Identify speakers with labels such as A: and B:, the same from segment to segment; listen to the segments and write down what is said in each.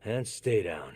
A: And stay down.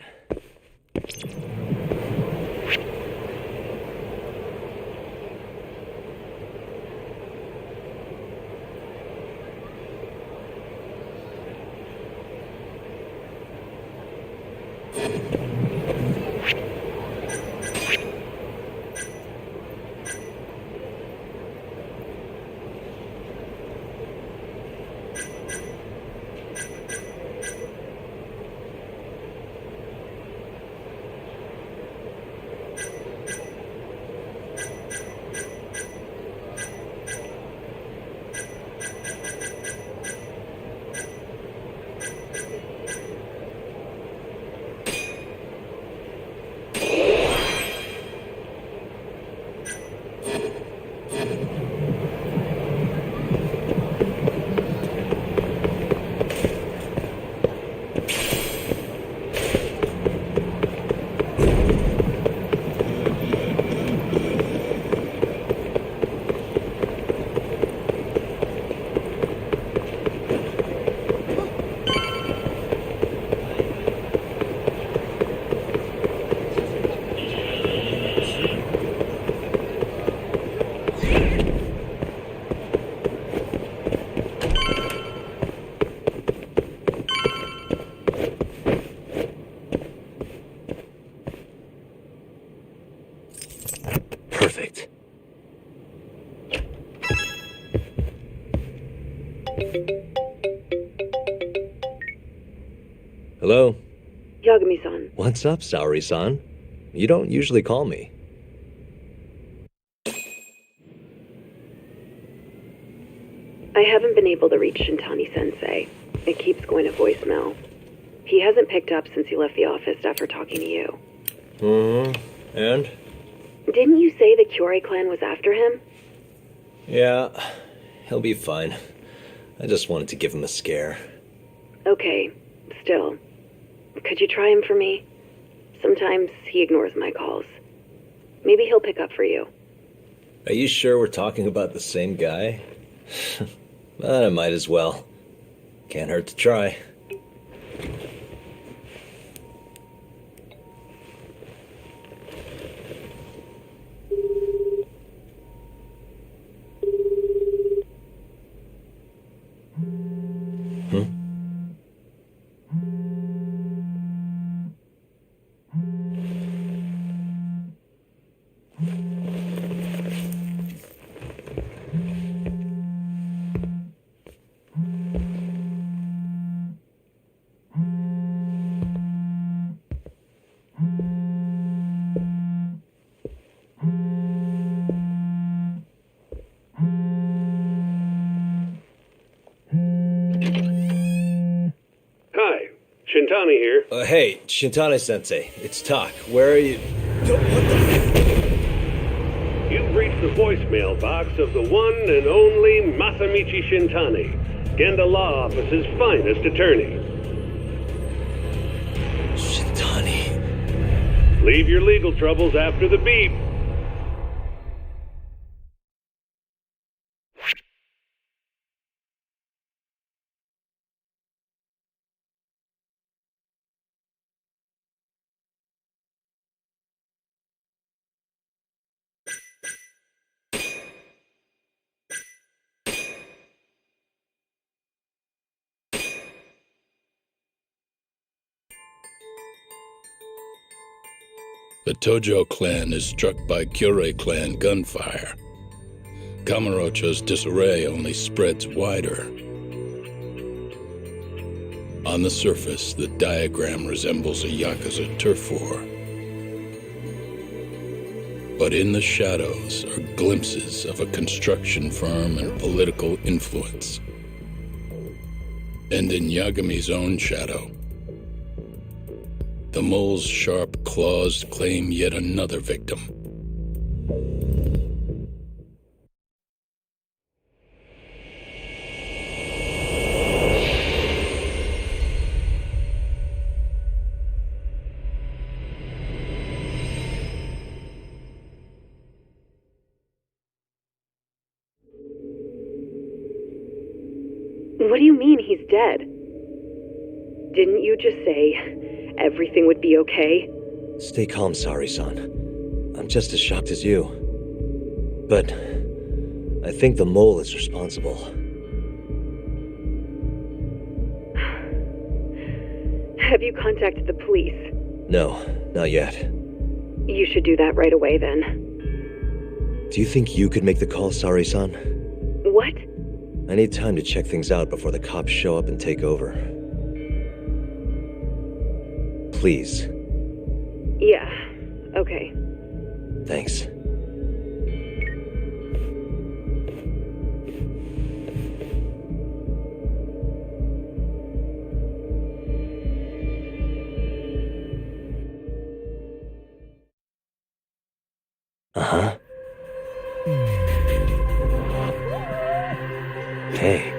A: Perfect. Hello?
B: Yagami-san.
A: What's up, Saori-san? You don't usually call me.
B: I haven't been able to reach Shintani-sensei. It keeps going to voicemail. He hasn't picked up since he left the office after talking to you.
A: Mm-hmm. And?
B: Didn't you say the Kyorei clan was after him?
A: Yeah, he'll be fine. I just wanted to give him a scare.
B: Okay, still. Could you try him for me? Sometimes he ignores my calls. Maybe he'll pick up for you.
A: Are you sure we're talking about the same guy? But I might as well. Can't hurt to try.
C: Shintani here.
A: Hey, Shintani-sensei. It's Tak. Where are you?
C: You've reached the voicemail box of the one and only Masamichi Shintani, Genda Law Office's finest attorney.
A: Shintani.
C: Leave your legal troubles after the beep.
D: The Tojo clan is struck by Kyorei clan gunfire. Kamurocho's disarray only spreads wider. On the surface, the diagram resembles a Yakuza turf war. But in the shadows are glimpses of a construction firm and political influence. And in Yagami's own shadow, the mole's sharp claws claim yet another victim.
B: What do you mean he's dead? Didn't you just say everything would be okay?
A: Stay calm, Sari-san. I'm just as shocked as you. But I think the mole is responsible.
B: Have you contacted the police?
A: No, not yet.
B: You should do that right away then.
A: Do you think you could make the call, Sari-san?
B: What?
A: I need time to check things out before the cops show up and take over. Please.
B: Yeah, okay.
A: Thanks. Uh-huh. Hey.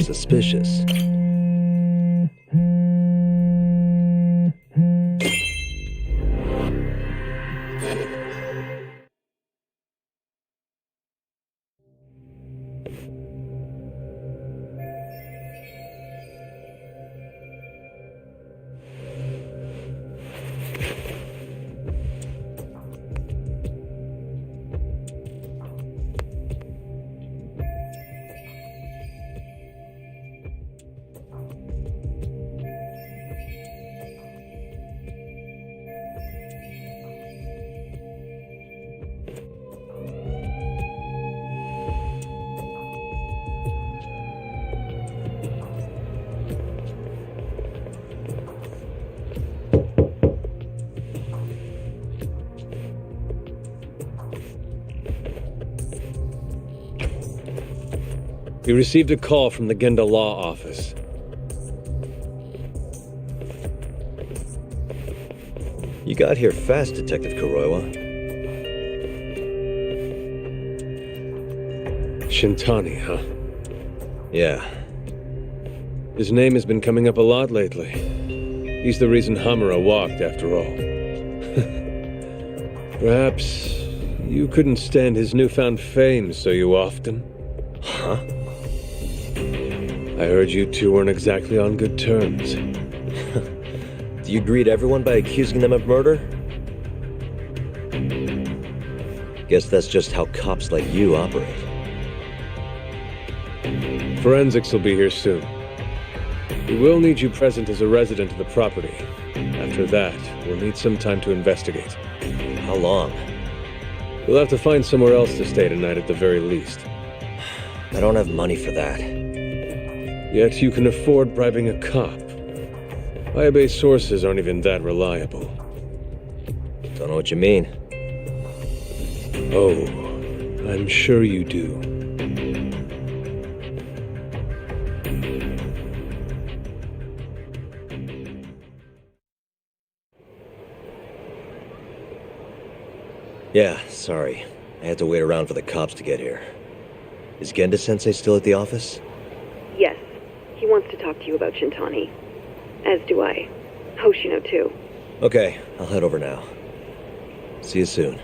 A: Suspicious.
E: We received a call from the Genda Law Office.
A: You got here fast, Detective Kuroiwa.
E: Shintani, huh?
A: Yeah.
E: His name has been coming up a lot lately. He's the reason Hamura walked, after all. Perhaps you couldn't stand his newfound fame, so you offed him?
A: Huh?
E: I heard you two weren't exactly on good terms.
A: Do you greet everyone by accusing them of murder? Guess that's just how cops like you operate.
E: Forensics will be here soon. We will need you present as a resident of the property. After that, we'll need some time to investigate.
A: How long?
E: We'll have to find somewhere else to stay tonight at the very least.
A: I don't have money for that.
E: Yet you can afford bribing a cop. Fire-based sources aren't even that reliable.
A: Don't know what you mean.
E: Oh, I'm sure you do.
A: Yeah, sorry. I had to wait around for the cops to get here. Is Genda-sensei still at the office?
B: Yes. He wants to talk to you about Shintani. As do I. Hoshino, too.
A: Okay, I'll head over now. See you soon.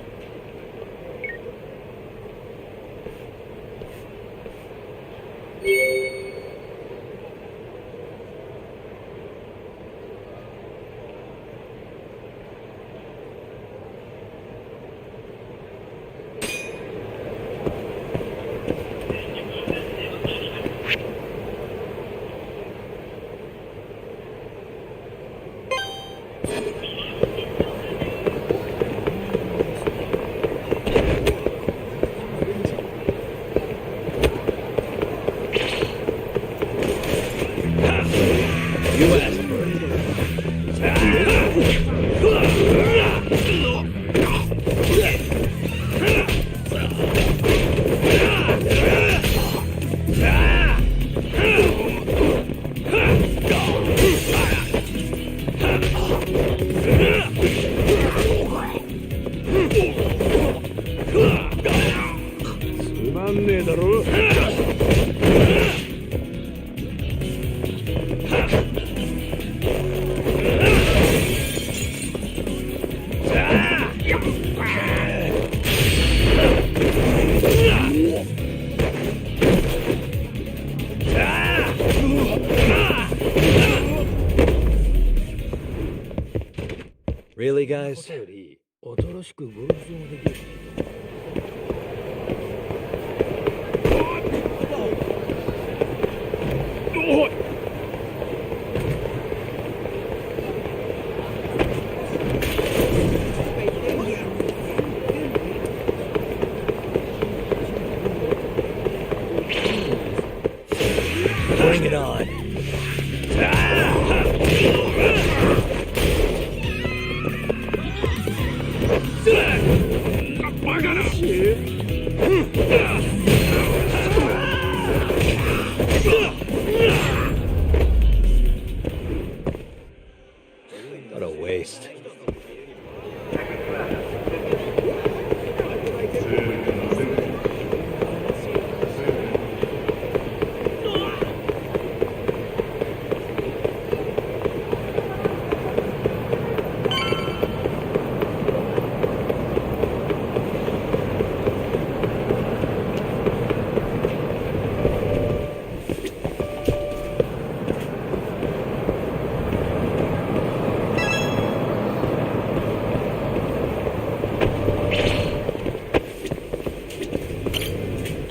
A: Really, guys? Bring it on. What a waste.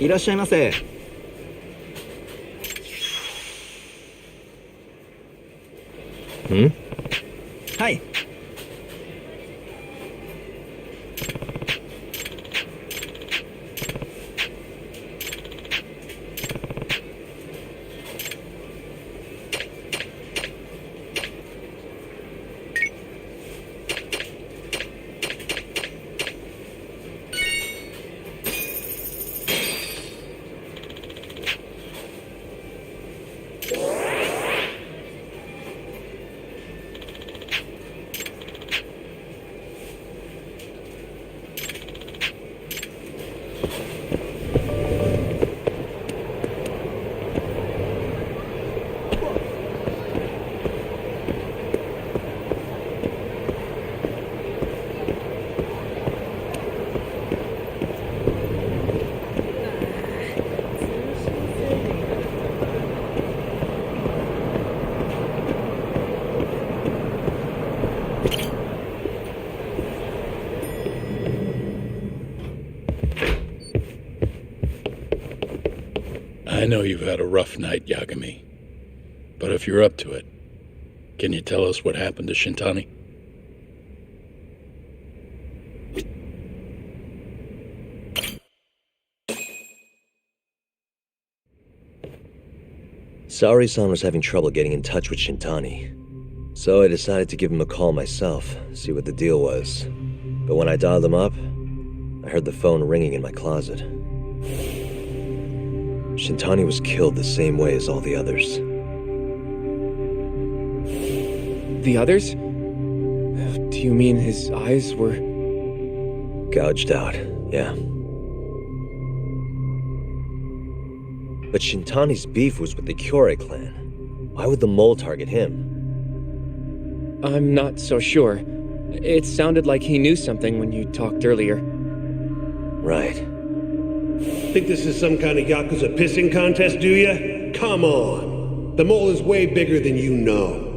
F: いらっしゃいませ。はい。
D: I know you've had a rough night, Yagami. But if you're up to it, can you tell us what happened to Shintani?
A: Saori-san was having trouble getting in touch with Shintani. So I decided to give him a call myself, see what the deal was. But when I dialed him up, I heard the phone ringing in my closet. Shintani was killed the same way as all the others.
G: The others? Do you mean his eyes were...
A: Gouged out, yeah. But Shintani's beef was with the Kyorei clan. Why would the mole target him?
G: I'm not so sure. It sounded like he knew something when you talked earlier.
A: Right.
C: Think this is some kind of Yakuza pissing contest, do ya? Come on. The mole is way bigger than you know.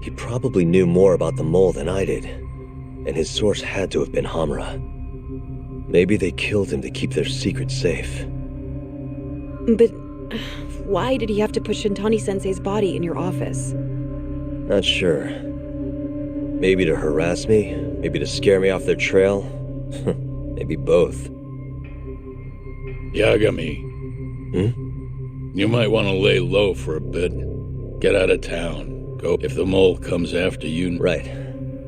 A: He probably knew more about the mole than I did. And his source had to have been Hamura. Maybe they killed him to keep their secret safe.
B: But why did he have to put Shintani-sensei's body in your office?
A: Not sure. Maybe to harass me, maybe to scare me off their trail. Maybe both.
D: Yagami. You might want to lay low for a bit. Get out of town. Go if the mole comes after you.
A: Right.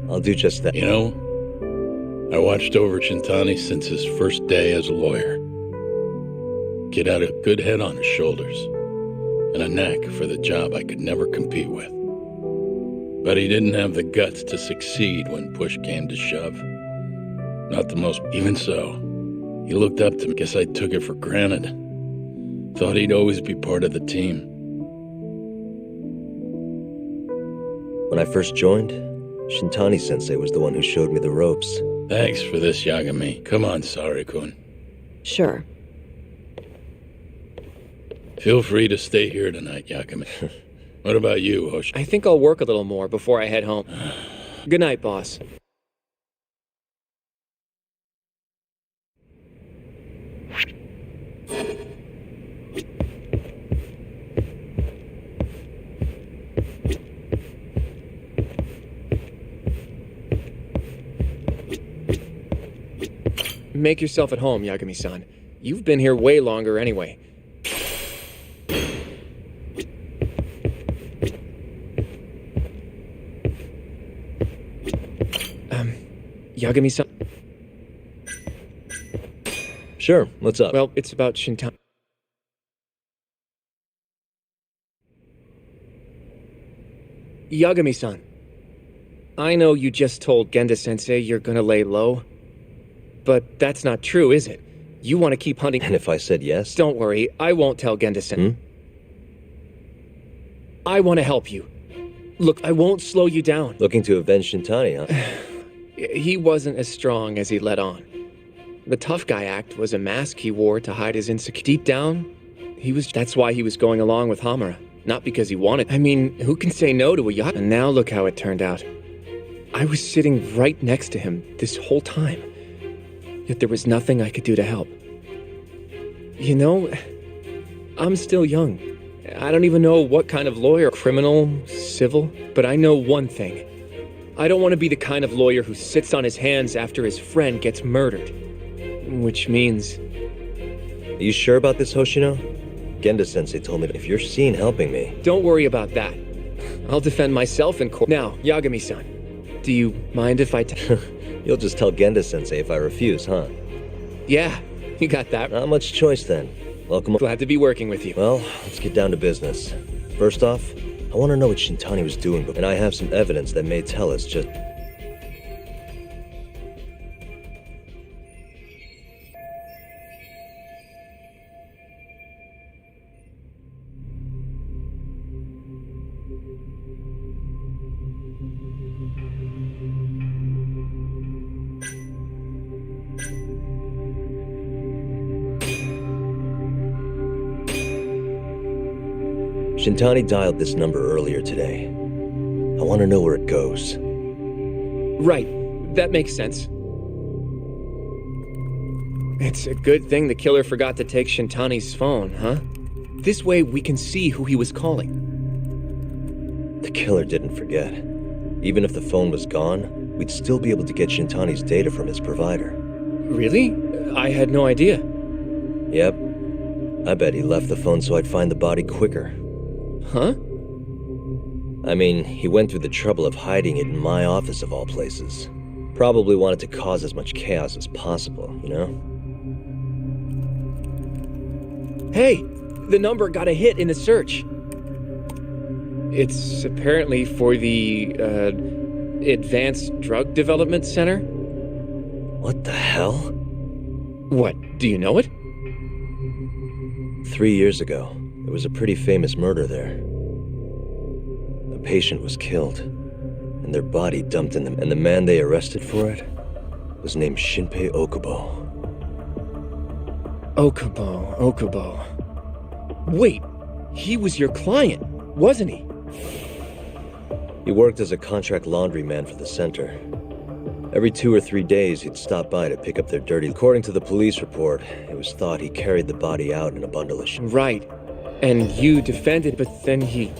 A: I'll do just that.
D: You know, I watched over Shintani since his first day as a lawyer. Kid had a good head on his shoulders, and a knack for the job I could never compete with. But he didn't have the guts to succeed when push came to shove. Not the most... Even so, he looked up to me. Guess I took it for granted. Thought he'd always be part of the team.
A: When I first joined, Shintani-sensei was the one who showed me the ropes.
D: Thanks for this, Yagami. Come on, Sari-kun.
B: Sure.
D: Feel free to stay here tonight, Yagami. What about you, Hoshi?
G: I think I'll work a little more before I head home. Good night, boss. Make yourself at home, Yagami-san. You've been here way longer anyway. Yagami-san?
A: Sure, what's up?
G: Well, it's about Shintani. Yagami-san. I know you just told Genda-sensei you're gonna lay low. But that's not true, is it? You want to keep hunting...
A: And if I said yes?
G: Don't worry, I won't tell Genda-sensei. I want to help you. Look, I won't slow you down.
A: Looking to avenge Shintani, huh?
G: He wasn't as strong as he let on. The tough guy act was a mask he wore to hide his insecurity. Deep down, that's why he was going along with Hamura. Not because he wanted... I mean, who can say no to a yacht? And now look how it turned out. I was sitting right next to him this whole time. Yet there was nothing I could do to help. You know, I'm still young. I don't even know what kind of lawyer, criminal, civil, but I know one thing. I don't want to be the kind of lawyer who sits on his hands after his friend gets murdered. Which means...
A: Are you sure about this, Hoshino? Genda-sensei told me that if you're seen helping me...
G: Don't worry about that. I'll defend myself in court. Now, Yagami-san, do you mind if I
A: You'll just tell Genda-sensei if I refuse, huh?
G: Yeah, you got that.
A: Not much choice then. Welcome.
G: Glad to be working with you.
A: Well, let's get down to business. First off, I want to know what Shintani was doing, and I have some evidence that may tell us just... Shintani dialed this number earlier today. I want to know where it goes.
G: Right. That makes sense. It's a good thing the killer forgot to take Shintani's phone, huh? This way we can see who he was calling.
A: The killer didn't forget. Even if the phone was gone, we'd still be able to get Shintani's data from his provider.
G: Really? I had no idea.
A: Yep. I bet he left the phone so I'd find the body quicker.
G: Huh?
A: I mean, he went through the trouble of hiding it in my office of all places. Probably wanted to cause as much chaos as possible, you know?
G: Hey, the number got a hit in the search. It's apparently for the, Advanced Drug Development Center?
A: What the hell?
G: What, do you know it?
A: 3 years ago, there was a pretty famous murder there. A patient was killed, and their body dumped in them, and the man they arrested for it was named Shinpei Okubo.
G: Okubo. Wait, he was your client, wasn't he?
A: He worked as a contract laundryman for the center. Every 2 or 3 days, he'd stop by to pick up their dirty. According to the police report, it was thought he carried the body out in a bundle of shit.
G: Right. And you defended, but then he...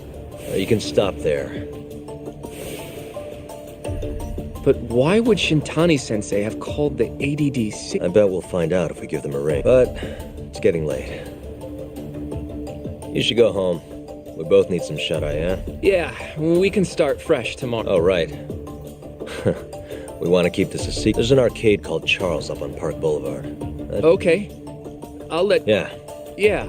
A: You can stop there.
G: But why would Shintani-sensei have called the ADD sick?
A: I bet we'll find out if we give them a ring. But it's getting late. You should go home. We both need some shut-eye, yeah?
G: Yeah, we can start fresh tomorrow.
A: Oh, right. We want to keep this a secret. There's an arcade called Charles up on Park Boulevard.
G: Okay. I'll let...
A: Yeah.
G: Yeah.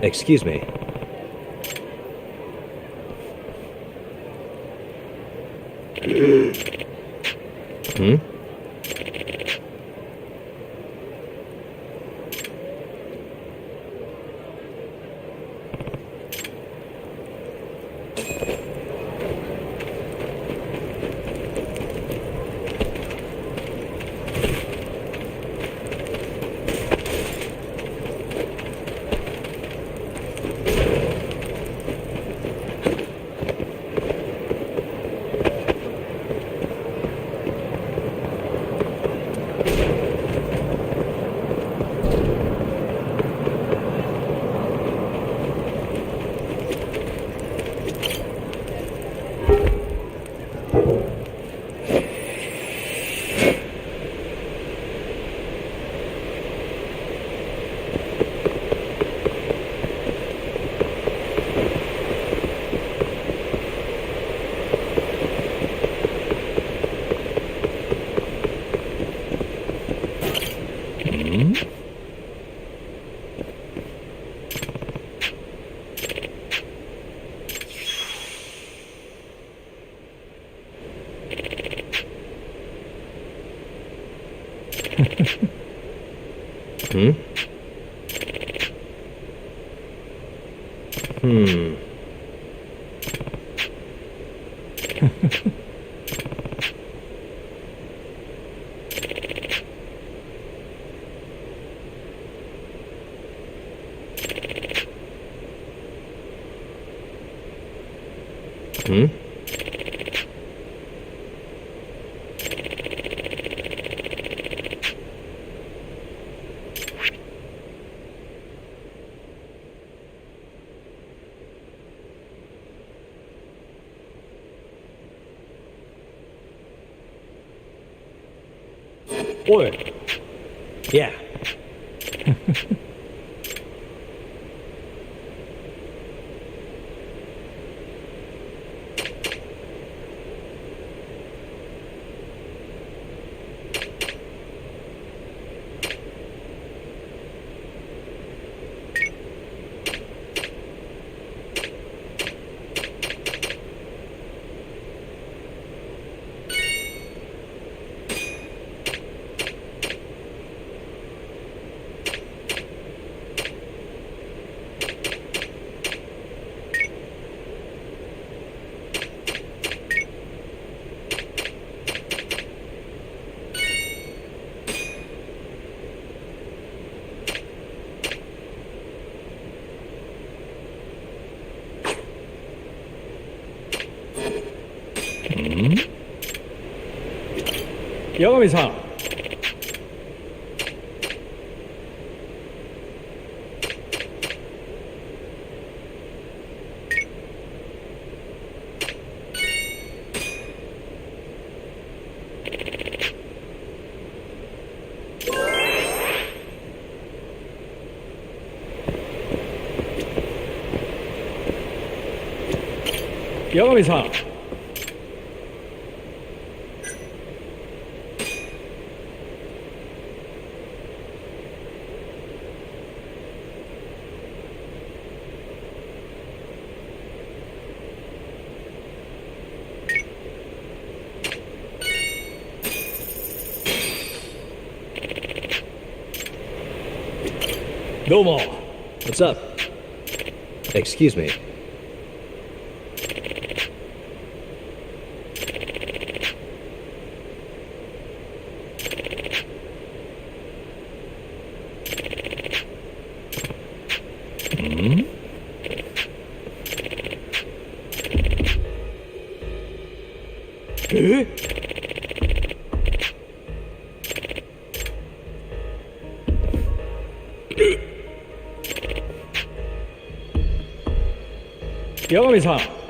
A: Excuse me.
H: What? Yeah.
F: Yagami-san. Yagami-san. Domo.
A: What's up? Excuse me.
F: Yagami-san.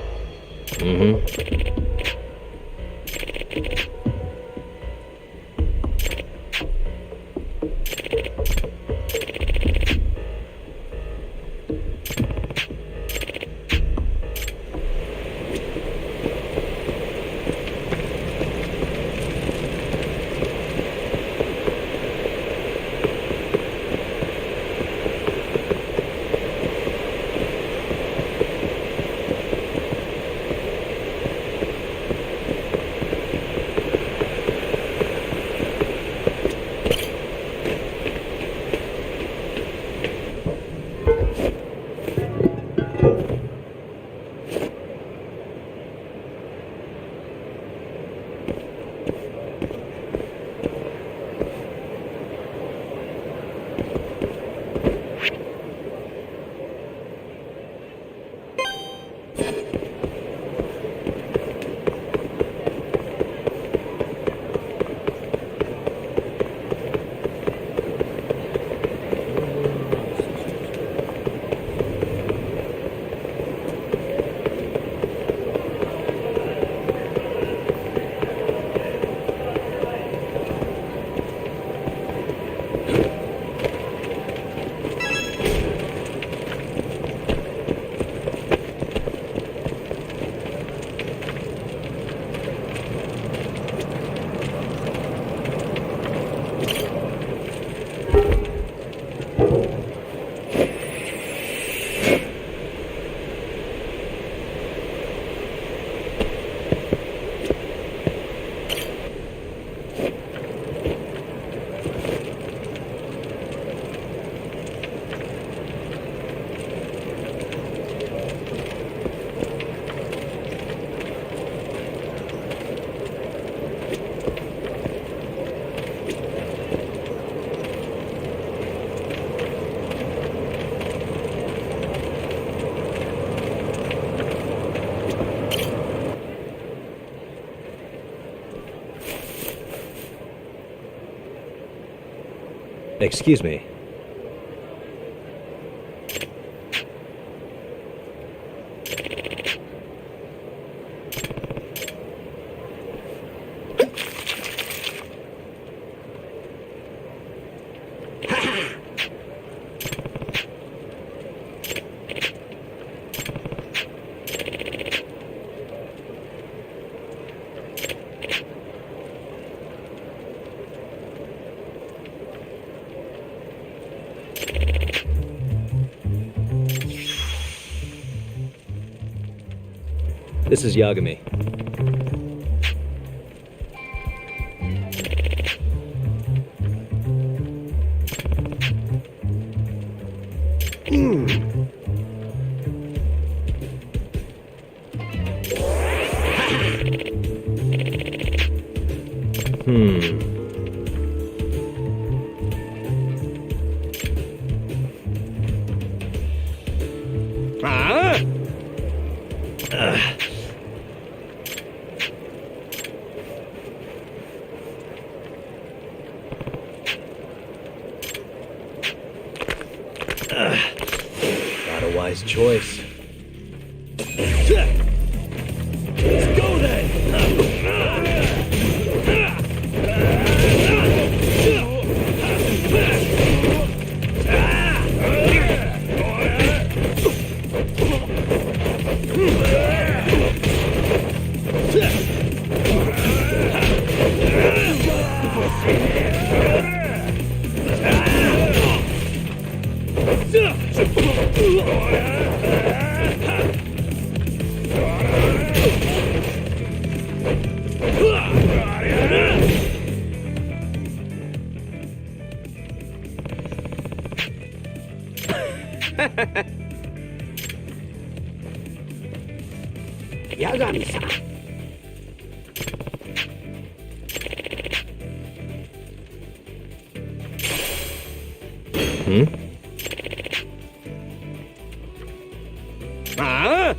A: Excuse me. This is Yagami.
E: this.
F: Let's go then!
H: Yagami-san.
E: Ah!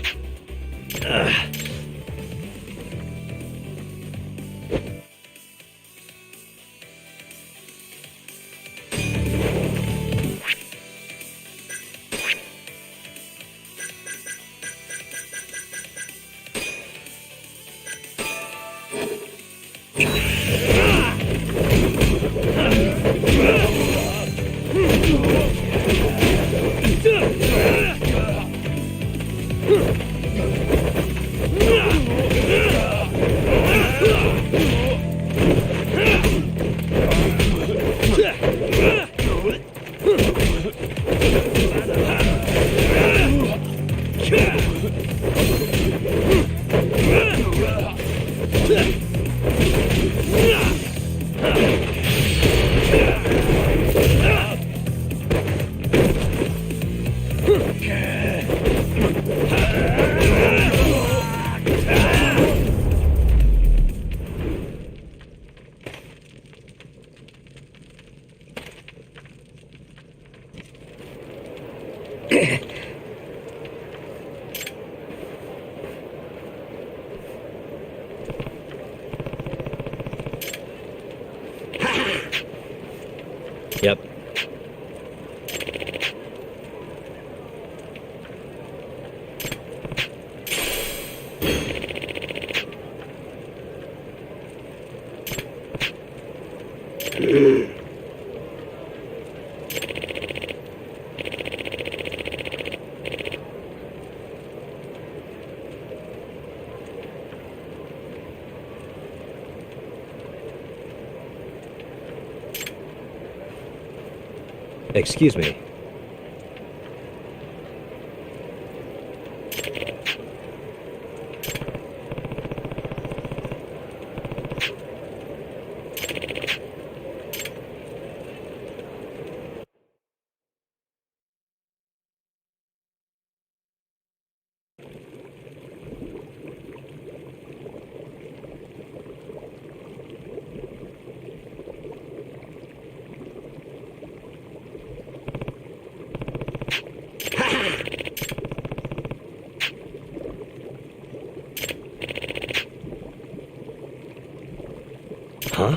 A: Yep. Excuse me. Huh?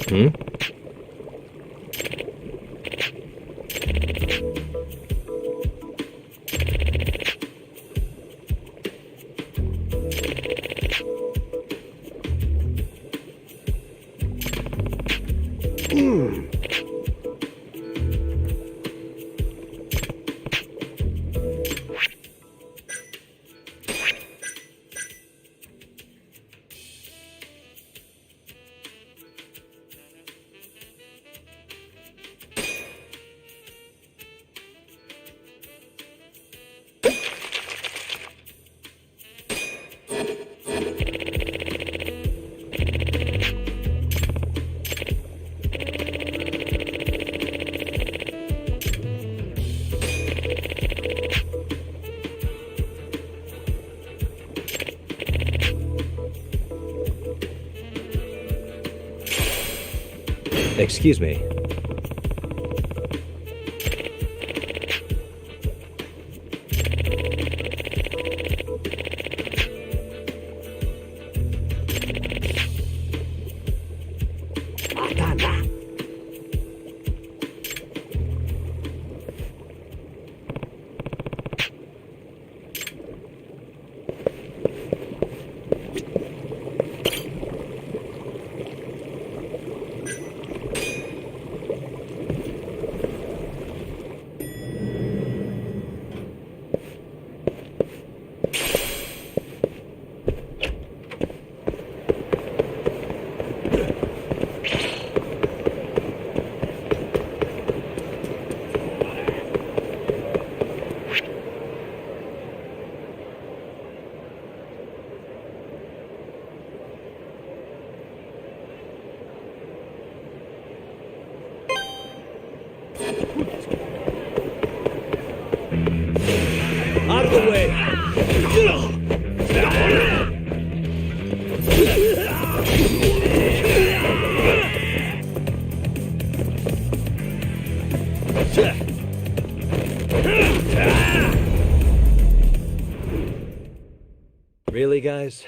A: Hmm? Excuse me.
F: Out of the way!
A: Really, guys?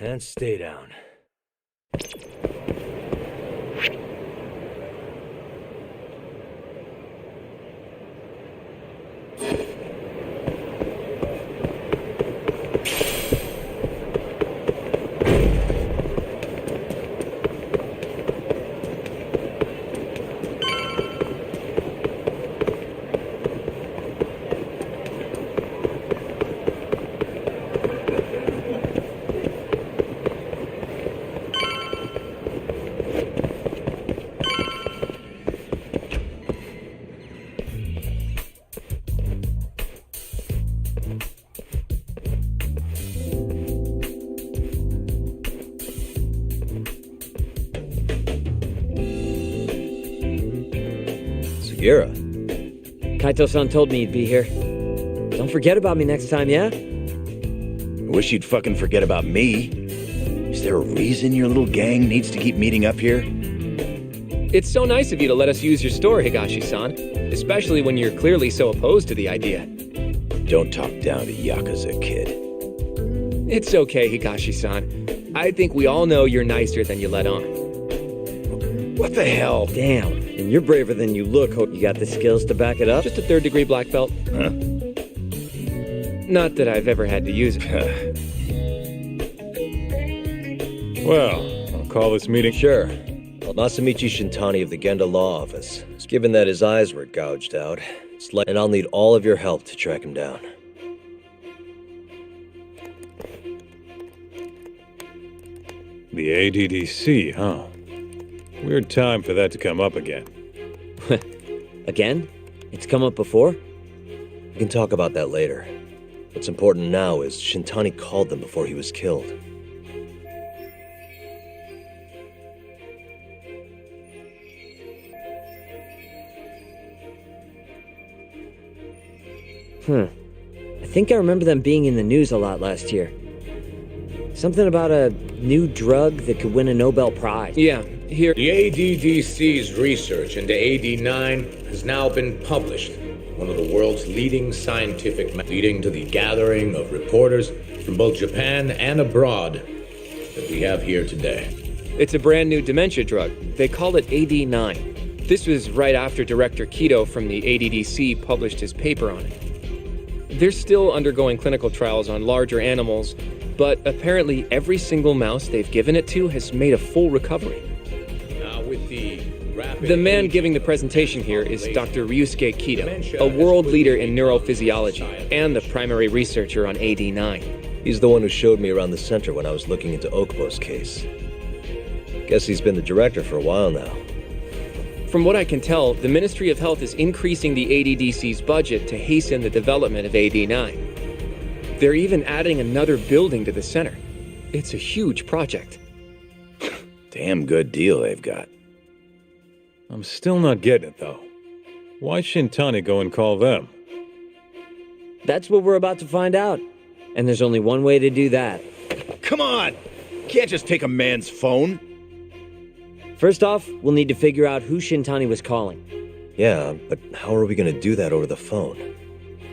A: And stay down. Sugiura.
H: Kaito-san told me you'd be here. Don't forget about me next time, yeah?
I: I wish you'd fucking forget about me. Is there a reason your little gang needs to keep meeting up here?
G: It's so nice of you to let us use your store, Higashi-san. Especially when you're clearly so opposed to the idea.
I: Don't talk down to Yakuza, kid.
G: It's okay, Higashi-san. I think we all know you're nicer than you let on.
I: What the hell?
H: Damn, and you're braver than you look. Hope you got the skills to back it up?
G: Just a third-degree black belt.
I: Huh?
G: Not that I've ever had to use it.
E: Well, I'll call this meeting.
A: Sure. Well, Masamichi Shintani of the Genda Law Office. Given that his eyes were gouged out, and I'll need all of your help to track him down.
E: The ADDC, huh? Weird time for that to come up again.
H: Again? It's come up before?
A: We can talk about that later. What's important now is Shintani called them before he was killed.
H: I think I remember them being in the news a lot last year. Something about a new drug that could win a Nobel Prize.
G: Yeah, here.
J: The ADDC's research into AD9 has now been published. One of the world's leading scientific, leading to the gathering of reporters from both Japan and abroad that we have here today.
G: It's a brand new dementia drug. They call it AD9. This was right after Director Kido from the ADDC published his paper on it. They're still undergoing clinical trials on larger animals, but apparently every single mouse they've given it to has made a full recovery.
J: Now with
G: the man giving the presentation here is Dr. Ryusuke Kido, a world leader in neurophysiology and the primary researcher on AD9.
A: He's the one who showed me around the center when I was looking into Okubo's case. Guess he's been the director for a while now.
G: From what I can tell, the Ministry of Health is increasing the ADDC's budget to hasten the development of AD9. They're even adding another building to the center. It's a huge project.
I: Damn good deal they've got.
E: I'm still not getting it, though. Why Shintani go and call them?
H: That's what we're about to find out. And there's only one way to do that.
I: Come on! Can't just take a man's phone.
H: First off, we'll need to figure out who Shintani was calling.
A: Yeah, but how are we gonna do that over the phone?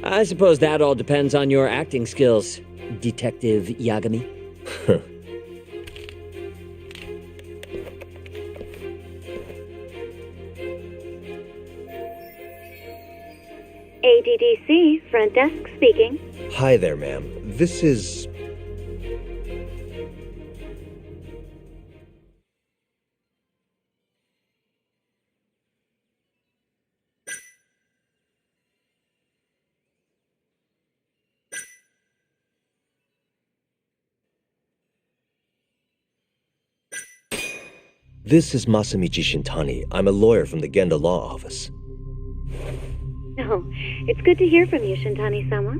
H: I suppose that all depends on your acting skills, Detective Yagami.
K: ADDC, front desk speaking.
A: Hi there, ma'am. This is... This is Masamichi Shintani. I'm a lawyer from the Genda Law Office.
K: Oh, it's good to hear from you, Shintani-sama.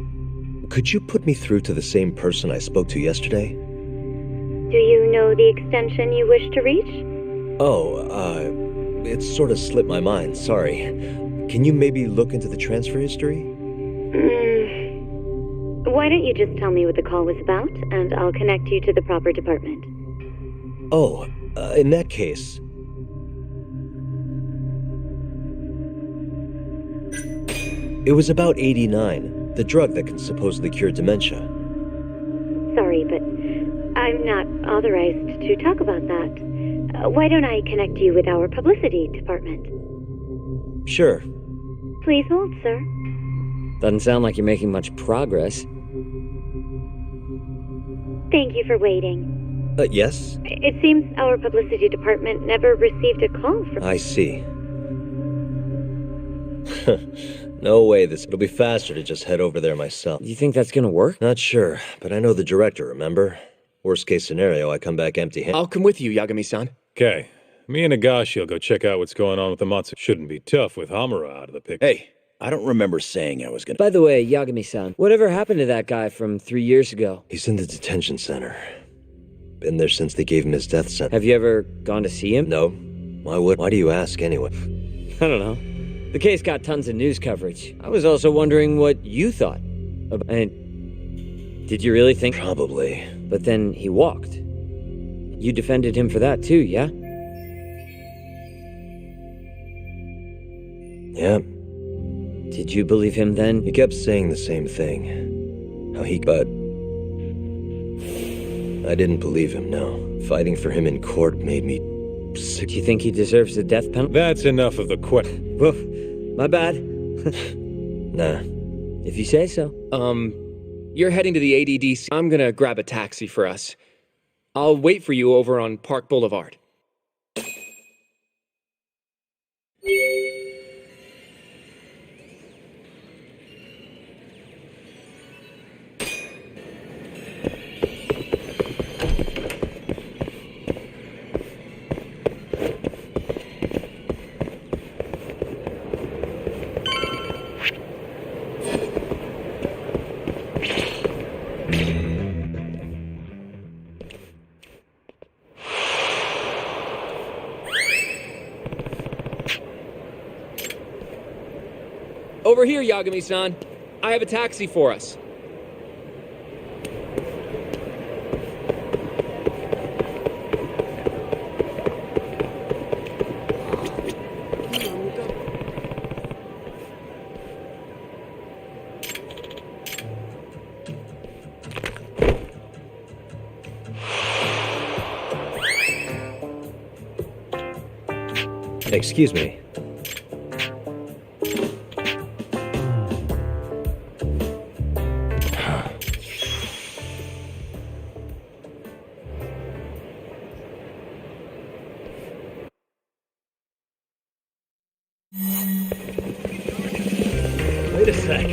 A: Could you put me through to the same person I spoke to yesterday?
K: Do you know the extension you wish to reach?
A: It sort of slipped my mind, sorry. Can you maybe look into the transfer history?
K: Why don't you just tell me what the call was about, and I'll connect you to the proper department.
A: In that case... It was about 89, the drug that can supposedly cure dementia.
K: Sorry, but I'm not authorized to talk about that. Why don't I connect you with our publicity department?
A: Sure.
K: Please hold, sir.
H: Doesn't sound like you're making much progress.
K: Thank you for waiting.
A: Yes?
K: It seems our publicity department never received a call from...
A: I see. No way, it'll be faster to just head over there myself.
H: You think that's gonna work?
A: Not sure, but I know the director, remember? Worst case scenario, I come back empty-handed.
G: I'll come with you, Yagami-san.
E: Okay. Me and Nagashi will go check out what's going on with the Matsu. Shouldn't be tough with Hamura out of the picture.
I: Hey, I don't remember saying I was gonna...
H: By the way, Yagami-san, whatever happened to that guy from 3 years ago?
A: He's in the detention center. Been there since they gave him his death sentence.
H: Have you ever gone to see him?
A: No. Why do you ask anyway?
H: I don't know. The case got tons of news coverage. I was also wondering what you thought. And did you really think...
A: Probably.
H: But then he walked. You defended him for that too, yeah?
A: Yeah.
H: Did you believe him then?
A: He kept saying the same thing. But... I didn't believe him, no. Fighting for him in court made me sick.
H: Do you think he deserves the death penalty?
E: That's enough of the
H: Woof. My bad.
A: Nah.
H: If you say so.
G: You're heading to the ADDC. I'm gonna grab a taxi for us. I'll wait for you over on Park Boulevard. Over here, Yagami-san. I have a taxi for us.
A: Excuse me.
I: Wait a sec.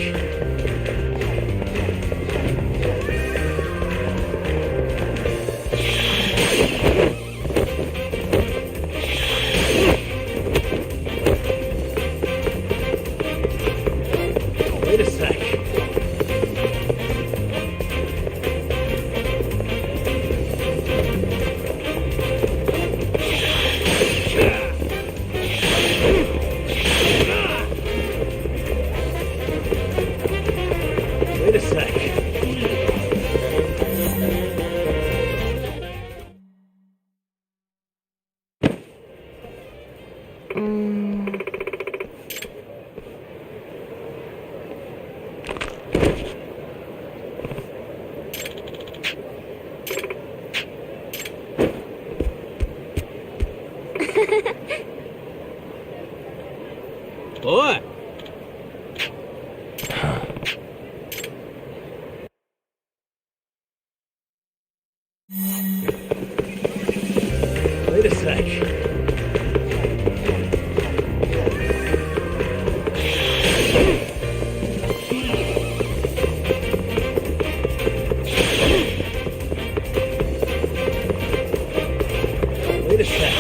I: Wait a sec. Wait a sec.
F: Oi!
I: Wait a sec. Wait a sec.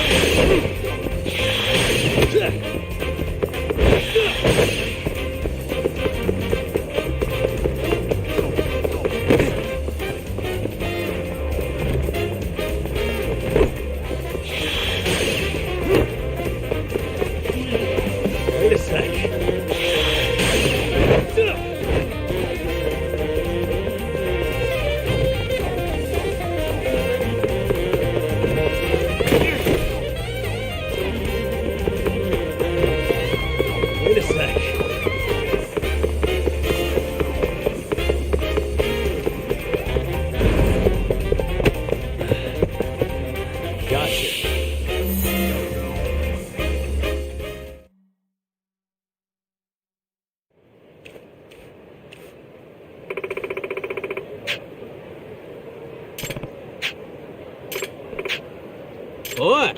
I: Wait a sec. Wait a sec. Gotcha.
F: Oi!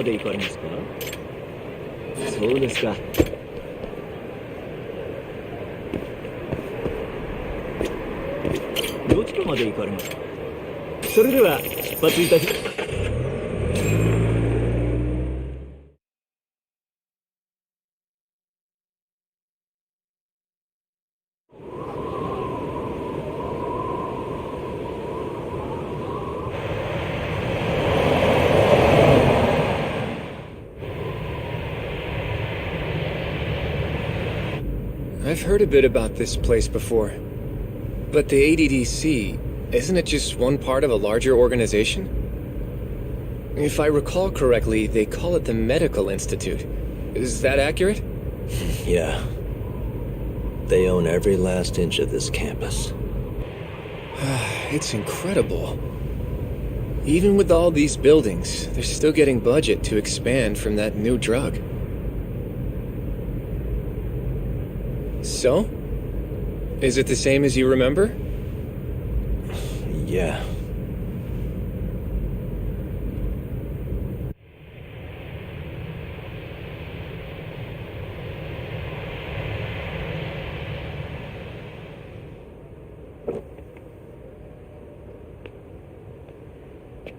H: まで行かれますか？そうですか。どちらまで行かれますか？それでは出発いたします。
G: I've heard a bit about this place before. But the ADDC, isn't it just one part of a larger organization? If I recall correctly, they call it the Medical Institute. Is that accurate?
A: Yeah. They own every last inch of this campus.
G: It's incredible. Even with all these buildings, they're still getting budget to expand from that new drug. So? Is it the same as you remember?
A: Yeah.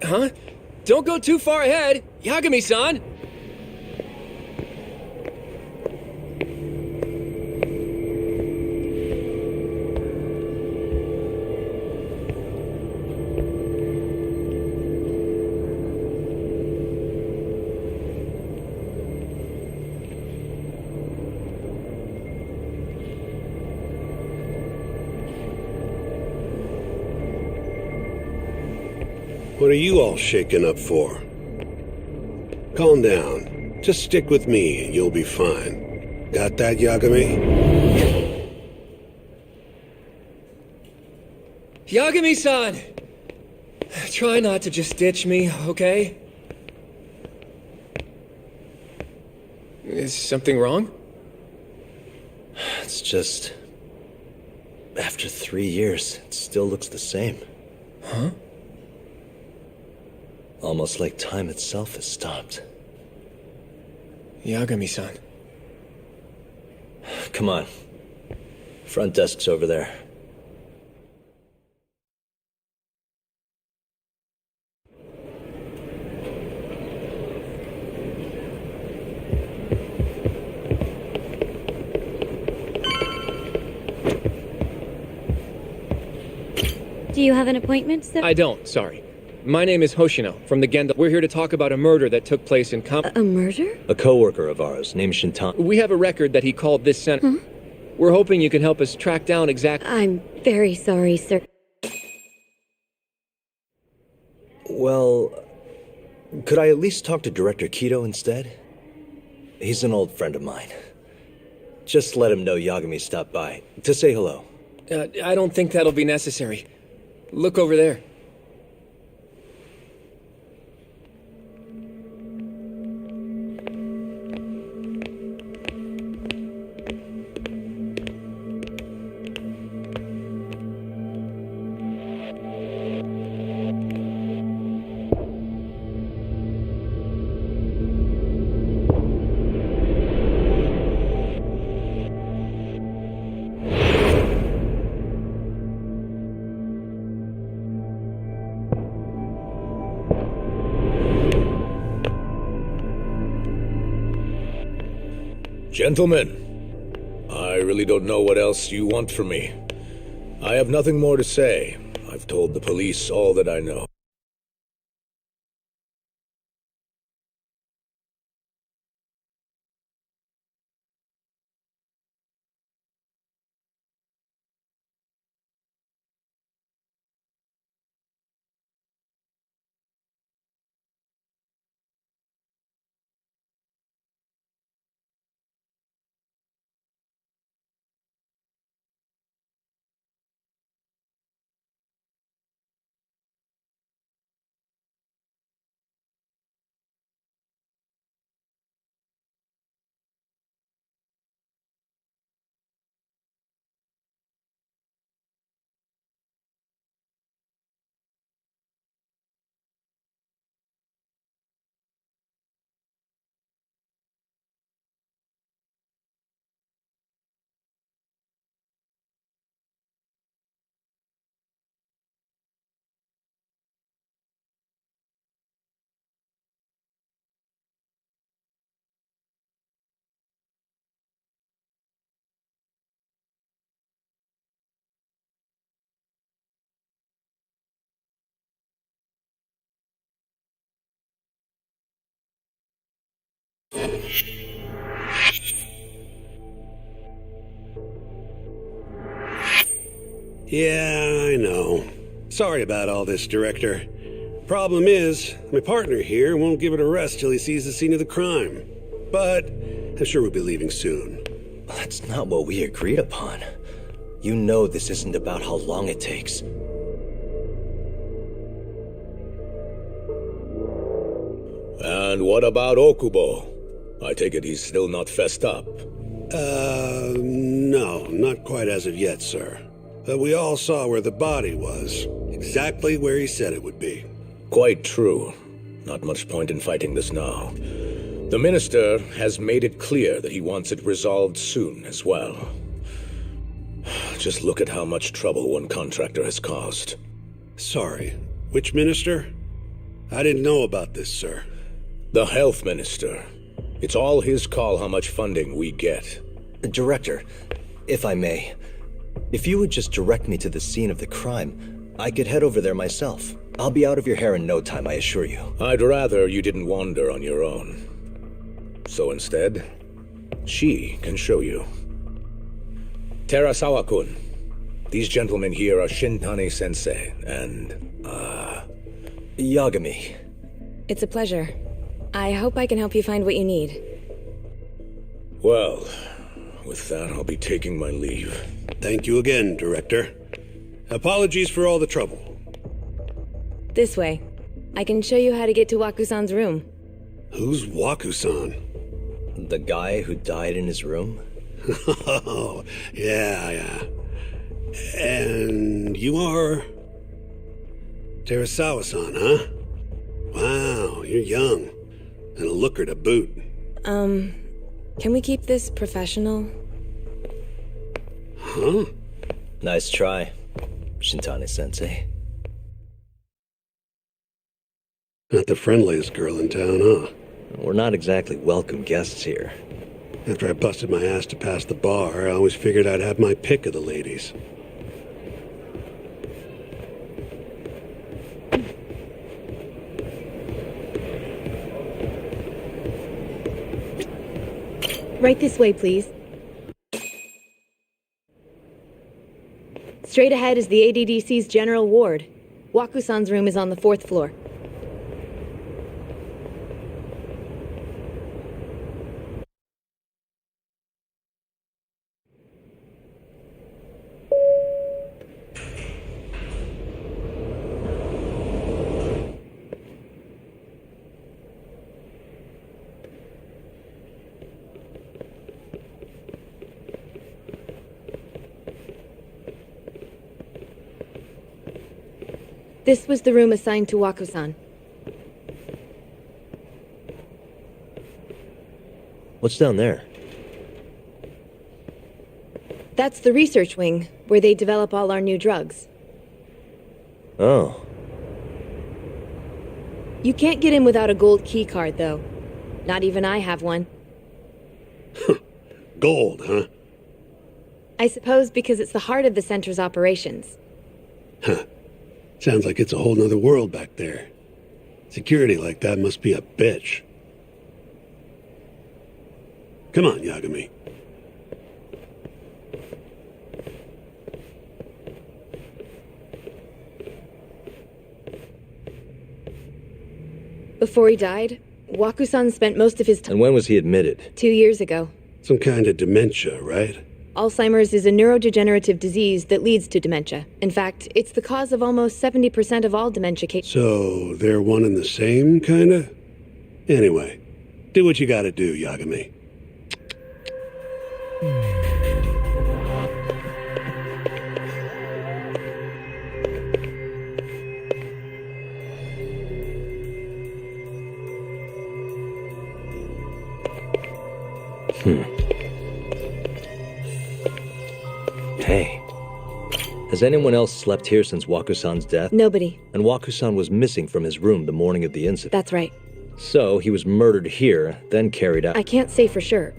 G: Huh? Don't go too far ahead! Yagami-san!
C: What are you all shaken up for? Calm down. Just stick with me and you'll be fine. Got that, Yagami?
G: Yagami-san! Try not to just ditch me, okay? Is something wrong?
A: It's just... After 3 years, it still looks the same.
G: Huh?
A: Almost like time itself has stopped.
G: Yagami-san.
A: Come on. Front desk's over there.
K: Do you have an appointment, sir?
G: I don't, sorry. My name is Hoshino, from the Genda. We're here to talk about a murder that took place in
K: A murder?
A: A co-worker of ours, named Shintani.
G: We have a record that he called this center.
K: Huh?
G: We're hoping you can help us track down exactly...
K: I'm very sorry, sir.
A: Well, could I at least talk to Director Kido instead? He's an old friend of mine. Just let him know Yagami stopped by, to say hello.
G: I don't think that'll be necessary. Look over there.
J: Gentlemen, I really don't know what else you want from me. I have nothing more to say. I've told the police all that I know.
C: Yeah, I know. Sorry about all this, Director. Problem is, my partner here won't give it a rest till he sees the scene of the crime. But I'm sure we'll be leaving soon.
A: That's not what we agreed upon. You know this isn't about how long it takes.
J: And what about Okubo? I take it he's still not fessed up.
C: No, not quite as of yet, sir. But we all saw where the body was. Exactly where he said it would be.
J: Quite true. Not much point in fighting this now. The minister has made it clear that he wants it resolved soon as well. Just look at how much trouble one contractor has caused.
C: Sorry, which minister? I didn't know about this, sir.
J: The health minister. It's all his call how much funding we get.
A: Director, if I may, if you would just direct me to the scene of the crime, I could head over there myself. I'll be out of your hair in no time, I assure you.
J: I'd rather you didn't wander on your own. So instead, she can show you. Terasawa-kun, these gentlemen here are Shintani-sensei and,
A: Yagami.
L: It's a pleasure. I hope I can help you find what you need.
J: Well, with that, I'll be taking my leave.
C: Thank you again, Director. Apologies for all the trouble.
L: This way. I can show you how to get to Waku-san's room.
C: Who's Waku-san?
A: The guy who died in his room?
C: Oh, yeah. And you are... Terasawa-san, huh? Wow, you're young. And a looker to boot.
L: Can we keep this professional?
C: Huh?
A: Nice try, Shintani-sensei.
C: Not the friendliest girl in town, huh?
A: We're not exactly welcome guests here.
C: After I busted my ass to pass the bar, I always figured I'd have my pick of the ladies.
L: Right this way, please. Straight ahead is the ADDC's general ward. Waku-san's room is on the 4th floor. This was the room assigned to Waku-san.
A: What's down there?
L: That's the research wing, where they develop all our new drugs.
A: Oh.
L: You can't get in without a gold key card, though. Not even I have one.
C: Gold, huh?
L: I suppose because it's the heart of the center's operations.
C: Huh. Sounds like it's a whole nother world back there. Security like that must be a bitch. Come on, Yagami.
L: Before he died, Waku-san spent most of his time...
A: And when was he admitted?
L: 2 years ago.
C: Some kind of dementia, right?
L: Alzheimer's is a neurodegenerative disease that leads to dementia. In fact, it's the cause of almost 70% of all dementia cases.
C: So, they're one and the same, kinda? Anyway, do what you gotta do, Yagami.
A: Hey. Has anyone else slept here since Waku-san's death?
L: Nobody.
A: And Waku-san was missing from his room the morning of the incident.
L: That's right.
A: So, he was murdered here, then carried out...
L: I can't say for sure.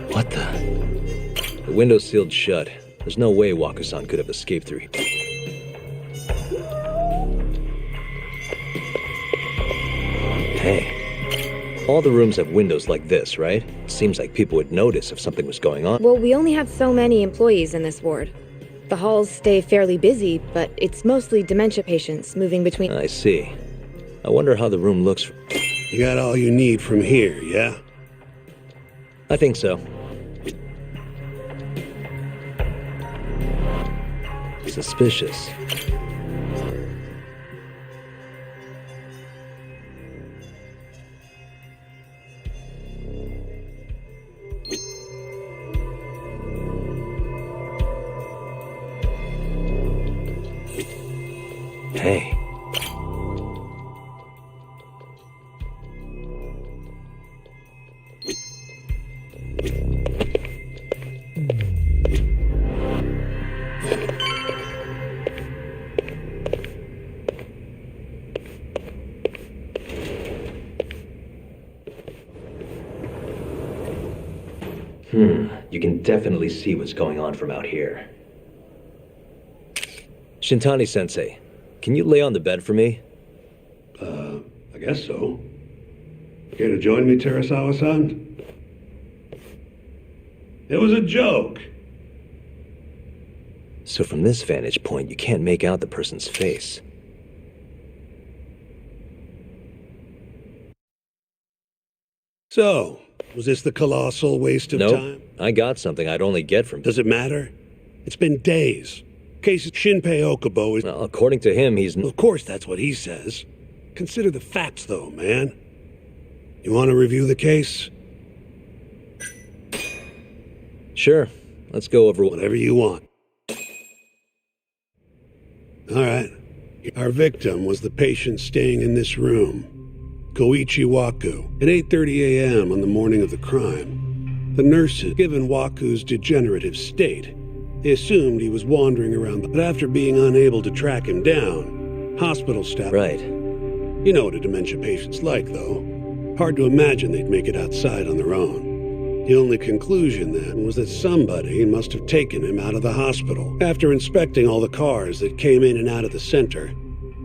A: What the? The window's sealed shut. There's no way Waku-san could have escaped through here. Hey. All the rooms have windows like this, right? Seems like people would notice if something was going on.
L: Well, we only have so many employees in this ward. The halls stay fairly busy, but it's mostly dementia patients moving between...
A: I see. I wonder how the room looks...
C: You got all you need from here, yeah?
A: I think so. Suspicious. Hey. You can definitely see what's going on from out here. Shintani-sensei, can you lay on the bed for me?
C: I guess so. Care to join me, Terasawa-san? It was a joke.
A: So from this vantage point, you can't make out the person's face.
C: So, was this the colossal waste of time?
A: I got something I'd only get from...
C: Does it matter? It's been days. Case Shinpei Okubo is...
A: Well, according to him, he's...
C: Of course, that's what he says. Consider the facts, though, man. You want to review the case?
A: Sure. Let's go over...
C: Whatever you want. All right. Our victim was the patient staying in this room, Koichi Waku, at 8:30 a.m. on the morning of the crime. The nurses, given Waku's degenerative state, they assumed he was wandering around, but after being unable to track him down, hospital staff...
A: Right.
C: You know what a dementia patient's like, though. Hard to imagine they'd make it outside on their own. The only conclusion, then, was that somebody must have taken him out of the hospital. After inspecting all the cars that came in and out of the center,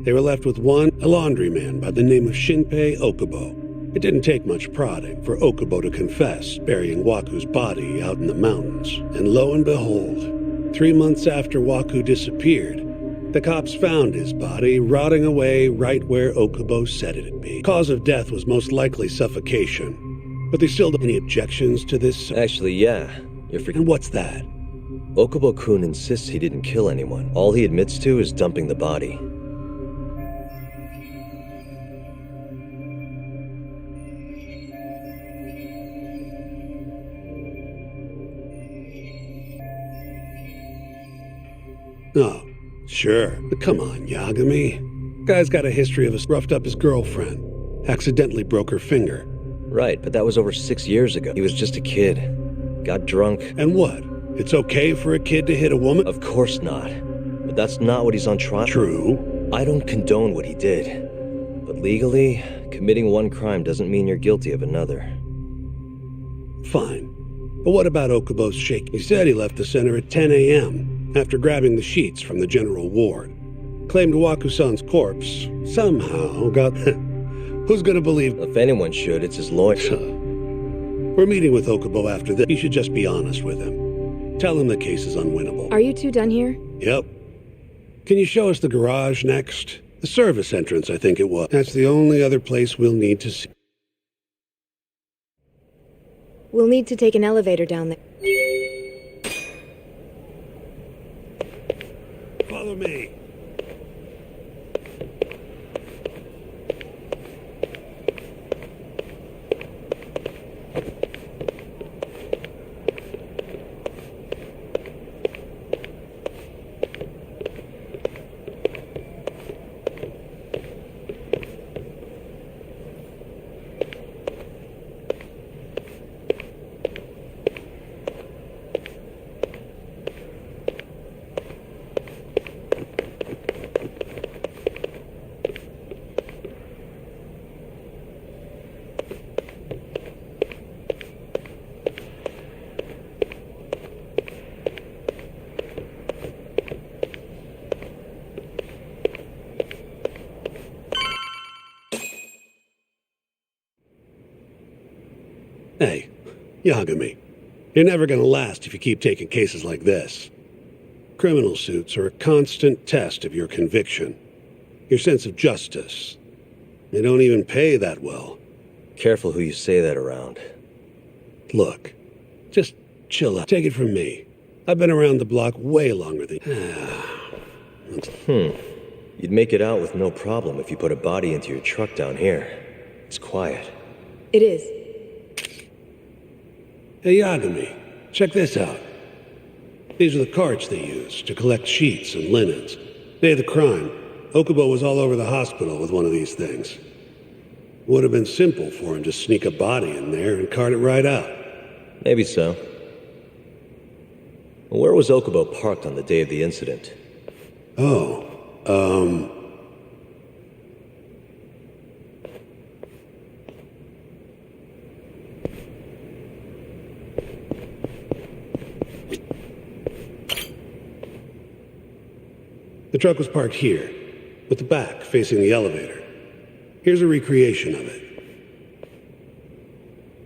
C: they were left with one, a laundryman by the name of Shinpei Okubo. It didn't take much prodding for Okubo to confess, burying Waku's body out in the mountains. And lo and behold, 3 months after Waku disappeared, the cops found his body rotting away right where Okubo said it'd be. Cause of death was most likely suffocation. But they still don't have any objections to this?
A: Actually, yeah. You're
C: And what's that?
A: Okubo-kun insists he didn't kill anyone. All he admits to is dumping the body.
C: Oh, sure. But come on, Yagami. Guy's got a history of roughed up his girlfriend. Accidentally broke her finger.
A: Right, but that was over 6 years ago. He was just a kid. Got drunk.
C: And what? It's okay for a kid to hit a woman?
A: Of course not. But that's not what he's on trial.
C: True.
A: I don't condone what he did. But legally, committing one crime doesn't mean you're guilty of another.
C: Fine. But what about Okubo's shake? He said he left the center at 10 a.m. after grabbing the sheets from the general ward. Claimed Waku-san's corpse somehow got... Who's gonna believe?
A: If anyone should, it's his lawyer.
C: We're meeting with Okubo after this. You should just be honest with him. Tell him the case is unwinnable.
L: Are you two done here?
C: Yep. Can you show us the garage next? The service entrance, I think it was. That's the only other place we'll need to see.
L: We'll need to take an elevator down there.
C: Follow me. Hey, Yagami, you're never gonna last if you keep taking cases like this. Criminal suits are a constant test of your conviction, your sense of justice. They don't even pay that well.
A: Careful who you say that around.
C: Look, just chill out. Take it from me. I've been around the block way longer than...
A: You'd make it out with no problem if you put a body into your truck down here. It's quiet.
L: It is.
C: Hey, Yagami, check this out. These are the carts they used to collect sheets and linens. Day of the crime, Okubo was all over the hospital with one of these things. Would have been simple for him to sneak a body in there and cart it right out.
A: Maybe so. Where was Okubo parked on the day of the incident?
C: The truck was parked here, with the back facing the elevator. Here's a recreation of it.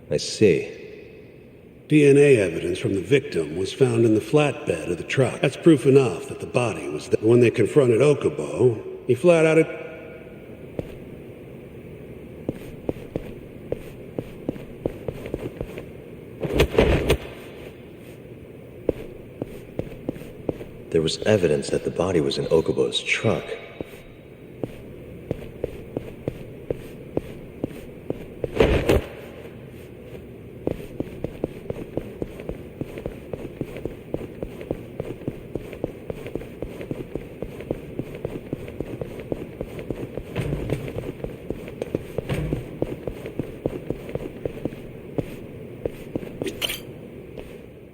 A: I see.
C: DNA evidence from the victim was found in the flatbed of the truck. That's proof enough that the body was there. When they confronted Okubo, he flat out...
A: There was evidence that the body was in Okubo's truck.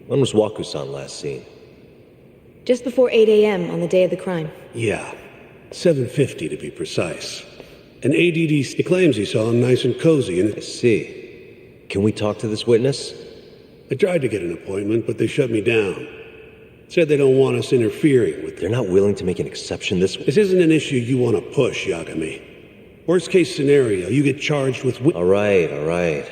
A: When was Waku-san last seen?
L: Just before 8 a.m. on the day of the crime.
C: Yeah, 7:50 to be precise. An ADD, he claims he saw him nice and cozy and...
A: I see. Can we talk to this witness?
C: I tried to get an appointment, but they shut me down. Said they don't want us interfering with...
A: They're not willing to make an exception this...
C: This isn't an issue you want to push, Yagami. Worst case scenario, you get charged with...
A: All right.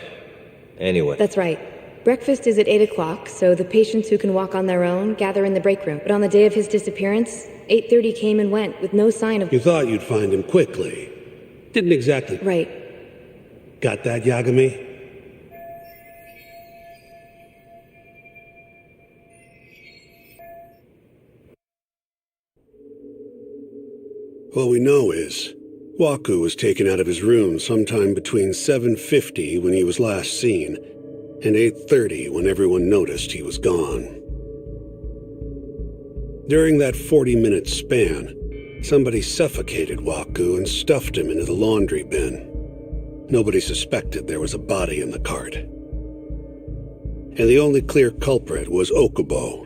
A: Anyway.
L: That's right. Breakfast is at 8 o'clock, so the patients who can walk on their own gather in the break room. But on the day of his disappearance, 8:30 came and went with no sign of...
C: You thought you'd find him quickly. Didn't exactly...
L: Right.
C: Got that, Yagami? What we know is, Waku was taken out of his room sometime between 7:50 when he was last seen, and 8:30 when everyone noticed he was gone. During that 40-minute span, somebody suffocated Waku and stuffed him into the laundry bin. Nobody suspected there was a body in the cart. And the only clear culprit was Okubo,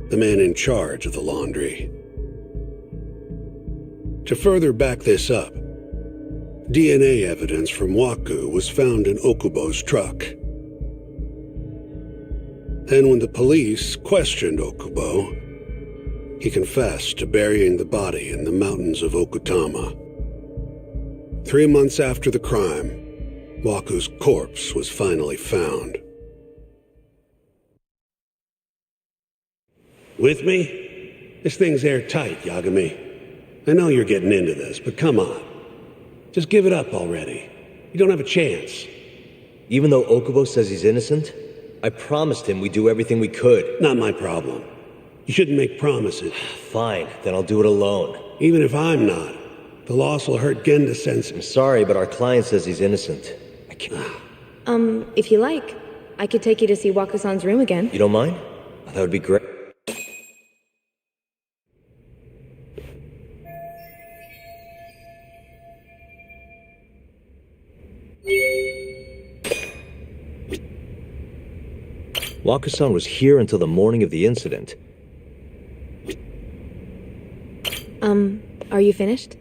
C: the man in charge of the laundry. To further back this up, DNA evidence from Waku was found in Okubo's truck. And when the police questioned Okubo, he confessed to burying the body in the mountains of Okutama. 3 months after the crime, Waku's corpse was finally found. With me? This thing's airtight, Yagami. I know you're getting into this, but come on. Just give it up already. You don't have a chance.
A: Even though Okubo says he's innocent, I promised him we'd do everything we could.
C: Not my problem. You shouldn't make promises.
A: Fine, then I'll do it alone.
C: Even if I'm not, the loss will hurt Genda's sense.
A: I'm sorry, but our client says he's innocent. I can't...
L: If you like, I could take you to see Waku-san's room again.
A: You don't mind? That would be great. Waku-san was here until the morning of the incident.
L: Are you finished?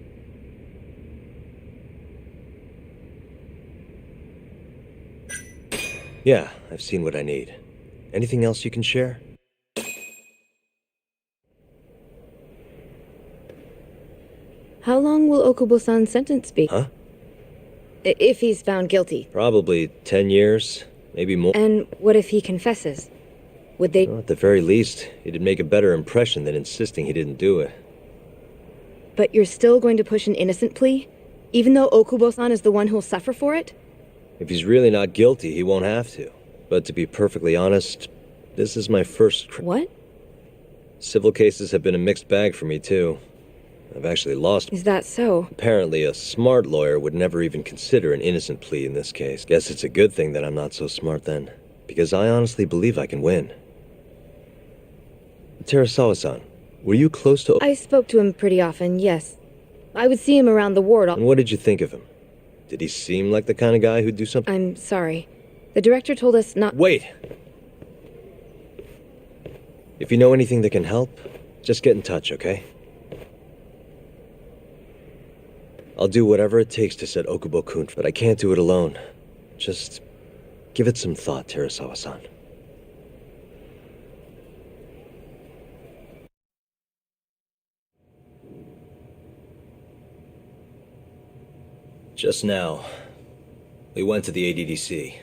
A: Yeah, I've seen what I need. Anything else you can share?
L: How long will Okubo-san's sentence be?
A: Huh?
L: If he's found guilty.
A: Probably 10 years, maybe more.
L: And what if he confesses? Would they...
A: Well, at the very least, it'd make a better impression than insisting he didn't do it.
L: But you're still going to push an innocent plea? Even though Okubo-san is the one who'll suffer for it?
A: If he's really not guilty, he won't have to. But to be perfectly honest, this is my first...
L: What?
A: Civil cases have been a mixed bag for me, too. I've actually lost...
L: Is that so?
A: Apparently, a smart lawyer would never even consider an innocent plea in this case. Guess it's a good thing that I'm not so smart then, because I honestly believe I can win. Terasawa-san, were you close to...
L: I spoke to him pretty often, yes. I would see him around the ward all...
A: And what did you think of him? Did he seem like the kind of guy who'd do something...
L: I'm sorry. The director told us not...
A: Wait! If you know anything that can help, just get in touch, okay? I'll do whatever it takes to set Okubo-kun, but I can't do it alone. Just give it some thought, Terasawa-san. Just now, we went to the ADDC.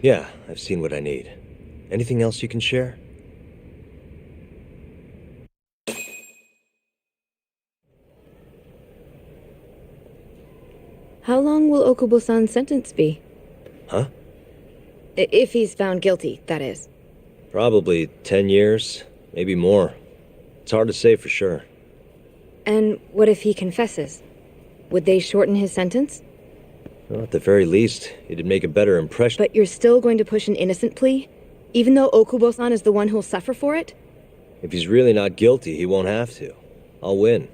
A: Yeah, I've seen what I need. Anything else you can share?
L: How long will Okubo-san's sentence be?
A: Huh?
L: If he's found guilty, that is.
A: Probably 10 years, maybe more. It's hard to say for sure.
L: And what if he confesses? Would they shorten his sentence?
A: Well, at the very least, it'd make a better impression.
L: But you're still going to push an innocent plea? Even though Okubo-san is the one who'll suffer for it?
A: If he's really not guilty, he won't have to. I'll win.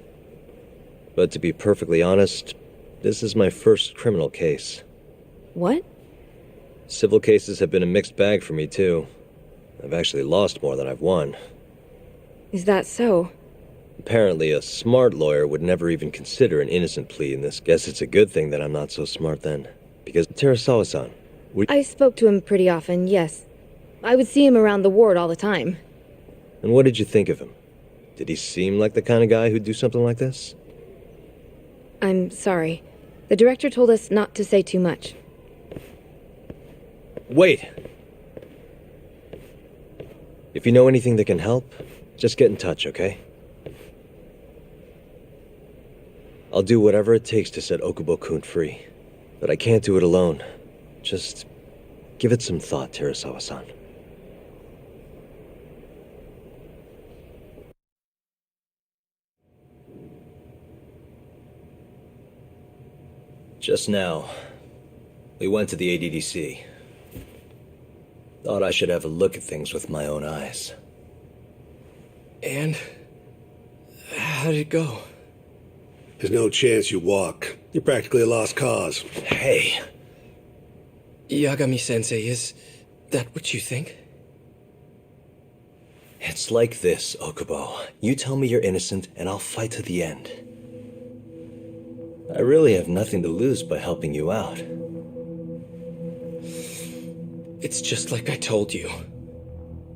A: But to be perfectly honest, this is my first criminal case.
L: What?
A: Civil cases have been a mixed bag for me, too. I've actually lost more than I've won.
L: Is that so?
A: Apparently, a smart lawyer would never even consider an innocent plea in this. Guess it's a good thing that I'm not so smart then. Because Terasawa-san...
L: I spoke to him pretty often, yes. I would see him around the ward all the time.
A: And what did you think of him? Did he seem like the kind of guy who'd do something like this?
L: I'm sorry. The director told us not to say too much.
A: Wait! If you know anything that can help, just get in touch, okay? I'll do whatever it takes to set Okubo-kun free. But I can't do it alone. Just give it some thought, Terasawa-san. Just now, we went to the ADDC. Thought I should have a look at things with my own eyes.
G: And? How did it go?
C: There's no chance you walk. You're practically a lost cause.
A: Hey!
G: Yagami-sensei, is that what you think?
A: It's like this, Okubo. You tell me you're innocent, and I'll fight to the end. I really have nothing to lose by helping you out.
G: It's just like I told you.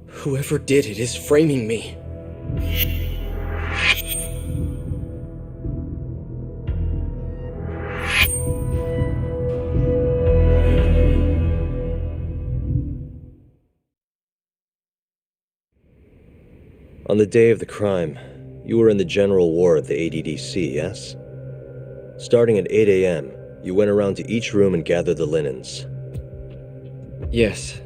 G: Whoever did it is framing me.
A: On the day of the crime, you were in the general ward at the ADDC, yes? Starting at 8 a.m., you went around to each room and gathered the linens.
G: Yes.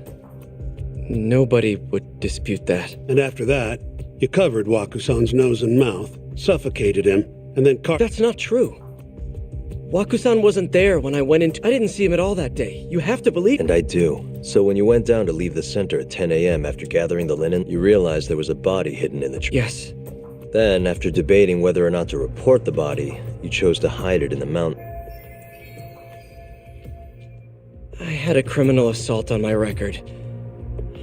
G: Nobody would dispute that.
C: And after that, you covered Wakusan's nose and mouth, suffocated him, and then
G: That's not true. Waku-san wasn't there when I went in. I didn't see him at all that day. You have to believe.
A: And I do. So when you went down to leave the center at 10 a.m. after gathering the linen, you realized there was a body hidden in the tree.
G: Yes.
A: Then, after debating whether or not to report the body, you chose to hide it in the mountain.
G: I had a criminal assault on my record.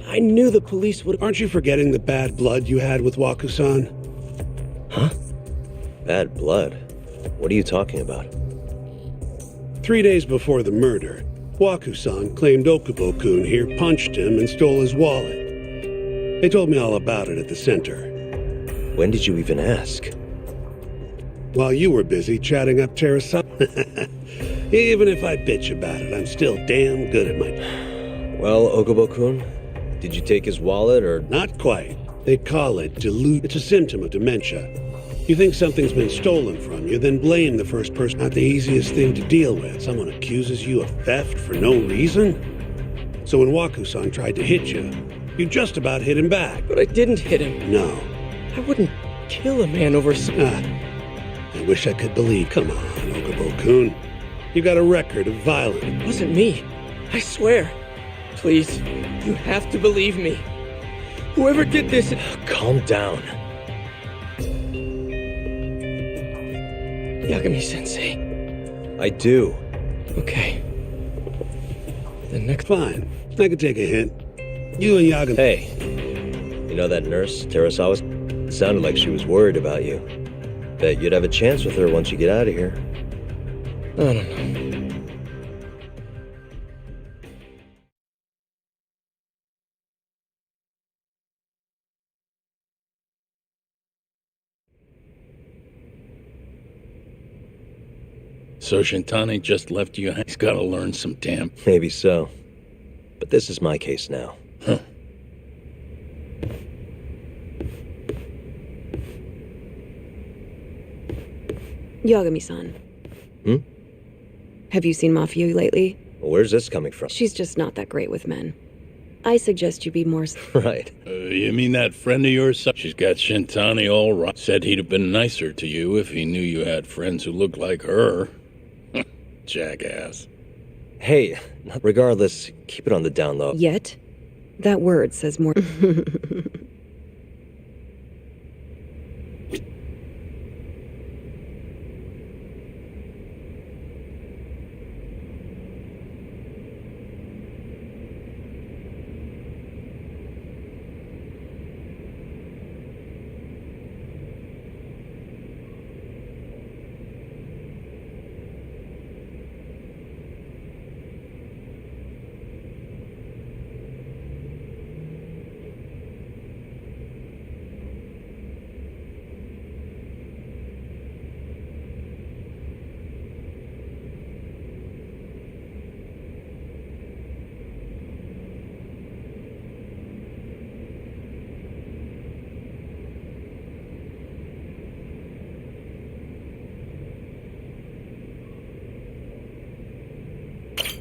G: I knew the police would...
C: Aren't you forgetting the bad blood you had with Waku-san?
A: Huh? Bad blood? What are you talking about?
C: 3 days before the murder, Waku-san claimed Okubo-kun here punched him and stole his wallet. They told me all about it at the center.
A: When did you even ask?
C: While you were busy chatting up Terasawa. Even if I bitch about it, I'm still damn good at my...
A: Well, Okubo-kun, did you take his wallet or...
C: Not quite. They call it It's a symptom of dementia. You think something's been stolen from you, then blame the first person. Not the easiest thing to deal with. Someone accuses you of theft for no reason. So when Waku-san tried to hit you, you just about hit him back.
G: But I didn't hit him.
C: No.
G: I wouldn't kill a man over some...
C: I wish I could believe. Come on, Okubo-kun. You got a record of violence.
G: It wasn't me. I swear. Please, you have to believe me. Whoever did this...
A: Calm down.
G: Yagami-sensei.
A: I do.
G: Okay. The next...
C: Fine. I could take a hint. You and Yagami...
A: Hey. You know that nurse, Terasawa? It sounded like she was worried about you. Bet you'd have a chance with her once you get out of here.
G: I don't know.
D: So Shintani just left you. He's got to learn some damn...
A: Maybe so. But this is my case now.
D: Huh.
B: Yagami-san. Have you seen Mafia lately?
A: Where's this coming from?
B: She's just not that great with men. I suggest you be more...
A: Right.
D: You mean that friend of yours? She's got Shintani all right. Said he'd have been nicer to you if he knew you had friends who looked like her. Jackass.
A: Hey, regardless, keep it on the down low.
B: Yet? That word says more...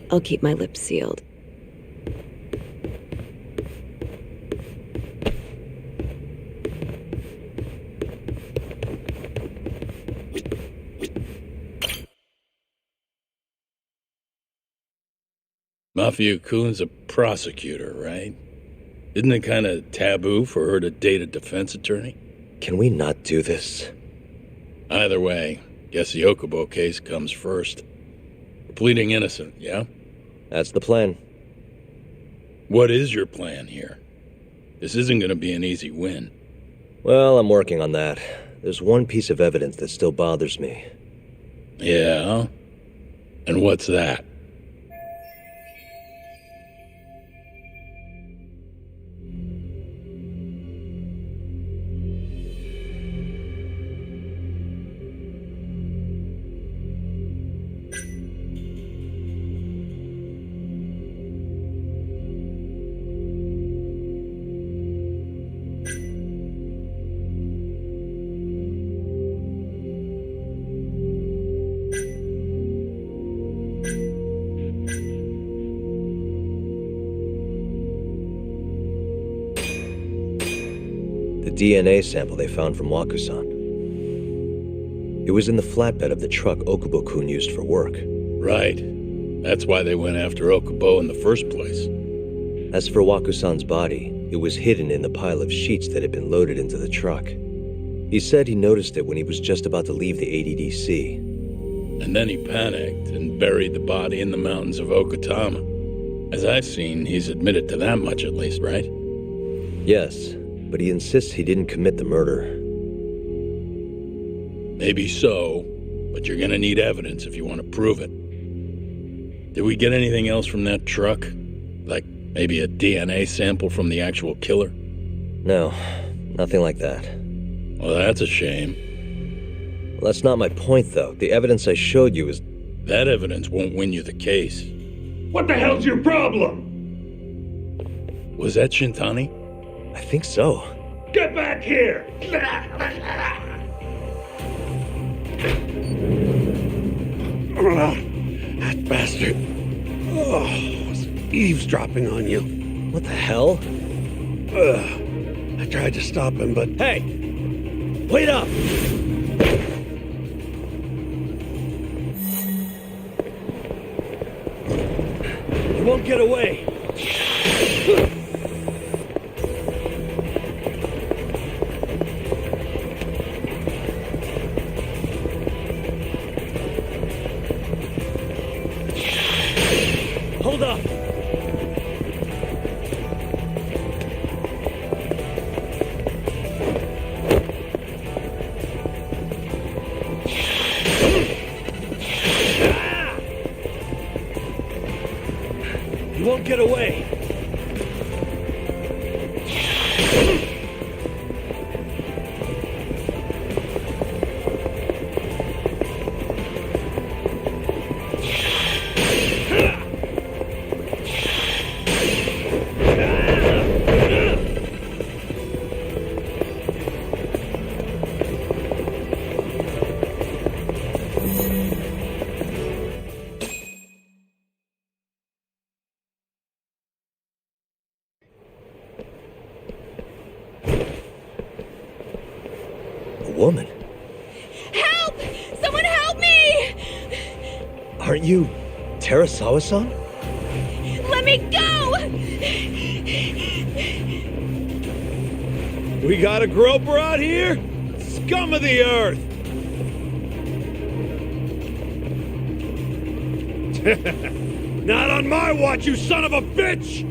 B: I'll keep my lips sealed.
D: Mafia-kun's a prosecutor, right? Isn't it kind of taboo for her to date a defense attorney?
A: Can we not do this?
D: Either way, guess the Okubo case comes first. We're pleading innocent, yeah?
A: That's the plan.
D: What is your plan here? This isn't going to be an easy win.
A: Well, I'm working on that. There's one piece of evidence that still bothers me.
D: Yeah? And what's that?
A: DNA sample they found from Wakusan. It was in the flatbed of the truck Okubo-kun used for work.
D: Right. That's why they went after Okubo in the first place.
A: As for Wakusan's body, it was hidden in the pile of sheets that had been loaded into the truck. He said he noticed it when he was just about to leave the ADDC.
D: And then he panicked and buried the body in the mountains of Okutama. As I've seen, he's admitted to that much at least, right?
A: Yes. But he insists he didn't commit the murder.
D: Maybe so, but you're gonna need evidence if you want to prove it. Did we get anything else from that truck? Like maybe a DNA sample from the actual killer?
A: No, nothing like that.
D: Well, that's a shame.
A: Well, that's not my point, though. The evidence I showed you is...
D: That evidence won't win you the case.
M: What the hell's your problem?
D: Was that Shintani?
A: I think so.
M: Get back here!
C: That bastard. Oh, was eavesdropping on you.
A: What the hell?
C: I tried to stop him, but...
A: Hey! Wait up! You won't get away! Hold up! You won't get away! woman.
L: Help! Someone help me!
A: Aren't you Terasawa-san?
L: Let me go!
I: We got a groper out here? Scum of the earth!
M: Not on my watch, you son of a bitch!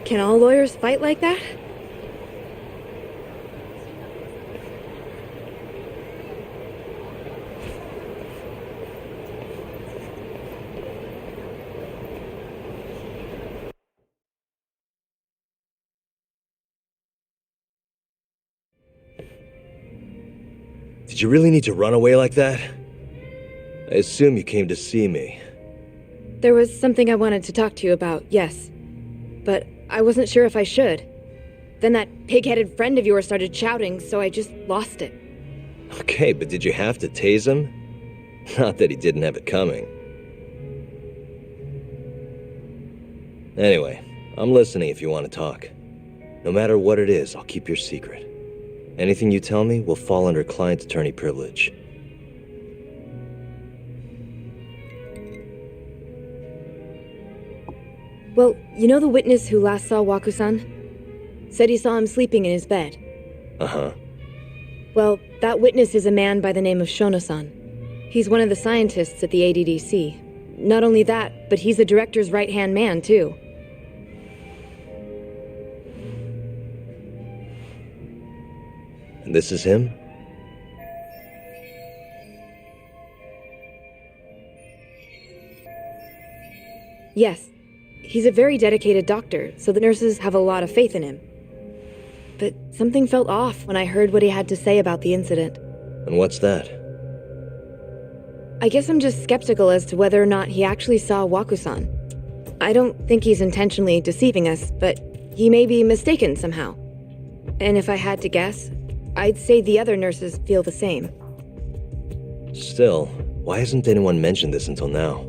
L: Can all lawyers fight like that?
A: Did you really need to run away like that? I assume you came to see me.
L: There was something I wanted to talk to you about, yes. But I wasn't sure if I should. Then that pig-headed friend of yours started shouting, so I just lost it.
A: Okay, but did you have to tase him? Not that he didn't have it coming. Anyway, I'm listening if you want to talk. No matter what it is, I'll keep your secret. Anything you tell me will fall under client attorney privilege.
L: Well, you know the witness who last saw Waku-san? Said he saw him sleeping in his bed.
A: Uh-huh.
L: Well, that witness is a man by the name of Shono-san. He's one of the scientists at the ADDC. Not only that, but he's the director's right-hand man, too.
A: And this is him?
L: Yes. He's a very dedicated doctor, so the nurses have a lot of faith in him. But something felt off when I heard what he had to say about the incident.
A: And what's that?
L: I guess I'm just skeptical as to whether or not he actually saw Waku-san. I don't think he's intentionally deceiving us, but he may be mistaken somehow. And if I had to guess, I'd say the other nurses feel the same.
A: Still, why hasn't anyone mentioned this until now?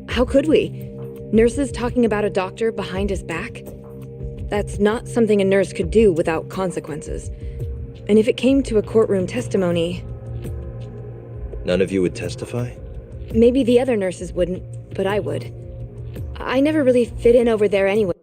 L: How could we? Nurses talking about a doctor behind his back? That's not something a nurse could do without consequences. And if it came to a courtroom testimony...
A: None of you would testify?
L: Maybe the other nurses wouldn't, but I would. I never really fit in over there anyway.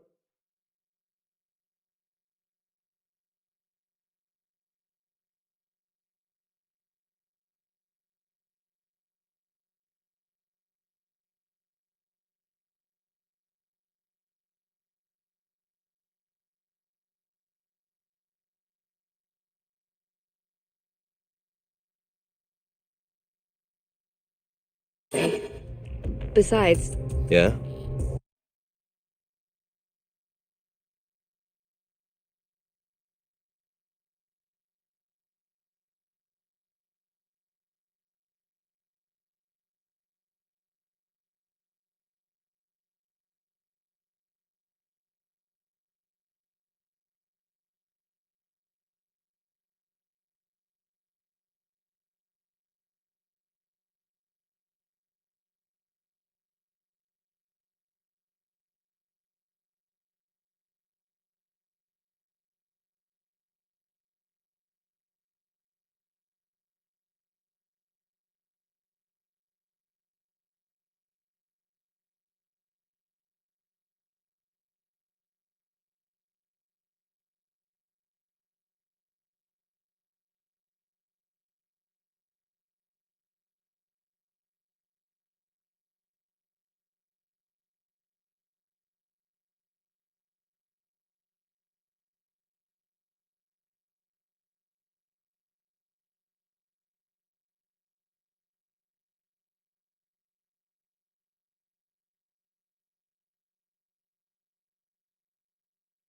L: Besides...
A: Yeah?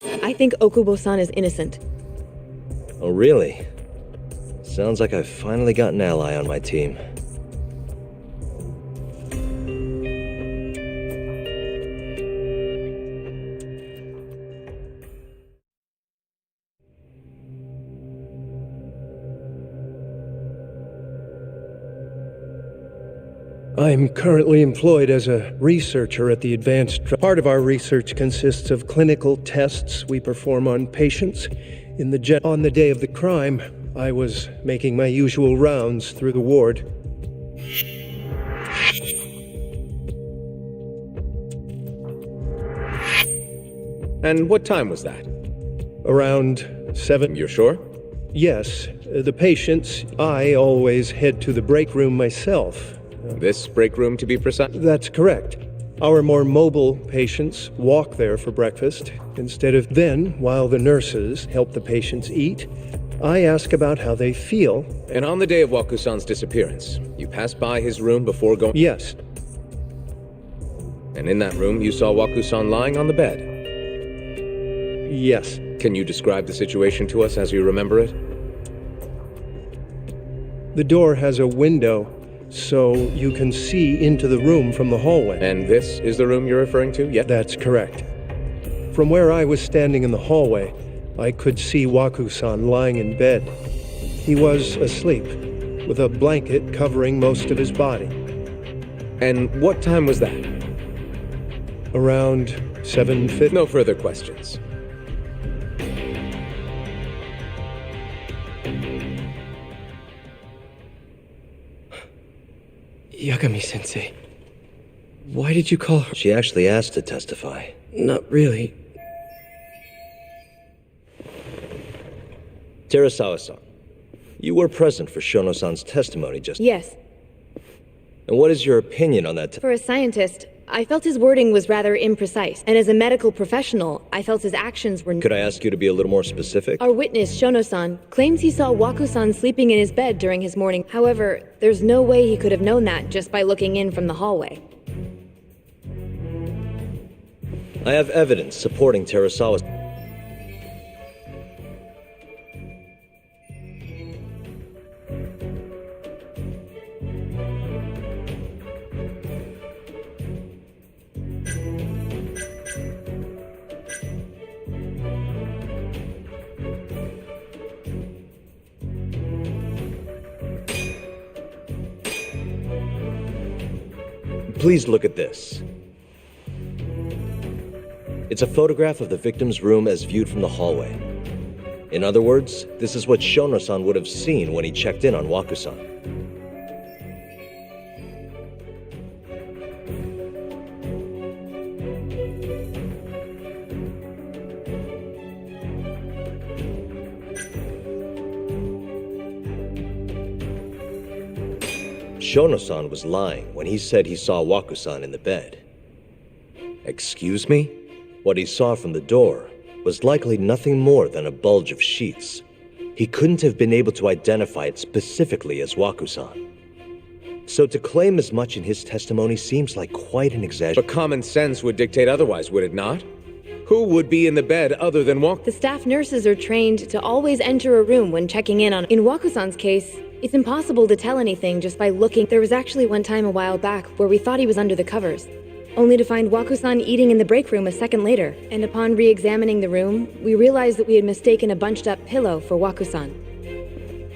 L: I think Okubo-san is innocent.
A: Oh, really? Sounds like I've finally got an ally on my team.
N: I'm currently employed as a researcher at the Advanced Drug. Part of our research consists of clinical tests we perform on patients. On the day of the crime, I was making my usual rounds through the ward.
G: And what time was that?
N: Around 7.
G: You're sure?
N: Yes. The patients, I always head to the break room myself.
G: This break room, to be precise?
N: That's correct. Our more mobile patients walk there for breakfast. Instead of then, while the nurses help the patients eat, I ask about how they feel.
G: And on the day of Waku-san's disappearance, you passed by his room before going?
N: Yes.
G: And in that room, you saw Waku-san lying on the bed?
N: Yes.
G: Can you describe the situation to us as you remember it?
N: The door has a window, so you can see into the room from the hallway.
G: And this is the room you're referring to, yes?
N: That's correct. From where I was standing in the hallway, I could see Waku-san lying in bed. He was asleep, with a blanket covering most of his body.
G: And what time was that?
N: Around 7:50.
G: No further questions.
H: Yagami-sensei, why did you call her?
A: She actually asked to testify.
H: Not really.
A: Terasawa-san, you were present for Shono-san's testimony just...
L: Yes.
A: And what is your opinion on that?
L: For a scientist, I felt his wording was rather imprecise. And as a medical professional, I felt his actions were...
A: Could I ask you to be a little more specific?
L: Our witness, Shono-san, claims he saw Waku-san sleeping in his bed during his morning. However, there's no way he could have known that just by looking in from the hallway.
A: I have evidence supporting Terasawa's... Please look at this. It's a photograph of the victim's room as viewed from the hallway. In other words, this is what Shono-san would have seen when he checked in on Waku-san. Shono-san was lying when he said he saw Waku-san in the bed. Excuse me? What he saw from the door was likely nothing more than a bulge of sheets. He couldn't have been able to identify it specifically as Waku-san. So to claim as much in his testimony seems like quite an exaggeration.
G: But common sense would dictate otherwise, would it not? Who would be in the bed other than Waku?
L: The staff nurses are trained to always enter a room when checking in on... In Waku-san's case, it's impossible to tell anything just by looking. There was actually one time a while back where we thought he was under the covers, only to find Waku-san eating in the break room a second later. And upon re-examining the room, we realized that we had mistaken a bunched-up pillow for Waku-san.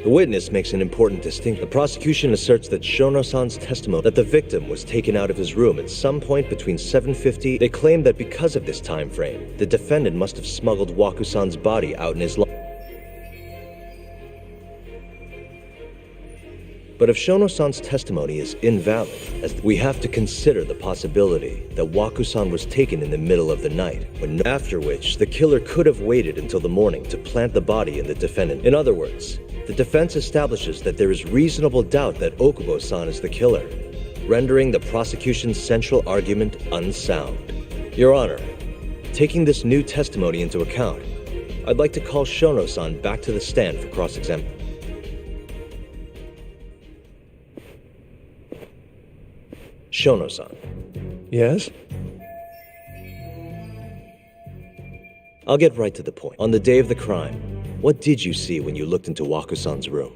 A: The witness makes an important distinction. The prosecution asserts that Shono-san's testimony that the victim was taken out of his room at some point between 7:50. They claim that because of this time frame, the defendant must have smuggled Waku-san's body out in his But if Shono-san's testimony is invalid, as we have to consider the possibility that Waku-san was taken in the middle of the night, after which the killer could have waited until the morning to plant the body in the defendant. In other words, the defense establishes that there is reasonable doubt that Okubo-san is the killer, rendering the prosecution's central argument unsound. Your Honor, taking this new testimony into account, I'd like to call Shono-san back to the stand for cross-examination. Shono-san.
N: Yes?
A: I'll get right to the point. On the day of the crime, what did you see when you looked into Waku-san's room?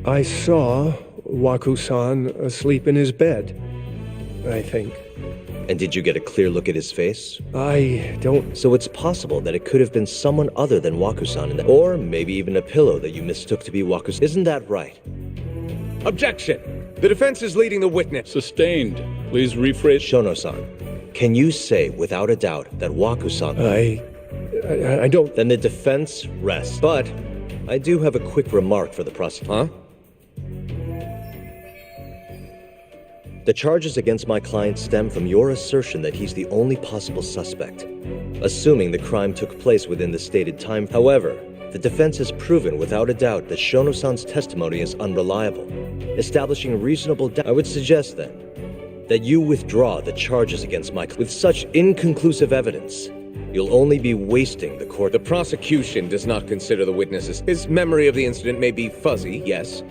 N: I saw Waku-san asleep in his bed, I think.
A: And did you get a clear look at his face?
N: I don't...
A: So it's possible that it could have been someone other than Waku-san in the... Or maybe even a pillow that you mistook to be Waku-san. Isn't that right?
G: Objection! The defense is leading the witness.
D: Sustained. Please rephrase.
A: Shono-san, can you say without a doubt that Waku-san...
N: I don't...
A: Then the defense rests. But I do have a quick remark for the prosecutor.
G: Huh?
A: The charges against my client stem from your assertion that he's the only possible suspect, assuming the crime took place within the stated time. However, the defense has proven without a doubt that Shono-san's testimony is unreliable, establishing reasonable doubt. I would suggest, then, that you withdraw the charges against my client. With such inconclusive evidence, you'll only be wasting the court.
G: The prosecution does not consider the witnesses. His memory of the incident may be fuzzy, yes,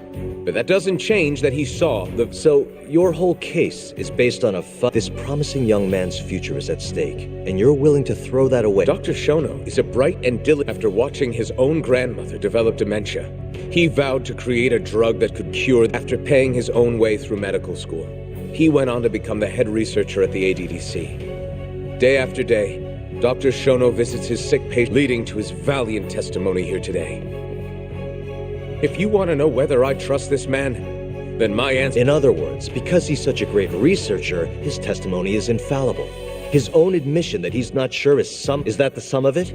G: but that doesn't change that he saw the...
A: So, your whole case is based on this promising young man's future is at stake, and you're willing to throw that away.
G: Dr. Shono is a bright and diligent... After watching his own grandmother develop dementia, he vowed to create a drug that could cure... After paying his own way through medical school, he went on to become the head researcher at the ADDC. Day after day, Dr. Shono visits his sick patient, leading to his valiant testimony here today. If you want to know whether I trust this man, then my answer...
A: In other words, because he's such a great researcher, his testimony is infallible. His own admission that he's not sure is that the sum of it?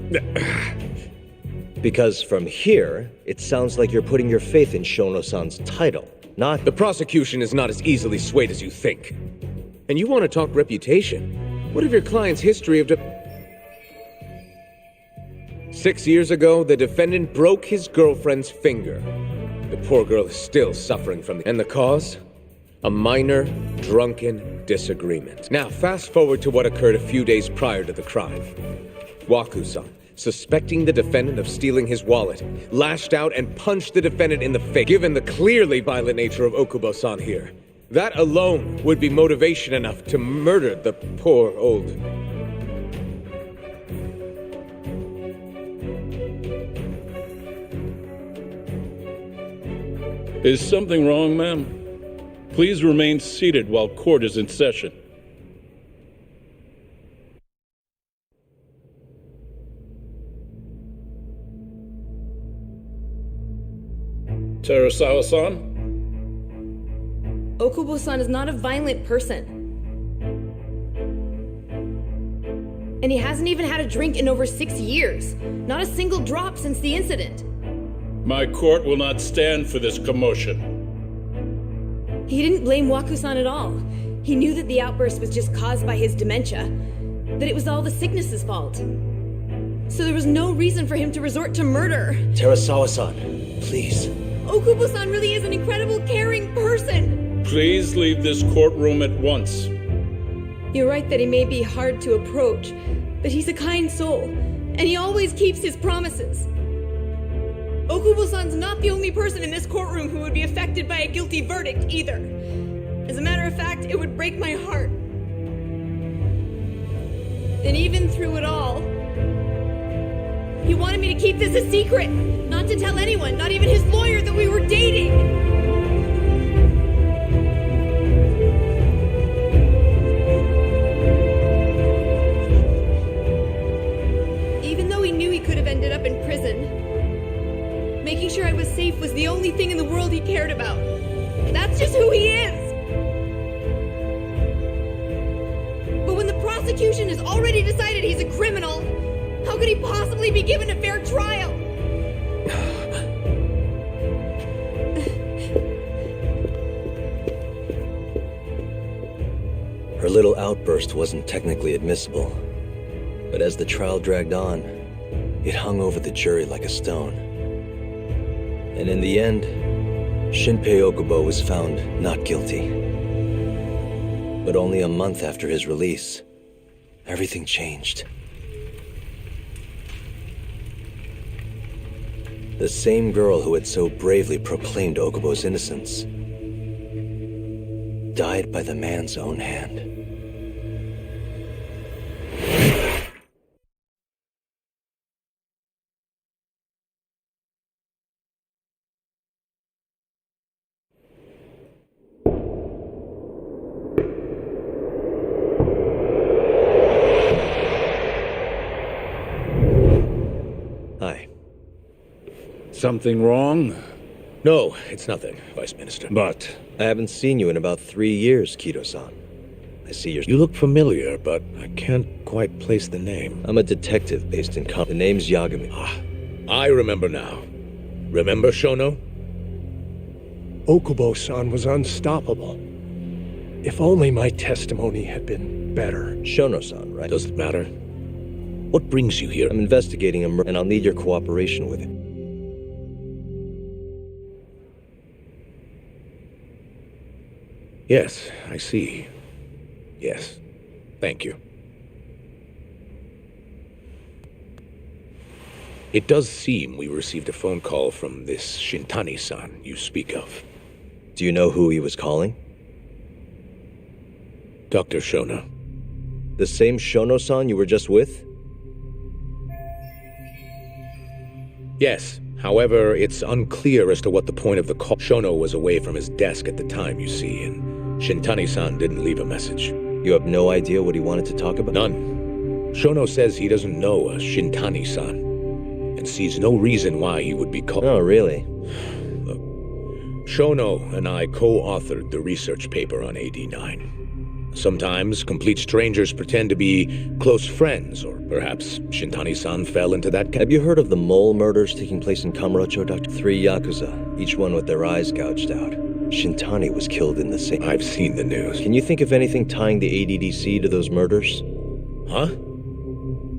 A: Because from here, it sounds like you're putting your faith in Shono-san's title, not...
G: The prosecution is not as easily swayed as you think. And you want to talk reputation? What of your client's history of... 6 years ago, the defendant broke his girlfriend's finger. The poor girl is still suffering from it. And the cause? A minor, drunken disagreement. Now, fast forward to what occurred a few days prior to the crime. Waku-san, suspecting the defendant of stealing his wallet, lashed out and punched the defendant in the face. Given the clearly violent nature of Okubo-san here, that alone would be motivation enough to murder the poor old...
D: Is something wrong, ma'am? Please remain seated while court is in session. Terasawa-san?
L: Okubo-san is not a violent person. And he hasn't even had a drink in over 6 years. Not a single drop since the incident.
D: My court will not stand for this commotion.
L: He didn't blame Waku-san at all. He knew that the outburst was just caused by his dementia, that it was all the sickness's fault. So there was no reason for him to resort to murder.
A: Terasawa-san, please.
L: Okubo-san really is an incredible, caring person.
D: Please leave this courtroom at once.
L: You're right that he may be hard to approach, but he's a kind soul, and he always keeps his promises. Okubo-san's not the only person in this courtroom who would be affected by a guilty verdict, either. As a matter of fact, it would break my heart. And even through it all, he wanted me to keep this a secret, not to tell anyone, not even his lawyer, that we were dating. Even though he knew he could have ended up in prison, making sure I was safe was the only thing in the world he cared about. That's just who he is! But when the prosecution has already decided he's a criminal, how could he possibly be given a fair trial?
A: Her little outburst wasn't technically admissible, but as the trial dragged on, it hung over the jury like a stone. And in the end, Shinpei Okubo was found not guilty. But only a month after his release, everything changed. The same girl who had so bravely proclaimed Okubo's innocence died by the man's own hand.
D: Something wrong?
J: No, it's nothing, Vice Minister.
D: But
A: I haven't seen you in about 3 years, Kido-san. I see
J: You look familiar, but I can't quite place the name.
A: I'm a detective based in The name's Yagami.
J: I remember now. Remember Shono?
N: Okubo-san was unstoppable. If only my testimony had been better.
A: Shono-san, right?
J: Does it matter? What brings you here?
A: I'm investigating a murder, and I'll need your cooperation with it.
J: Yes, I see. Yes. Thank you. It does seem we received a phone call from this Shintani-san you speak of.
A: Do you know who he was calling?
J: Dr. Shono.
A: The same Shono-san you were just with?
J: Yes. However, it's unclear as to what the point of the call. Shono was away from his desk at the time, you see, and Shintani-san didn't leave a message.
A: You have no idea what he wanted to talk about?
J: None. Shono says he doesn't know a Shintani-san, and sees no reason why he would be called.
A: Oh, really?
J: Look, Shono and I co-authored the research paper on AD9. Sometimes complete strangers pretend to be close friends, or perhaps Shintani-san fell into that
A: Have you heard of the mole murders taking place in Kamurocho, Doctor? 3 Yakuza, each one with their eyes gouged out. Shintani was killed in the same...
J: I've seen the news.
A: Can you think of anything tying the ADDC to those murders?
J: Huh?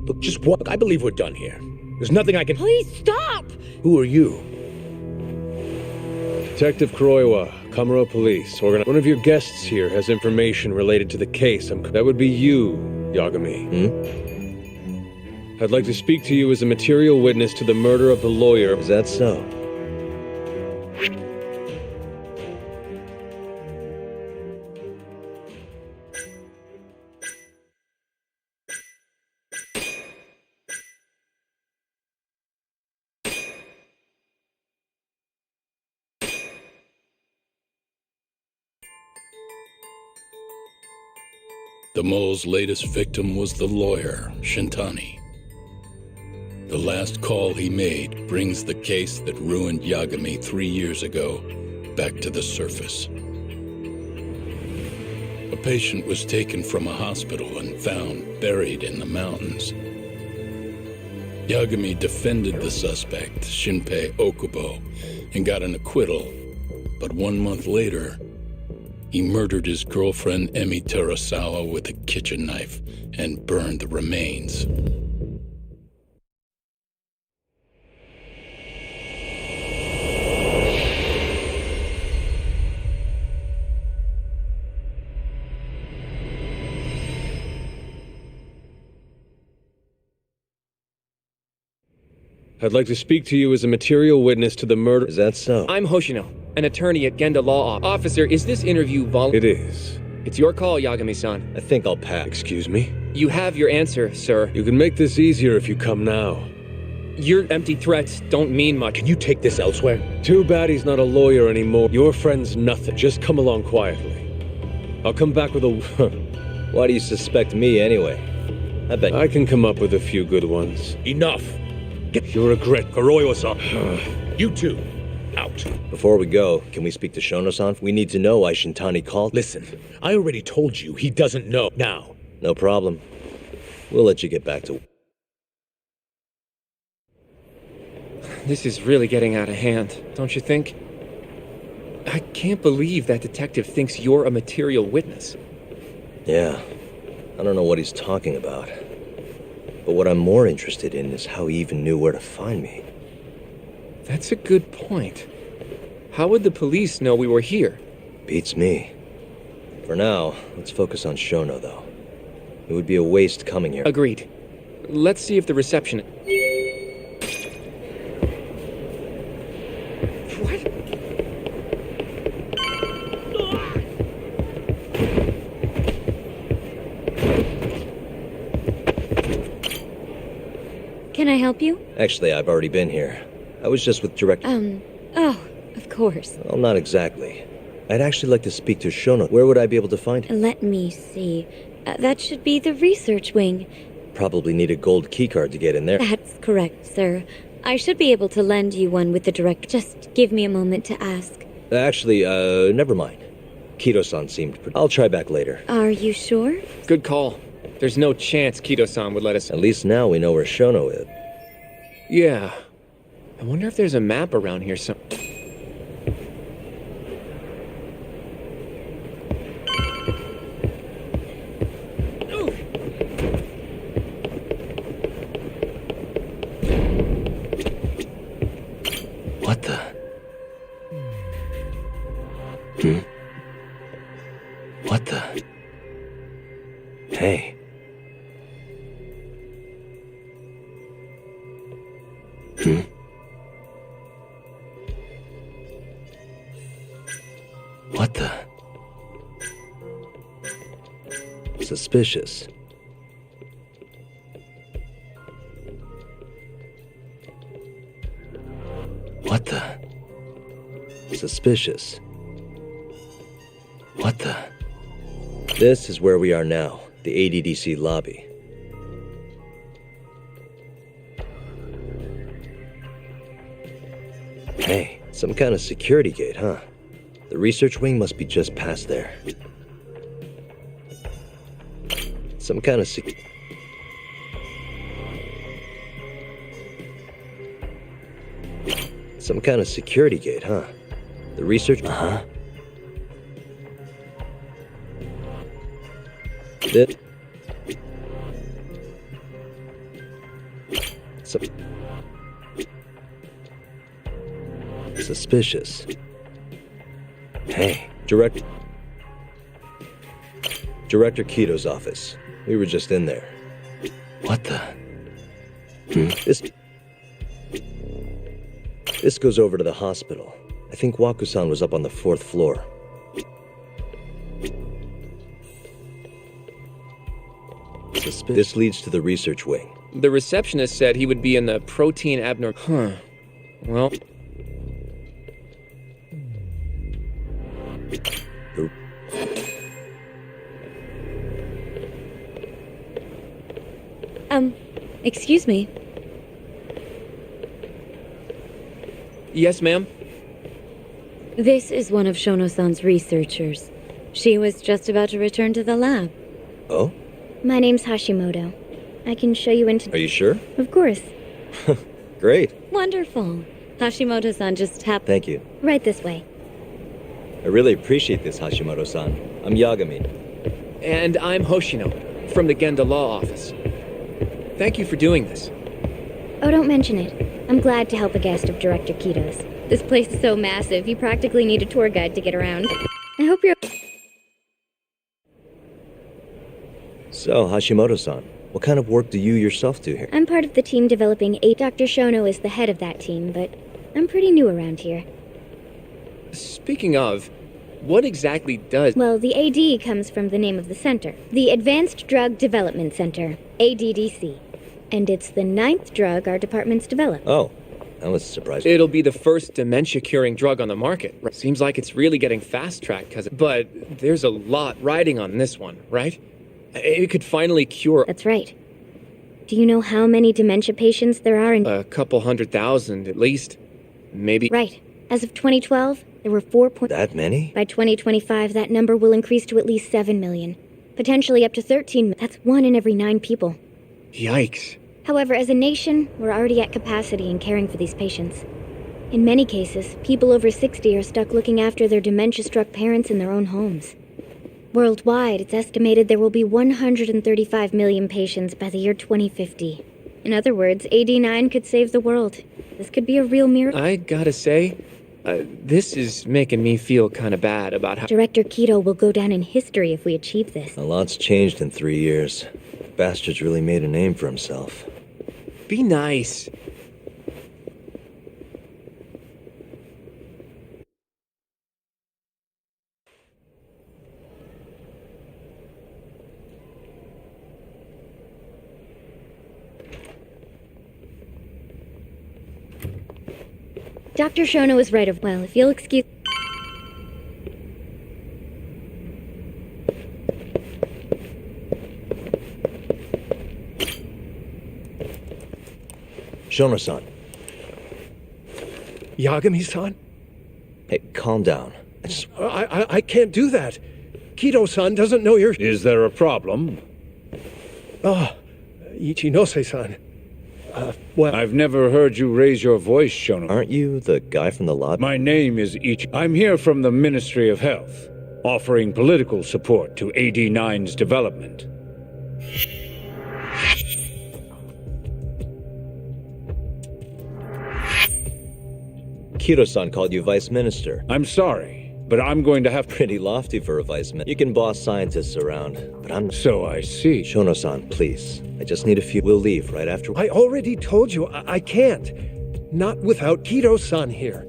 J: Look, just walk. I believe we're done here. There's nothing I can...
L: Please stop!
J: Who are you?
E: Detective Kuroiwa, Kamuro Police. One of your guests here has information related to the case. That would be you, Yagami. I'd like to speak to you as a material witness to the murder of the lawyer.
A: Is that so?
D: the mole's latest victim was the lawyer, Shintani. The last call he made brings the case that ruined Yagami 3 years ago back to the surface. A patient was taken from a hospital and found buried in the mountains. Yagami defended the suspect, Shinpei Okubo, and got an acquittal. But 1 month later, he murdered his girlfriend Emi Terasawa with a kitchen knife and burned the remains.
E: I'd like to speak to you as a material witness to the murder.
A: Is that so?
G: I'm Hoshino, an attorney at Genda Law Office. Officer, is this interview
E: It is.
G: It's your call, Yagami-san.
A: I think I'll pass.
E: Excuse me?
G: You have your answer, sir.
E: You can make this easier if you come now.
G: Your empty threats don't mean much.
J: Can you take this elsewhere?
E: Too bad he's not a lawyer anymore. Your friend's nothing. Just come along quietly. I'll come back with a...
A: Why do you suspect me anyway? I bet...
E: I can come up with a few good ones.
J: Enough!
E: You regret
M: Kuroiwa-san.
J: You two, out.
A: Before we go, can we speak to Shono-san? We need to know why Shintani called.
J: Listen, I already told you he doesn't know. Now.
A: No problem. We'll let you get back to...
G: This is really getting out of hand, don't you think? I can't believe that detective thinks you're a material witness.
A: Yeah. I don't know what he's talking about. But what I'm more interested in is how he even knew where to find me.
G: That's a good point. How would the police know we were here?
A: Beats me. For now, let's focus on Shono, though. It would be a waste coming here.
G: Agreed. Let's see if the reception...
K: Can I help you?
A: Actually, I've already been here. I was just with Director...
K: Oh, of course.
A: Well, not exactly. I'd actually like to speak to Shono. Where would I be able to find him?
K: Let me see. That should be the research wing.
A: Probably need a gold keycard to get in there.
K: That's correct, sir. I should be able to lend you one with the direct. Just give me a moment to ask.
A: Actually, never mind. Kito-san seemed I'll try back later.
K: Are you sure?
G: Good call. There's no chance Kito-san would let us...
A: At least now we know where Shono is.
G: Yeah. I wonder if there's a map around here some...
A: What the? What the? Hey. What the? Suspicious. What the? Suspicious. What the? This is where we are now, the ADDC lobby. Hey, some kind of security gate, huh? The research wing must be just past there. Some kind of security gate, huh? The research... Uh-huh. Suspicious. Hey, Director Kito's office. We were just in there. What the? This goes over to the hospital. I think Waku-san was up on the 4th floor. This leads to the research wing.
G: The receptionist said he would be in the protein abnormal... Huh. Well...
K: Excuse me.
G: Yes, ma'am?
K: This is one of Shono-san's researchers. She was just about to return to the lab.
A: Oh?
K: My name's Hashimoto. I can show you into...
A: Are you sure?
K: Of course.
A: Great.
K: Wonderful. Hashimoto-san just happened...
A: Thank you.
K: Right this way.
A: I really appreciate this, Hashimoto-san. I'm Yagami.
G: And I'm Hoshino, from the Genda Law Office. Thank you for doing this.
K: Oh, don't mention it. I'm glad to help a guest of Director Kito's. This place is so massive, you practically need a tour guide to get around. I hope you're...
A: So, Hashimoto-san, what kind of work do you yourself do here?
K: I'm part of the team developing Dr. Shono is the head of that team, but I'm pretty new around here.
G: Speaking of, what exactly does...
K: Well, the AD comes from the name of the center. The Advanced Drug Development Center, ADDC. And it's the 9th drug our department's developed.
A: Oh, that was surprising.
G: It'll be the first dementia-curing drug on the market. Seems like it's really getting fast-tracked, but there's a lot riding on this one, right? It could finally cure...
K: That's right. Do you know how many dementia patients there are in...
G: A couple 100,000, at least. Maybe...
K: Right. As of 2012, there were 4...
A: That many?
K: By 2025, that number will increase to at least 7 million. Potentially up to 13... That's 1 in every 9 people.
G: Yikes.
K: However, as a nation, we're already at capacity in caring for these patients. In many cases, people over 60 are stuck looking after their dementia-struck parents in their own homes. Worldwide, it's estimated there will be 135 million patients by the year 2050. In other words, AD9 could save the world. This could be a real miracle.
G: I gotta say, this is making me feel kind of bad about how...
K: Director Kito will go down in history if we achieve this.
A: A lot's changed in 3 years. The bastard's really made a name for himself.
G: Be nice.
K: Dr. Shono is right of... Well, if you'll excuse...
A: Shono-san,
N: Yagami-san?
A: Hey, calm down.
N: I can't do that. Kido-san doesn't know you're...
I: Is there a problem?
N: Oh, Ichinose-san. Well...
O: I've never heard you raise your voice, Shono.
A: Aren't you the guy from the lobby?
O: My name is Ichi. I'm here from the Ministry of Health, offering political support to AD9's development.
A: Kido-san called you vice minister.
O: I'm sorry, but I'm going to have...
A: Pretty lofty for a vice minister. You can boss scientists around, but I'm...
O: So I see.
A: Shono-san, please. I just need a few... We'll leave right after...
N: I already told you, I can't. Not without Kido-san here.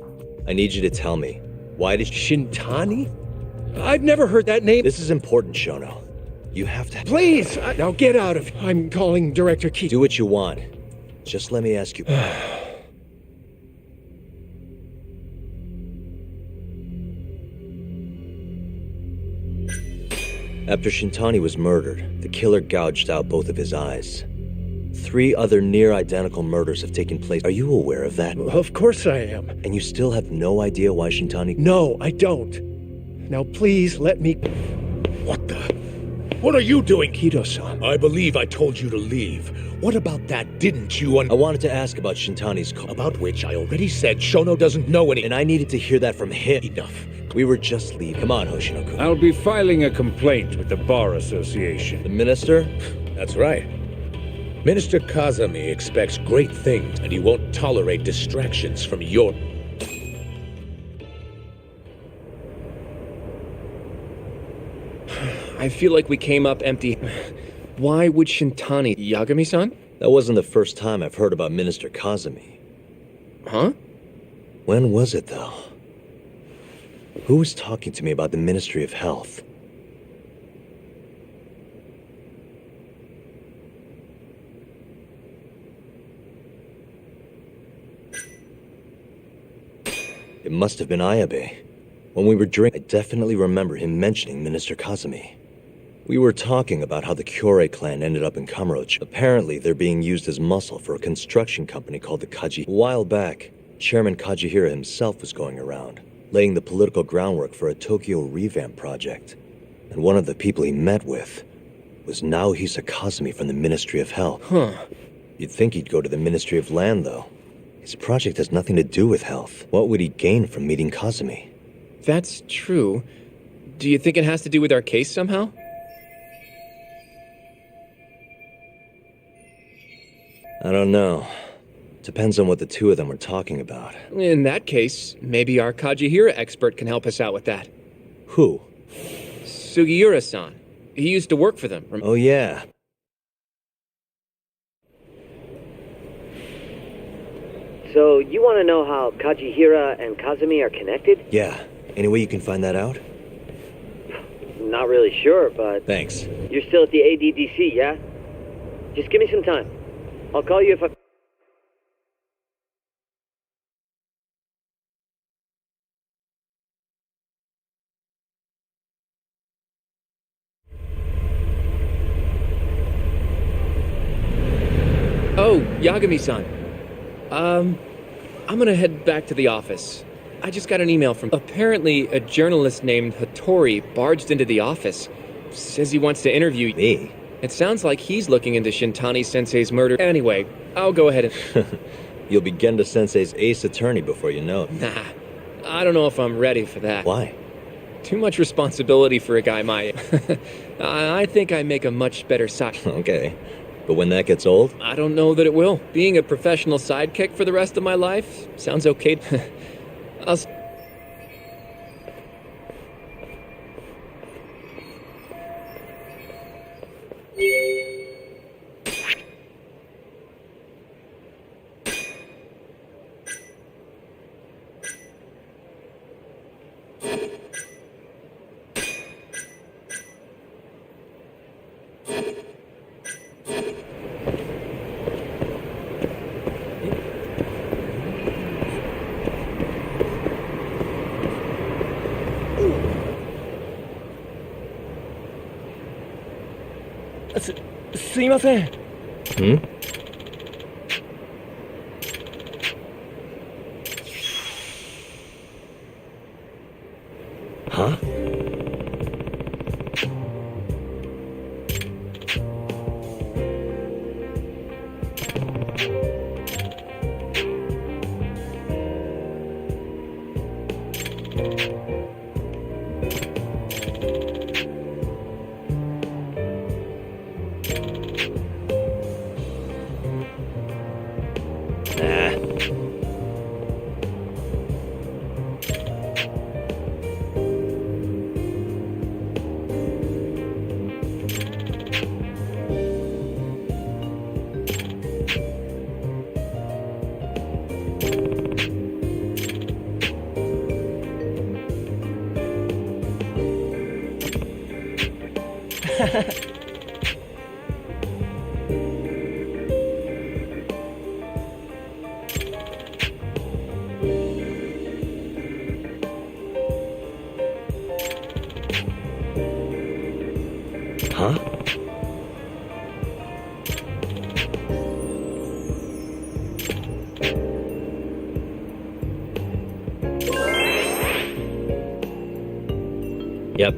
A: I need you to tell me. Why did...
N: Shintani? I've never heard that name.
A: This is important, Shono. You have to...
N: Please! Now get out of... I'm calling Director Kido.
A: Do what you want. Just let me ask you... After Shintani was murdered, the killer gouged out both of his eyes. 3 other near-identical murders have taken place. Are you aware of that?
N: Of course I am.
A: And you still have no idea why Shintani...
N: No, I don't. Now please let me...
J: What the... What are you doing?
N: Kido-san.
J: I believe I told you to leave. What about that didn't you
A: I wanted to ask about Shintani's call.
J: About which I already said Shono doesn't know any...
A: And I needed to hear that from him.
J: Enough.
A: We were just leaving. Come on, Hoshino-kun.
O: I'll be filing a complaint with the Bar Association.
A: The minister?
J: That's right. Minister Kazami expects great things, and he won't tolerate distractions from your...
G: I feel like we came up empty. Why would Shintani... Yagami-san?
A: That wasn't the first time I've heard about Minister Kazami.
G: Huh?
A: When was it, though? Who was talking to me about the Ministry of Health? It must have been Ayabe. When we were drinking, I definitely remember him mentioning Minister Kazami. We were talking about how the Kyorei clan ended up in Kamurocho. Apparently, they're being used as muscle for a construction company called the Kaji. A while back, Chairman Kajihira himself was going around, laying the political groundwork for a Tokyo revamp project. And one of the people he met with was Naohisa Kazami from the Ministry of Health.
G: Huh.
A: You'd think he'd go to the Ministry of Land, though. His project has nothing to do with health. What would he gain from meeting Kazami?
G: That's true. Do you think it has to do with our case somehow?
A: I don't know. Depends on what the two of them were talking about.
G: In that case, maybe our Kajihira expert can help us out with that.
A: Who?
G: Sugiura-san. He used to work for them.
A: Oh, yeah.
P: So, you want to know how Kajihira and Kazami are connected?
A: Yeah. Any way you can find that out?
P: Not really sure, but...
A: Thanks.
P: You're still at the ADDC, yeah? Just give me some time. I'll call you if I...
G: Oh, Yagami-san. I'm gonna head back to the office. I just got an email from... Apparently, a journalist named Hattori barged into the office. Says he wants to interview...
A: Me?
G: It sounds like he's looking into Shintani-sensei's murder. Anyway, I'll go ahead and...
A: You'll be Genda-sensei's ace attorney before you know it.
G: Nah, I don't know if I'm ready for that.
A: Why?
G: Too much responsibility for a guy my... I think I make a much better side...
A: Okay. But when that gets old?
G: I don't know that it will. Being a professional sidekick for the rest of my life sounds okay. I'll...
A: Huh? Huh? Yep.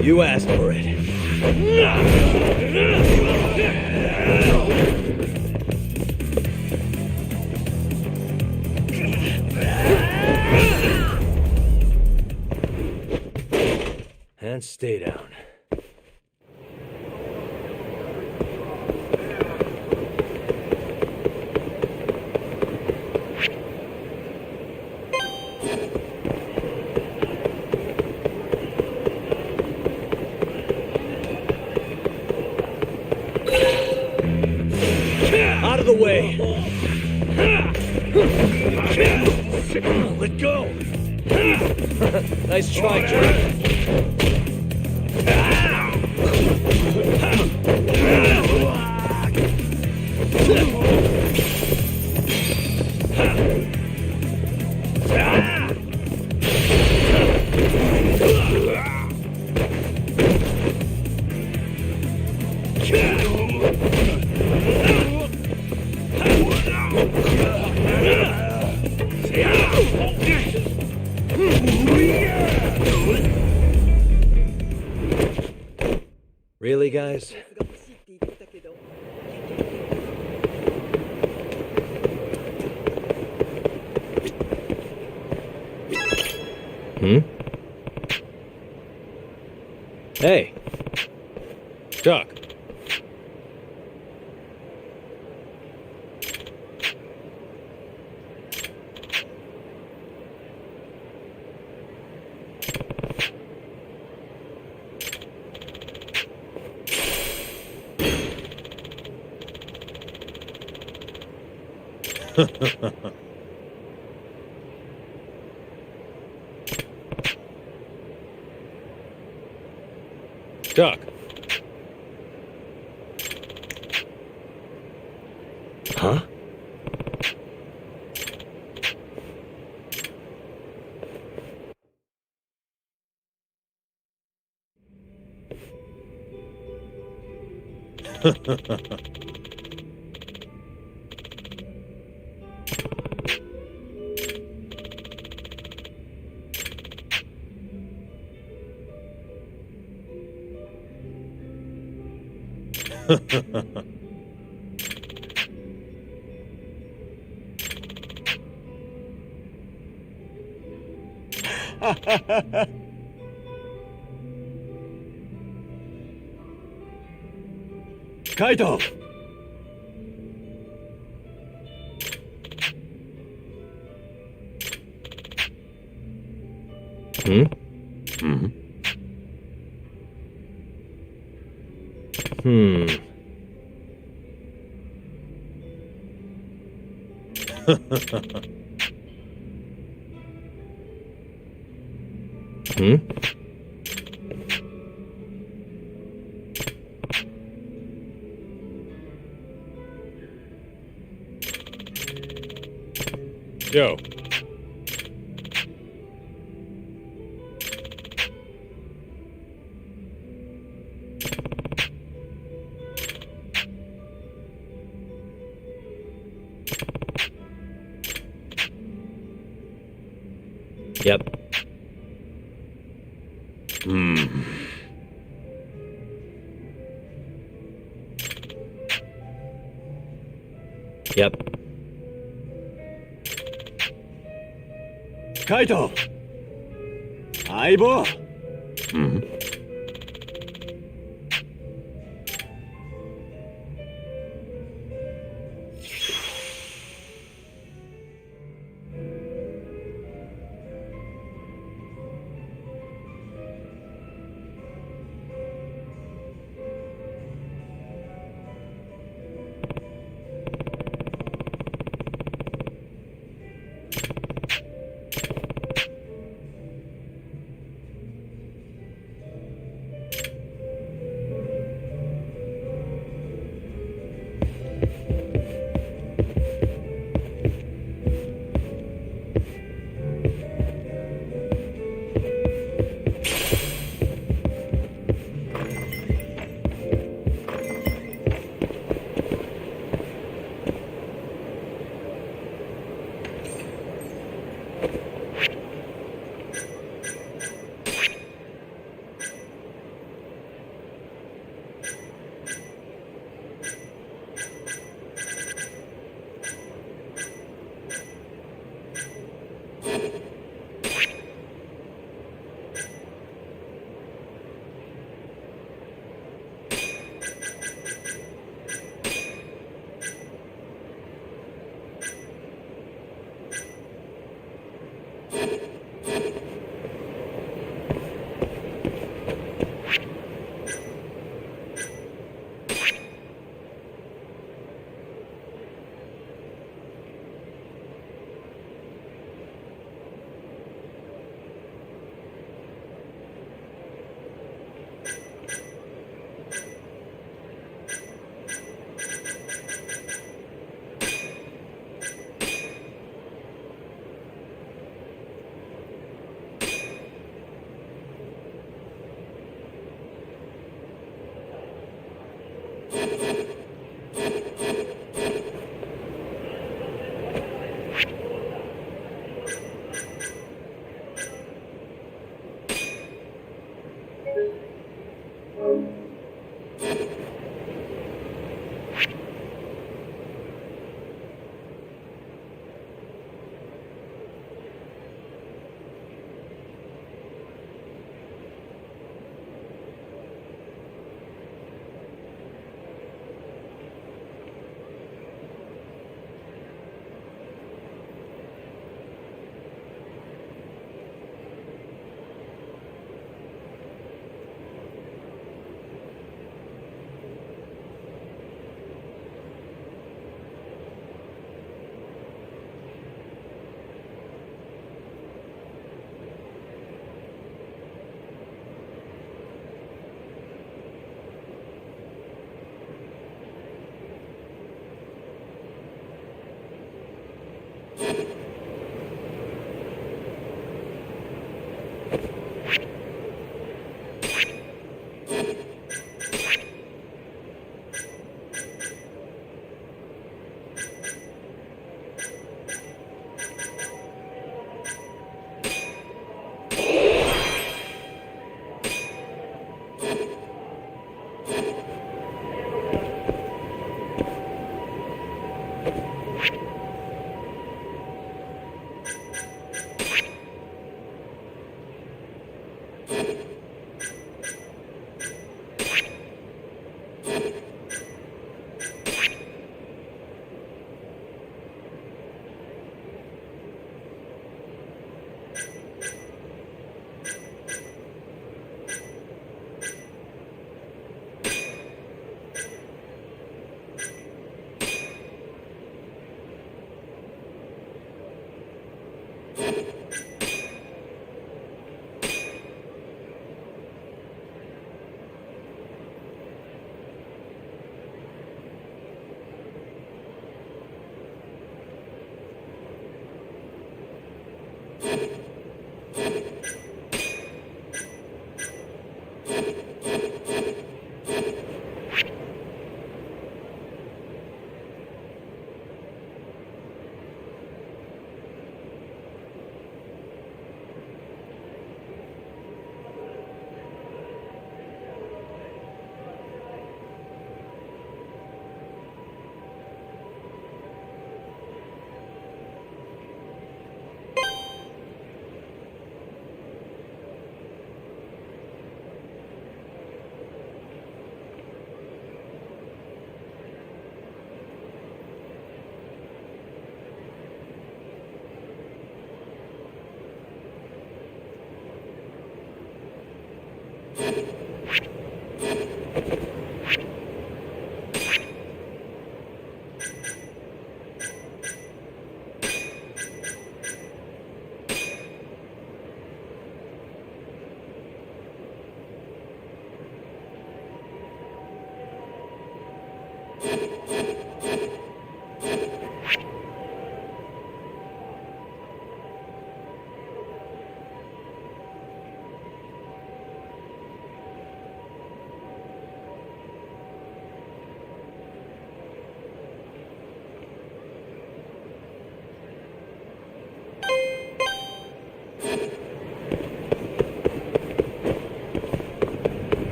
A: You asked for it. And stay down. Out of the way! Let go! Nice try, Jack. Really, guys?
E: Hey. Doc. Doc.
A: Huh?
M: Kaito!
E: Yo.
A: Yep. Yep.
M: Kaito! Aibo!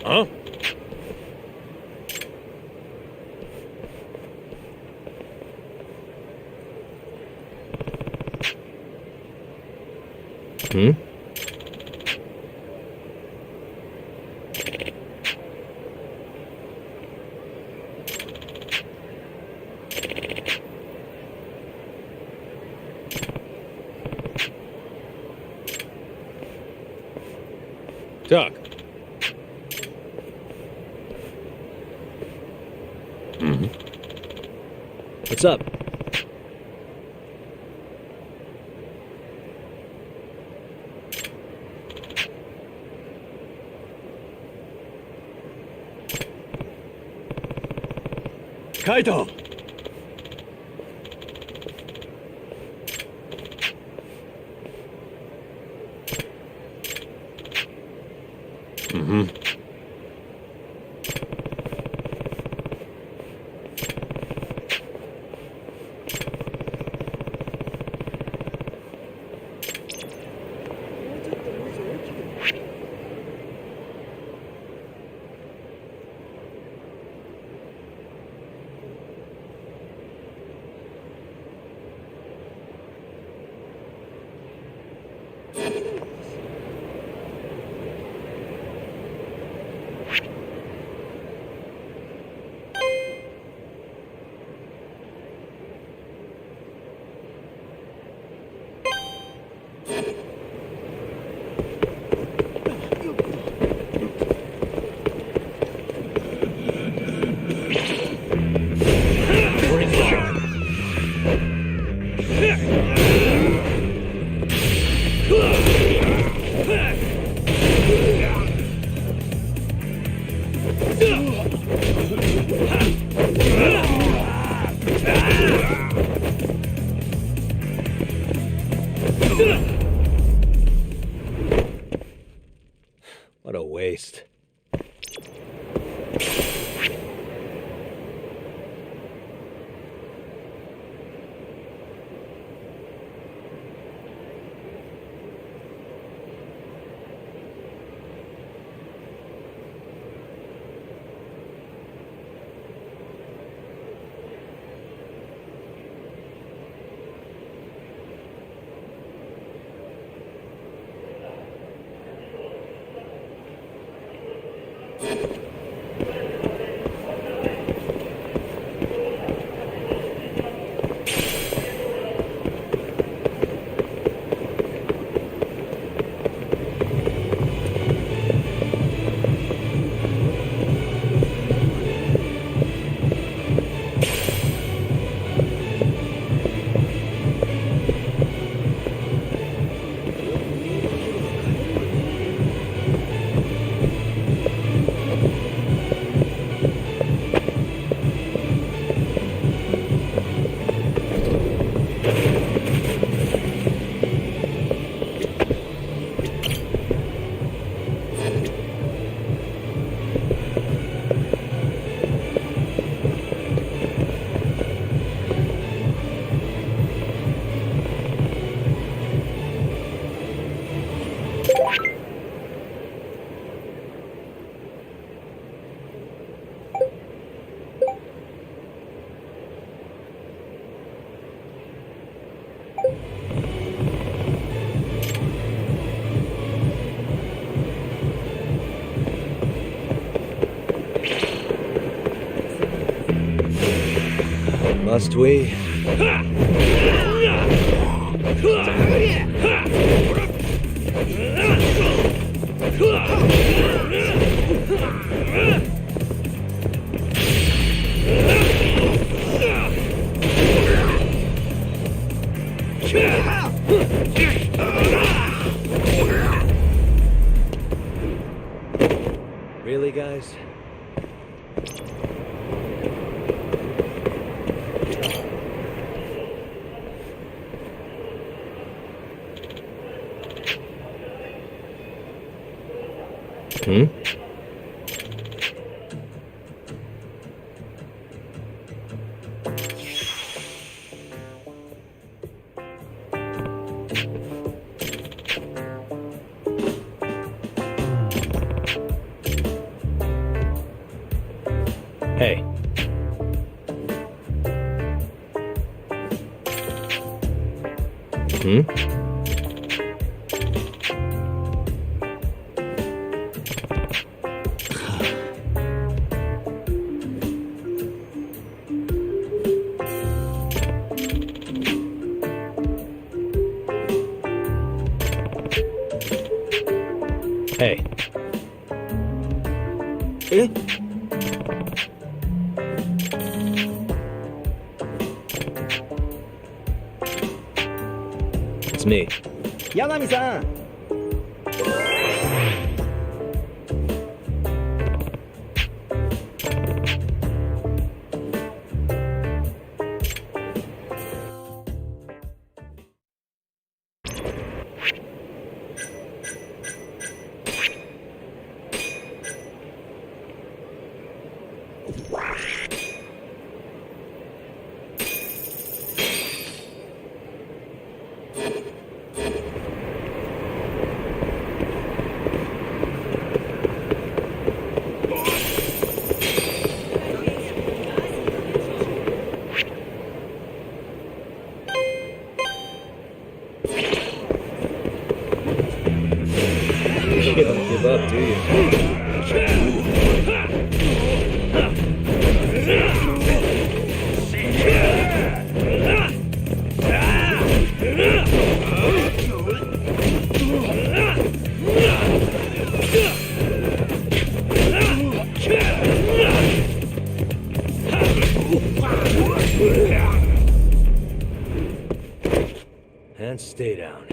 E: Huh?
A: Hmm?
E: Doc.
A: Mm-hmm. What's up?
M: Kaito!
E: Mm-hmm.
A: What a waste. Must we? Really, guys? Hmm? Hey. Hmm? Hey. Eh? It's me.
H: Yagami-san! You don't give up, do you? And stay down.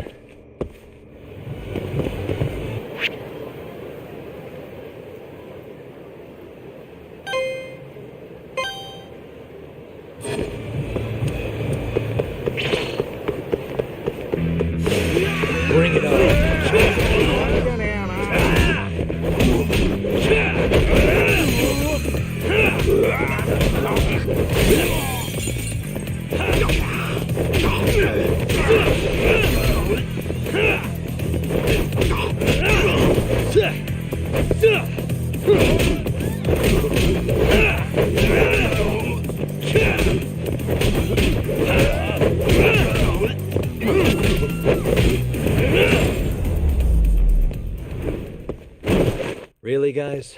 A: guys.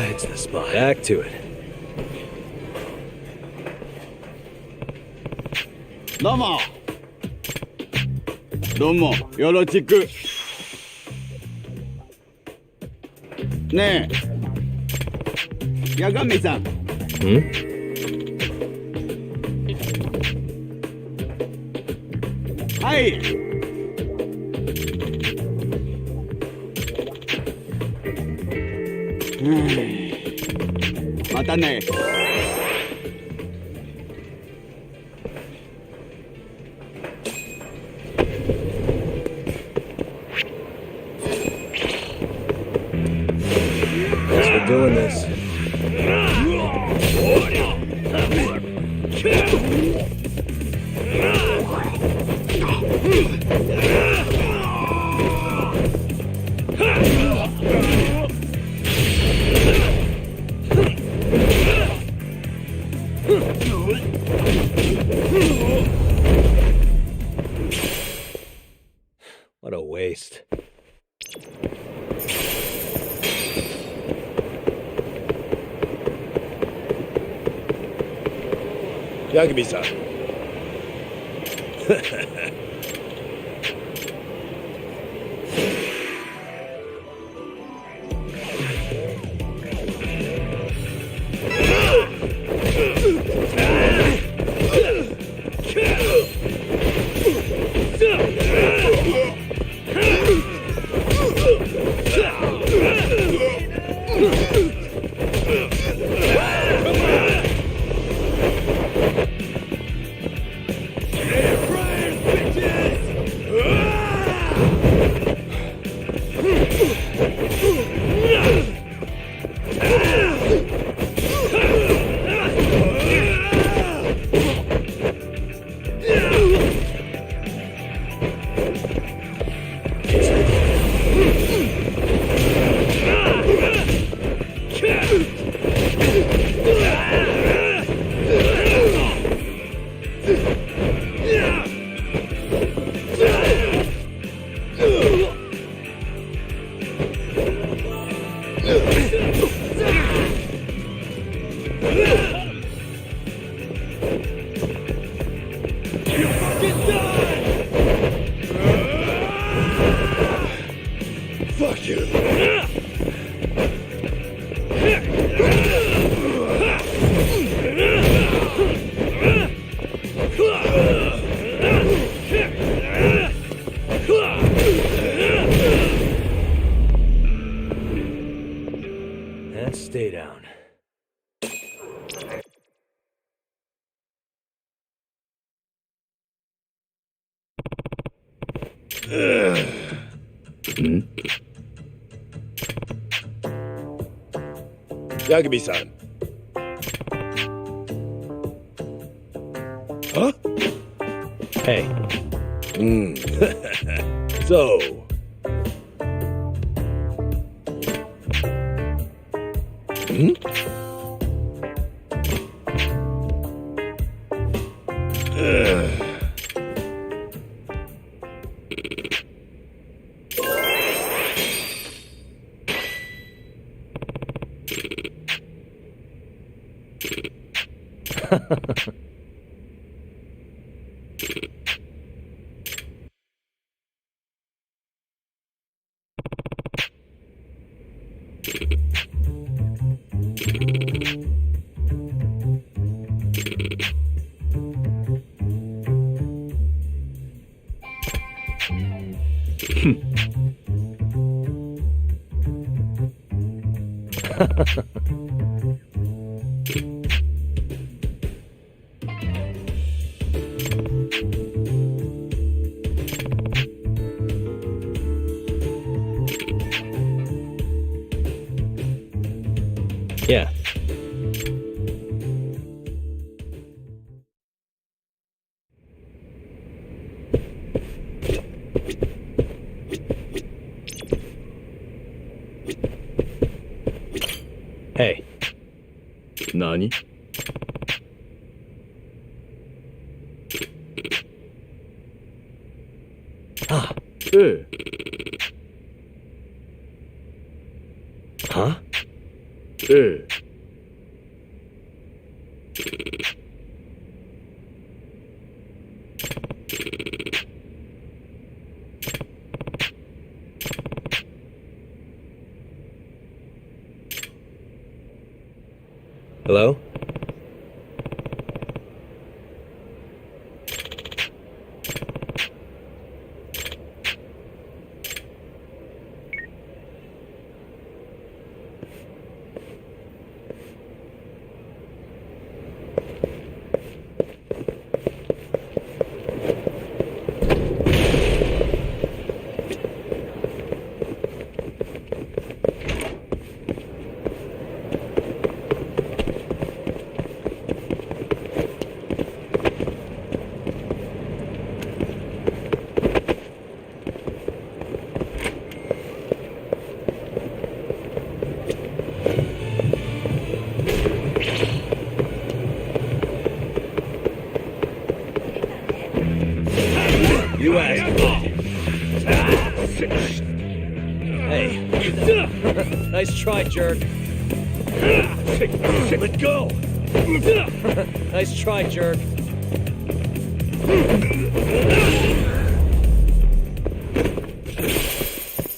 A: It's the spot. Back to it.
Q: どうも。どうも、よろしく。ねえ、八神さん。はい。またね。
A: Thanks for doing this. What a waste.
E: Yagami-san.
M: Fuck you.
A: And stay down.
E: Yagami-san. Huh?
A: Hey.
E: So.
R: Hey. Nani? Ah. Huh?
A: Hello?
R: You asked.
A: Hey. Nice try, jerk.
R: Let go.
A: Nice try, jerk.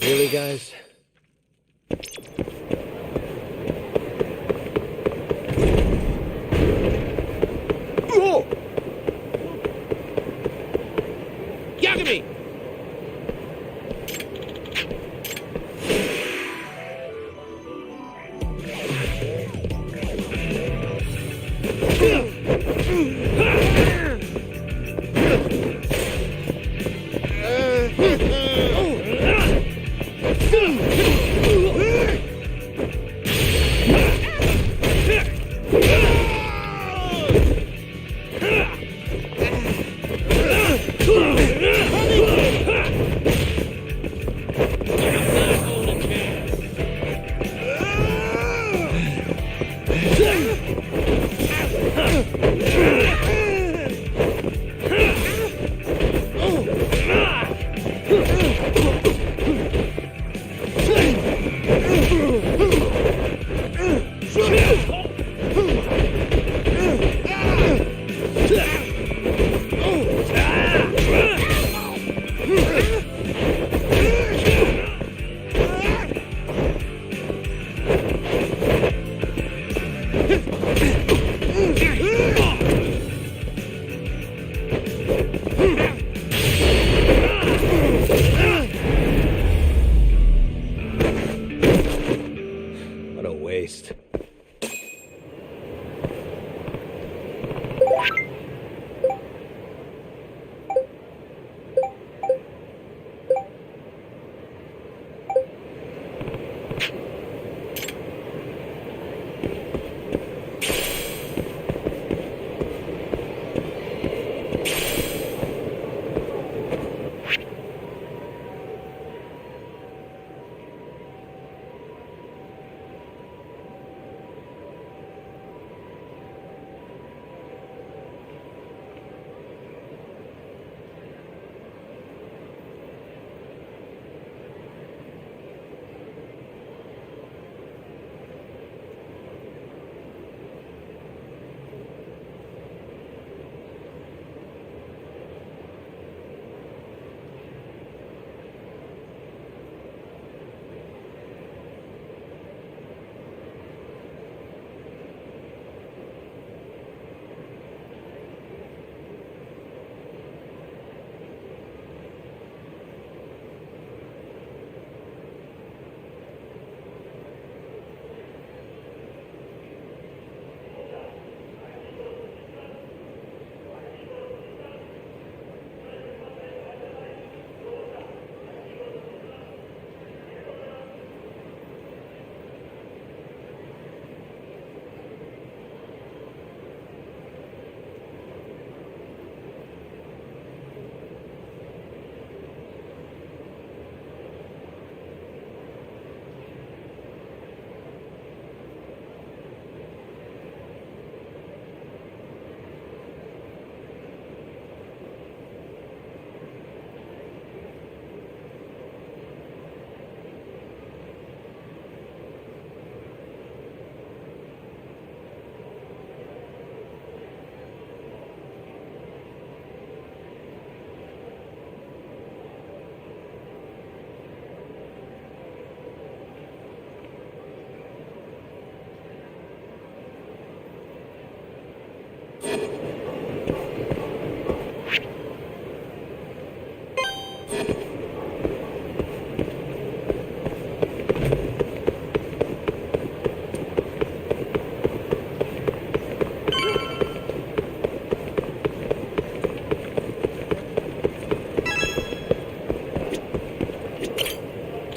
A: Really, guys?
F: Yagami!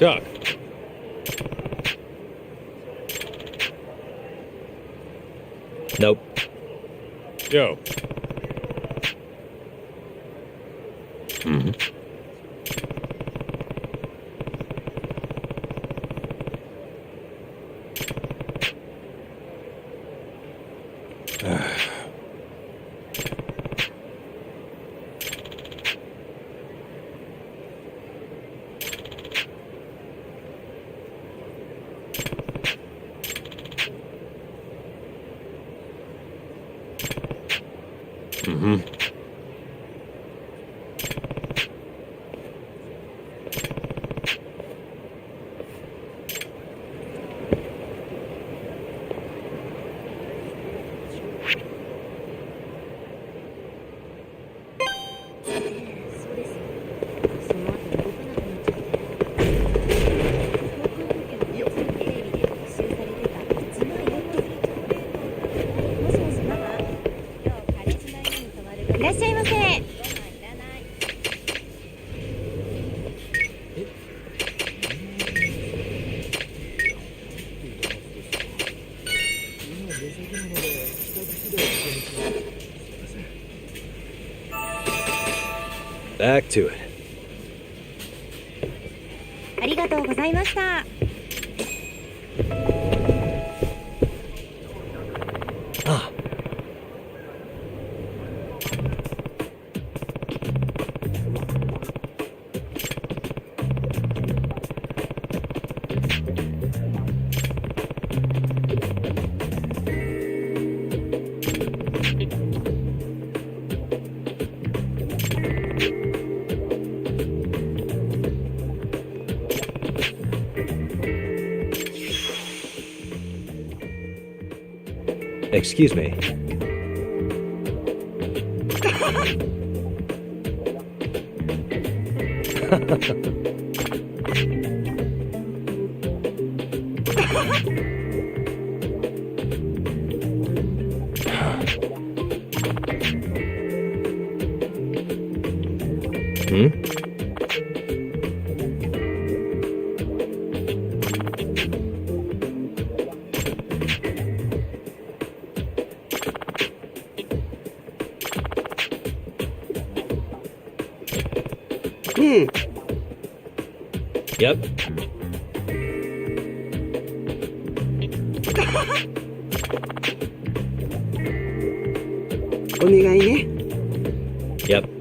E: Doc.
A: Nope.
E: Yo.
A: Mm-hmm.
E: Mm-hmm.
A: Back to it.
K: ありがとうございました。
A: Ah. Excuse me. Hmm? Yep. Yep.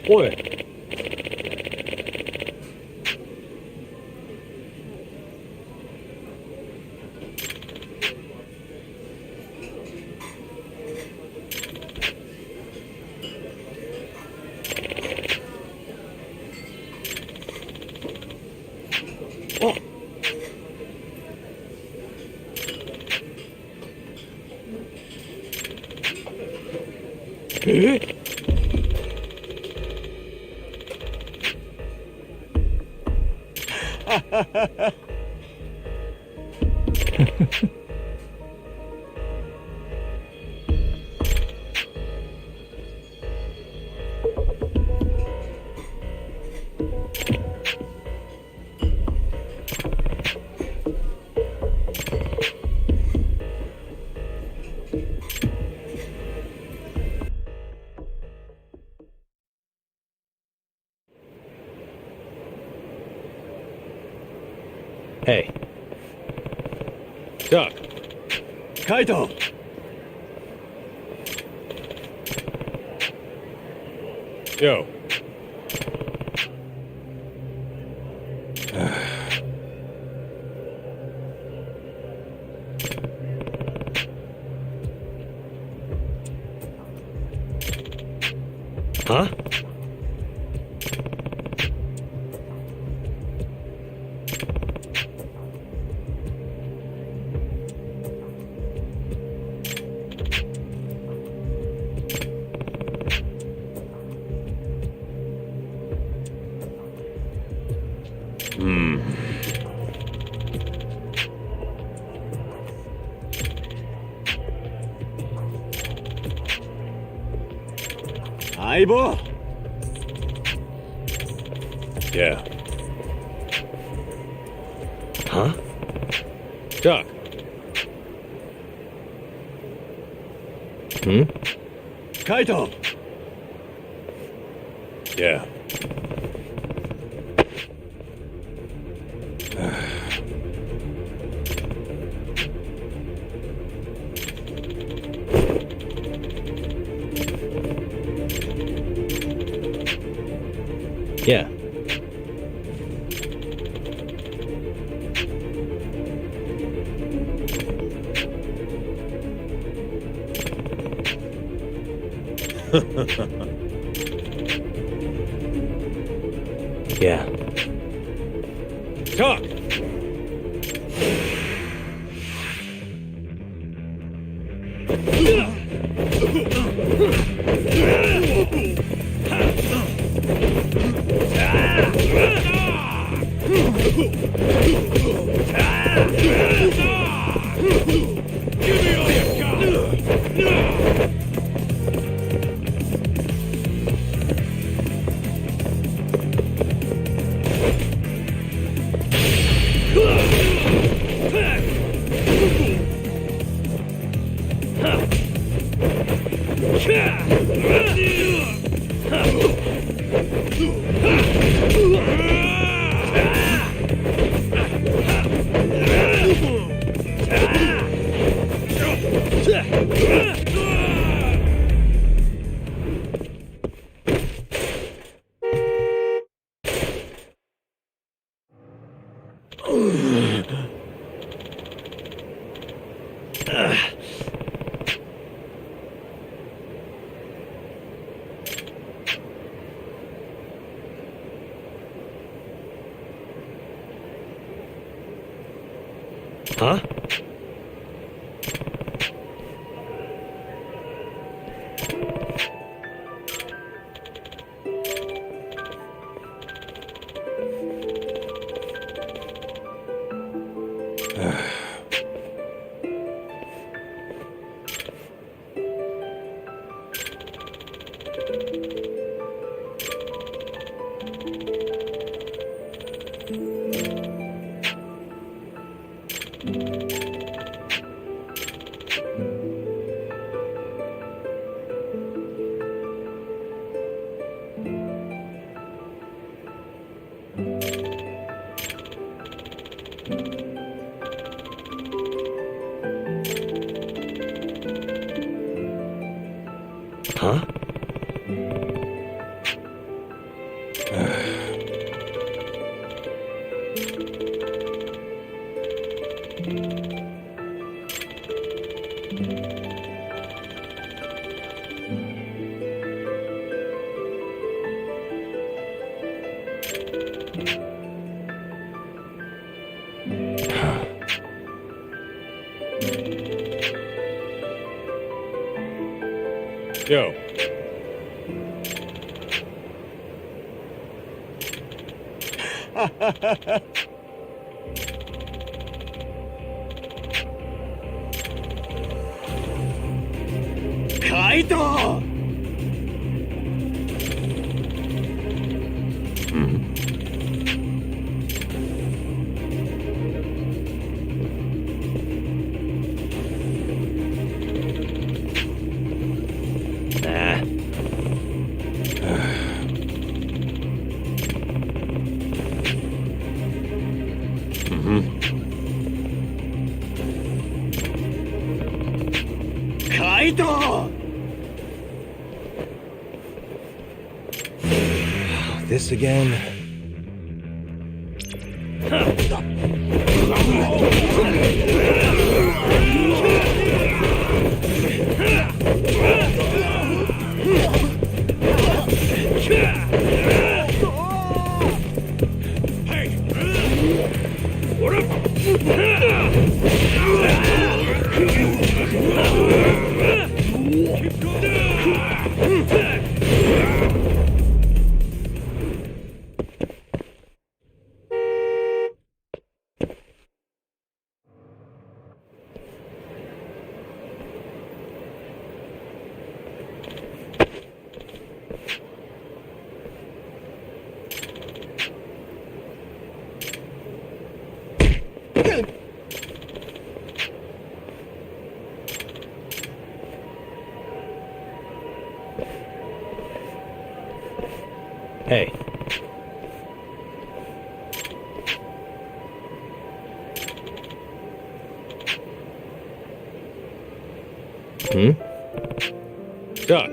E: What?
R: Hey.
E: Duck.
Q: Kaito!
E: Yo.
R: Huh?
Q: Aibo!
E: Yeah.
R: Huh?
E: Duck.
R: Hmm?
Q: Kaito!
E: Yeah.
R: Yeah. Yeah.
E: Talk!
R: Huh? Huh?
E: Yo.
Q: Kaito! Kaito!
A: This again?
R: Hey.
E: Doc.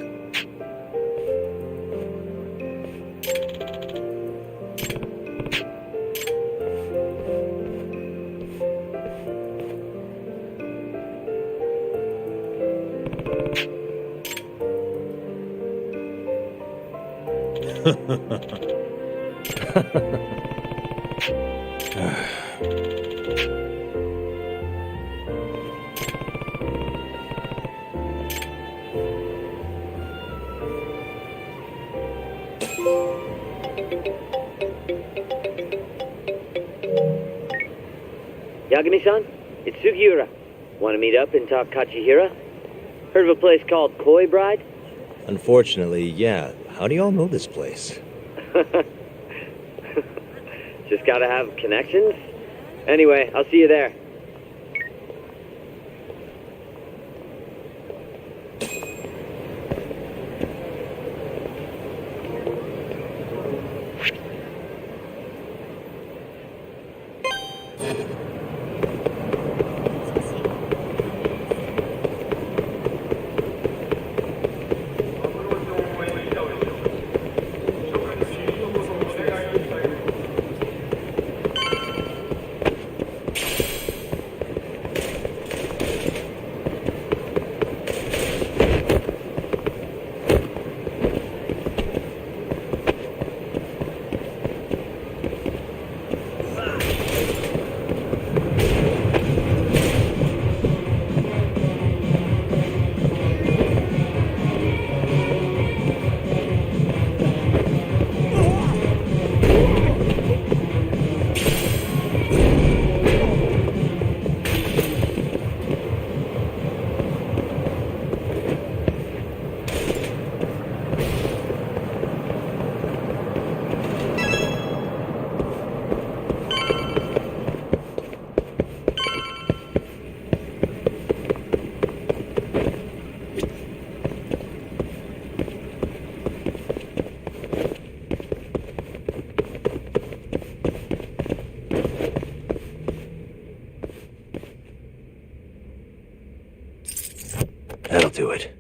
P: Yagami-san, it's Sugiura. Want to meet up and talk Kachihira? Heard of a place called Koi Bride?
A: Unfortunately, yeah. How do y'all know this place?
P: Just gotta have connections? Anyway, I'll see you there.
A: That'll do it.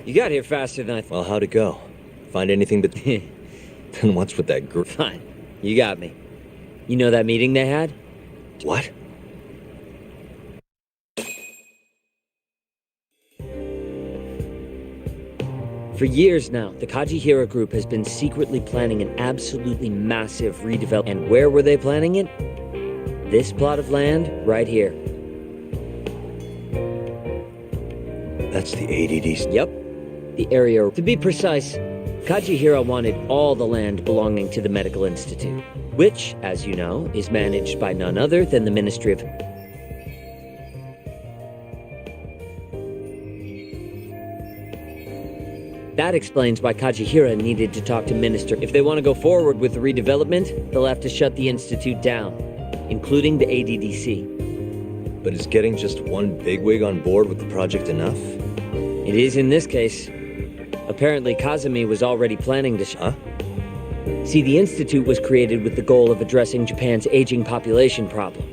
H: You got here faster than I thought.
A: Well, how'd it go? Find anything but... Then what's with that group?
H: Fine. You got me. You know that meeting they had?
A: What?
H: For years now, the Kajihira group has been secretly planning an absolutely massive redevelopment. And where were they planning it? This plot of land right here.
A: That's the ADD.
H: Yep. The area. To be precise, Kajihira wanted all the land belonging to the Medical Institute, which, as you know, is managed by none other than the Ministry of... That explains why Kajihira needed to talk to Minister. If they want to go forward with the redevelopment, they'll have to shut the Institute down, including the ADDC.
A: But is getting just one bigwig on board with the project enough?
H: It is in this case. Apparently, Kazumi was already planning to...
A: Huh?
H: See, the Institute was created with the goal of addressing Japan's aging population problem.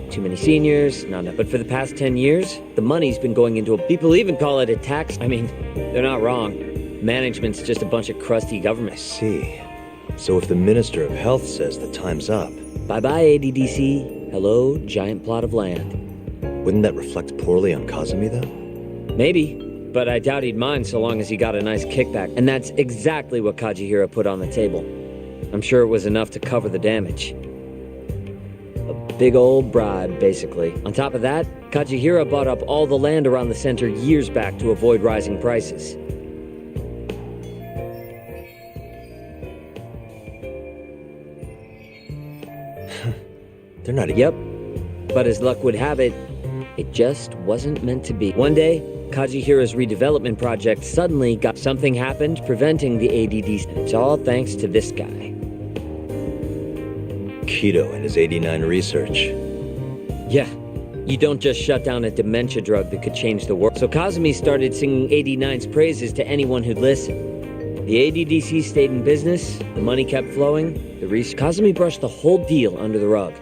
H: Too many seniors, not enough. But for the past 10 years, the money's been going into a... People even call it a tax. I mean, they're not wrong. Management's just a bunch of crusty government.
A: I see. So if the Minister of Health says the time's up...
H: Bye-bye, ADDC. Hello, giant plot of land.
A: Wouldn't that reflect poorly on Kazumi, though?
H: Maybe, but I doubt he'd mind so long as he got a nice kickback. And that's exactly what Kajihira put on the table. I'm sure it was enough to cover the damage. A big old bribe, basically. On top of that, Kajihira bought up all the land around the center years back to avoid rising prices.
A: They're not...
H: Yep. But as luck would have it, it just wasn't meant to be. One day, Kajihira's redevelopment project suddenly got... Something happened preventing the ADD. And it's all thanks to this guy.
A: Keto and his 89 research.
H: Yeah. You don't just shut down a dementia drug that could change the world. So Kazumi started singing 89's praises to anyone who'd listen. The ADDC stayed in business, the money kept flowing, Kazumi brushed the whole deal under the rug.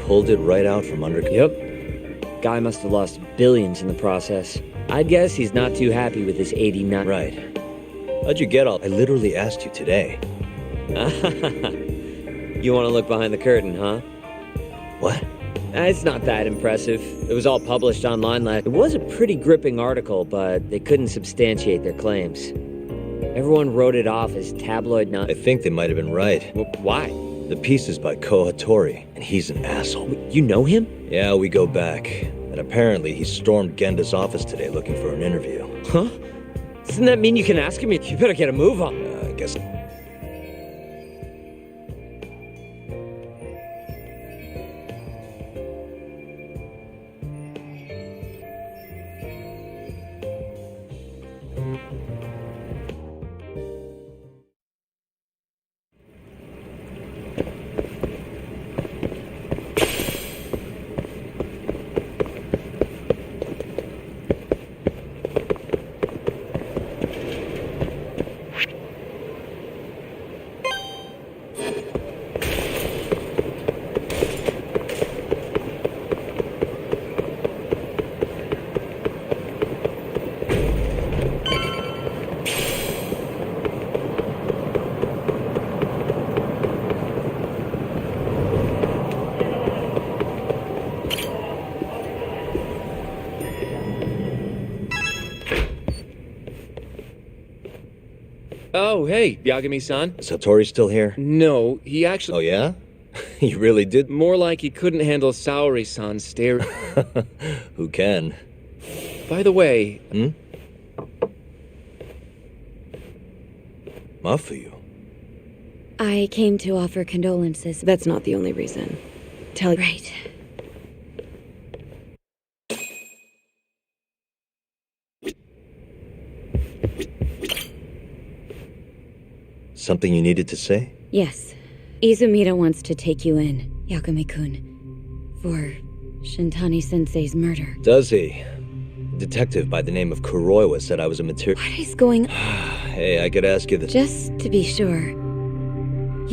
A: Pulled it right out from under...
H: Yep. Guy must have lost billions in the process. I'd guess he's not too happy with his 89...
A: Right. How'd you get all... I literally asked you today.
H: You want to look behind the curtain, huh?
A: What?
H: It's not that impressive. It was all published online last... It was a pretty gripping article, but they couldn't substantiate their claims. Everyone wrote it off as tabloid
A: I think they might have been right.
H: Well, why?
A: The piece is by Ko Hattori, and he's an asshole.
H: You know him?
A: Yeah, we go back. And apparently he stormed Genda's office today looking for an interview.
H: Huh? Doesn't that mean you can ask him? You better get a move on.
A: I guess...
G: Oh, hey, Yagami-san.
A: Is Hattori still here?
G: No, he actually...
A: Oh, yeah? He really did?
G: More like he couldn't handle Saori-san staring.
A: Who can?
G: By the way...
A: Mafuyu?
K: I came to offer condolences.
L: That's not the only reason.
K: Right.
A: Something you needed to say?
K: Yes. Izumida wants to take you in, Yagami-kun, for Shintani-sensei's murder.
A: Does he? A detective by the name of Kuroiwa said I was a material...
K: What is going...
A: Hey, I could ask you this...
K: Just to be sure.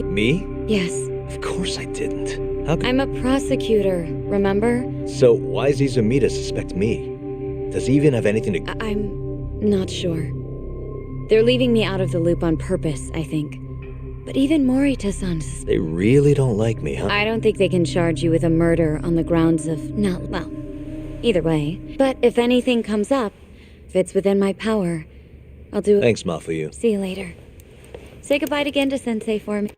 A: Me?
K: Yes.
A: Of course I didn't. How could...
K: I'm a prosecutor, remember?
A: So why does Izumida suspect me? Does he even have anything to...
K: I'm Not sure. They're leaving me out of the loop on purpose, I think. But even Morita-san...
A: They really don't like me, huh?
K: I don't think they can charge you with a murder on the grounds of well, either way. But if anything comes up, if it's within my power, I'll do it.
A: Thanks, Mafuyu.
K: See you later. Say goodbye again to Sensei for me.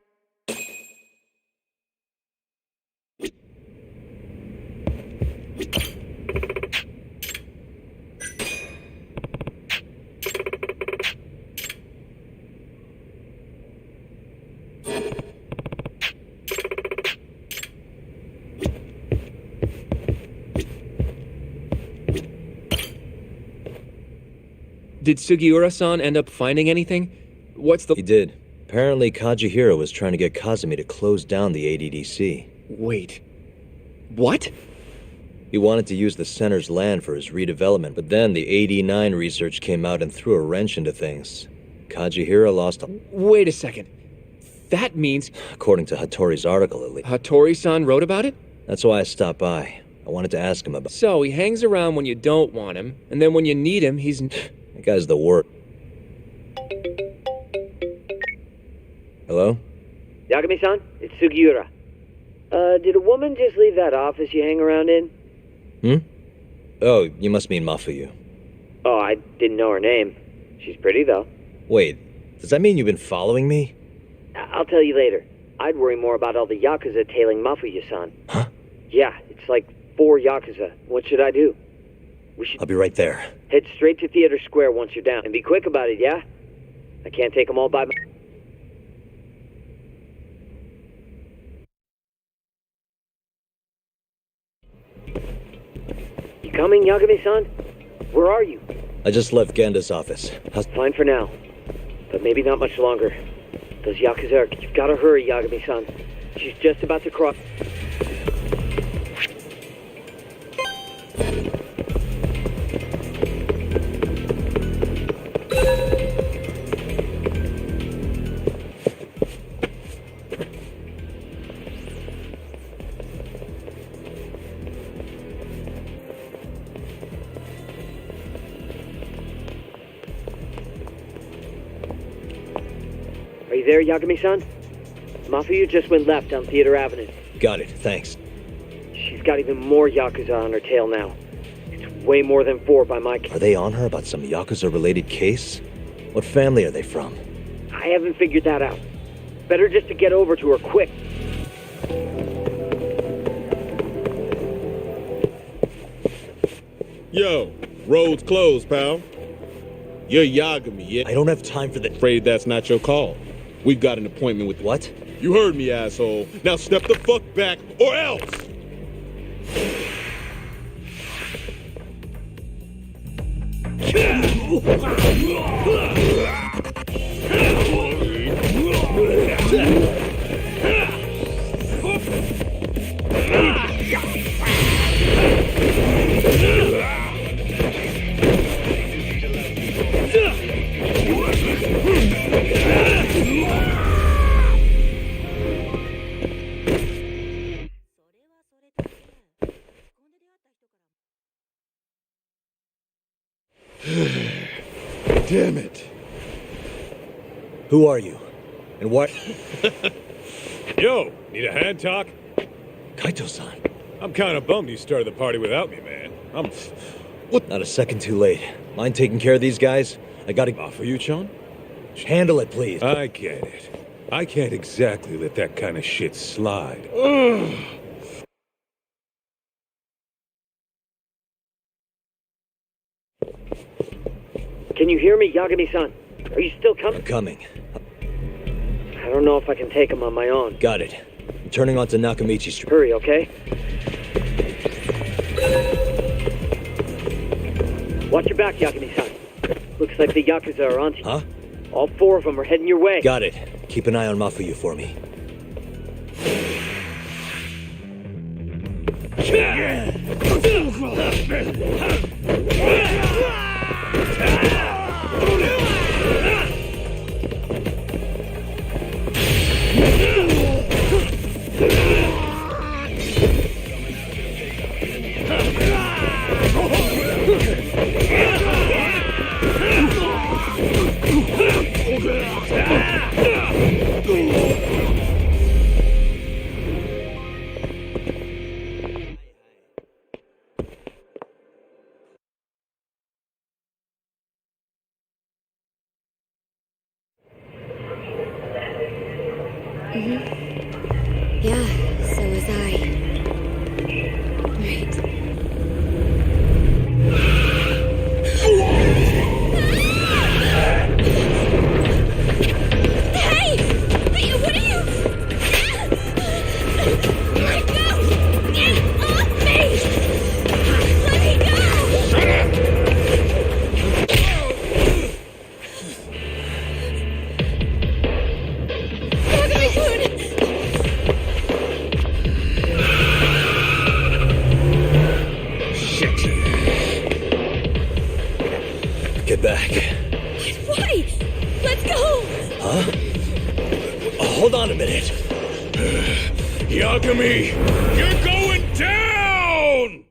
G: Did Sugiura-san end up finding anything? What's the...
A: He did. Apparently, Kajihira was trying to get Kazumi to close down the ADDC.
G: Wait. What?
A: He wanted to use the center's land for his redevelopment, but then the AD9 research came out and threw a wrench into things. Kajihira lost...
G: Wait a second. That means...
A: According to Hattori's article, at least.
G: Hattori-san wrote about it?
A: That's why I stopped by. I wanted to ask him about...
G: So, he hangs around when you don't want him, and then when you need him, he's...
A: That guy's the worst. Hello?
P: Yagami-san, it's Sugiura. Did a woman just leave that office you hang around in?
A: Oh, you must mean Mafuyu.
P: Oh, I didn't know her name. She's pretty, though.
A: Wait, does that mean you've been following me?
P: I'll tell you later. I'd worry more about all the Yakuza tailing Mafuyu-san.
A: Huh?
P: Yeah, it's like 4 Yakuza. What should I do?
A: I'll be right there.
P: Head straight to Theater Square once you're down. And be quick about it, yeah? I can't take them all by my... You coming, Yagami-san? Where are you?
A: I just left Genda's office.
P: Fine for now. But maybe not much longer. Those Yakuza, you've got to hurry, Yagami-san. She's just about to cross... Are you there, Yagami-san? Mafuyu just went left on Theater Avenue.
A: Got it, thanks.
P: She's got even more Yakuza on her tail now. It's way more than 4 by my...
A: Are they on her about some Yakuza-related case? What family are they from?
P: I haven't figured that out. Better just to get over to her quick.
M: Yo, road's closed, pal. You're Yagami, yeah?
A: I don't have time for that.
M: Afraid that's not your call. We've got an appointment with...
A: What?
M: You heard me, asshole. Now step the fuck back, or else! Damn it.
A: Who are you? And what?
O: Yo, need a hand talk?
A: Kaito-san.
O: I'm kind of bummed you started the party without me, man.
A: What? Not a second too late. Mind taking care of these guys? I gotta...
O: Offer you, Chon?
A: Handle it, please.
O: I get it. I can't exactly let that kind of shit slide.
P: Can you hear me, Yagami-san? Are you still coming?
A: I'm coming.
P: I don't know if I can take him on my own.
A: Got it. I'm turning onto Nakamichi Street.
P: Hurry, okay? Watch your back, Yagami-san. Looks like the Yakuza are onto you.
A: Huh?
P: All 4 of them are heading your way.
A: Got it. Keep an eye on Mafuyu for me.
K: Yeah, so was I. Right. Hey! Hey, what are you? Let go! Get off me! Let me go! Shut up!
A: Get back.
K: Why? Let's go!
A: Huh? Hold on a minute.
M: Yagami, you're going down!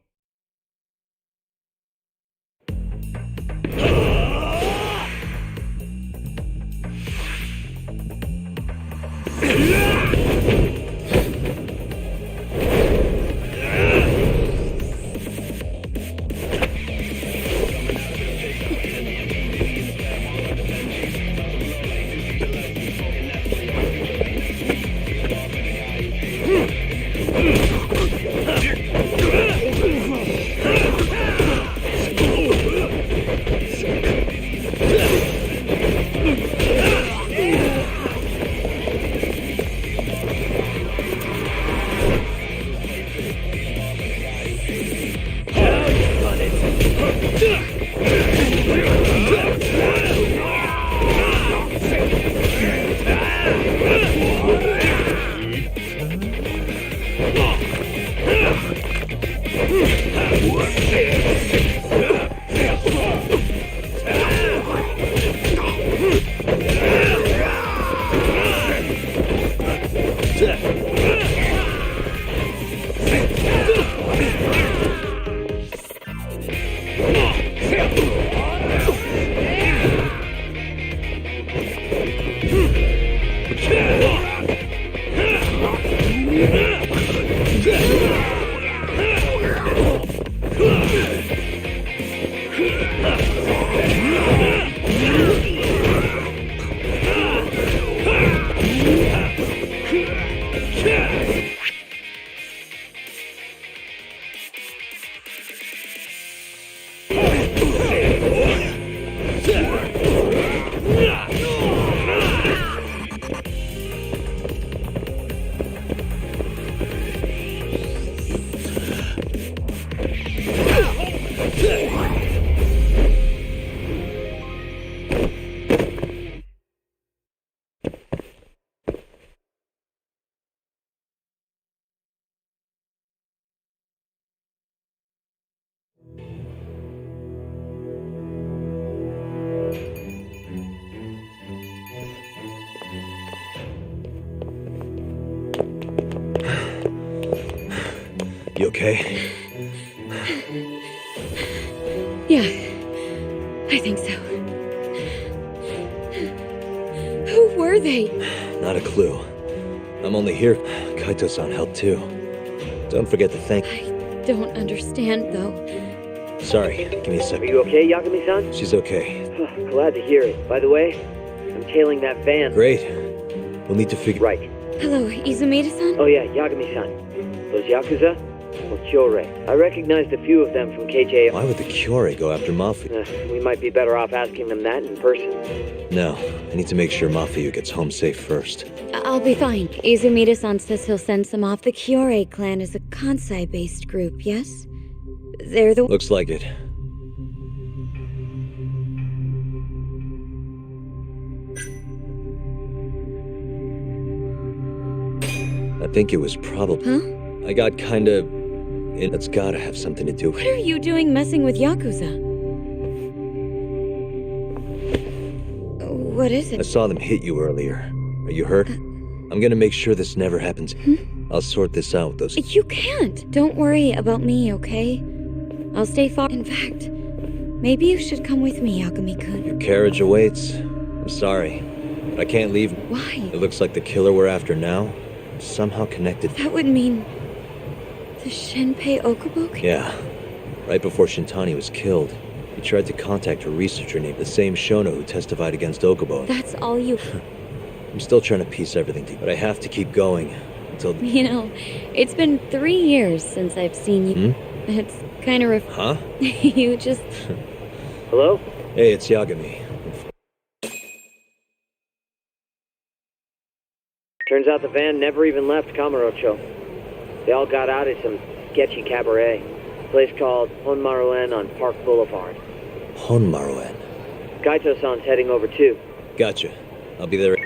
A: You okay?
L: Yeah, I think so. Who were they?
A: Not a clue. I'm only here. Kaito-san helped too. Don't forget to thank...
L: I don't understand, though.
A: Sorry, give me a second.
P: Are you okay, Yagami-san?
A: She's okay.
P: Glad to hear it. By the way, I'm tailing that van.
A: Great. We'll need to figure...
P: Right.
K: Hello, Izumida-san?
P: Oh yeah, Yagami-san. Those Yakuza? Or Kyorei. I recognized a few of them from KJ.
A: Why would the Kyorei go after Mafia?
P: We might be better off asking them that in person.
A: No, I need to make sure Mafia gets home safe first.
K: I'll be fine. Izumida-san says he'll send some off. The Kyorei clan is a Kansai-based group, yes? They're the...
A: Looks like it. I think it was probably...
K: Huh?
A: I got kinda... It's gotta have something to do with...
K: What are you doing messing with Yakuza? What is it?
A: I saw them hit you earlier. Are you hurt? I'm gonna make sure this never happens. I'll sort this out with those...
K: You can't. Don't worry about me, okay? I'll stay far. In fact, maybe you should come with me, Yagami-kun.
A: Your carriage awaits. I'm sorry, but I can't leave.
K: Why?
A: It looks like the killer we're after now is somehow connected.
K: That would mean... the Shinpei Okuboku?
A: Yeah. Right before Shintani was killed, he tried to contact a researcher named the same Shono who testified against Okubo.
K: That's all you...
A: I'm still trying to piece everything together, but I have to keep going until...
K: You know, it's been 3 years since I've seen you. It's kind of
A: Huh?
K: You just...
P: Hello?
A: Hey, it's Yagami.
P: Turns out the van never even left Kamurocho. They all got out at some sketchy cabaret. A place called Honmaruen on Park Boulevard.
A: Honmaruen.
P: Kaito-san's heading over too.
A: Gotcha. I'll be there.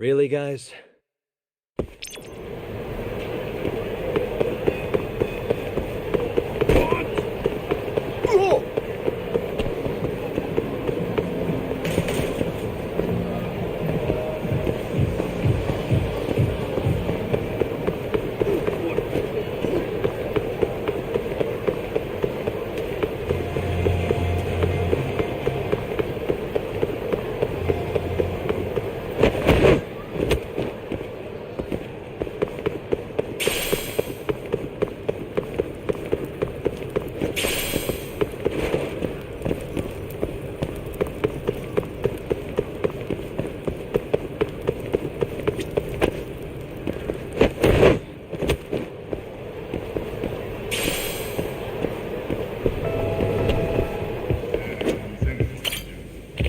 A: Really, guys?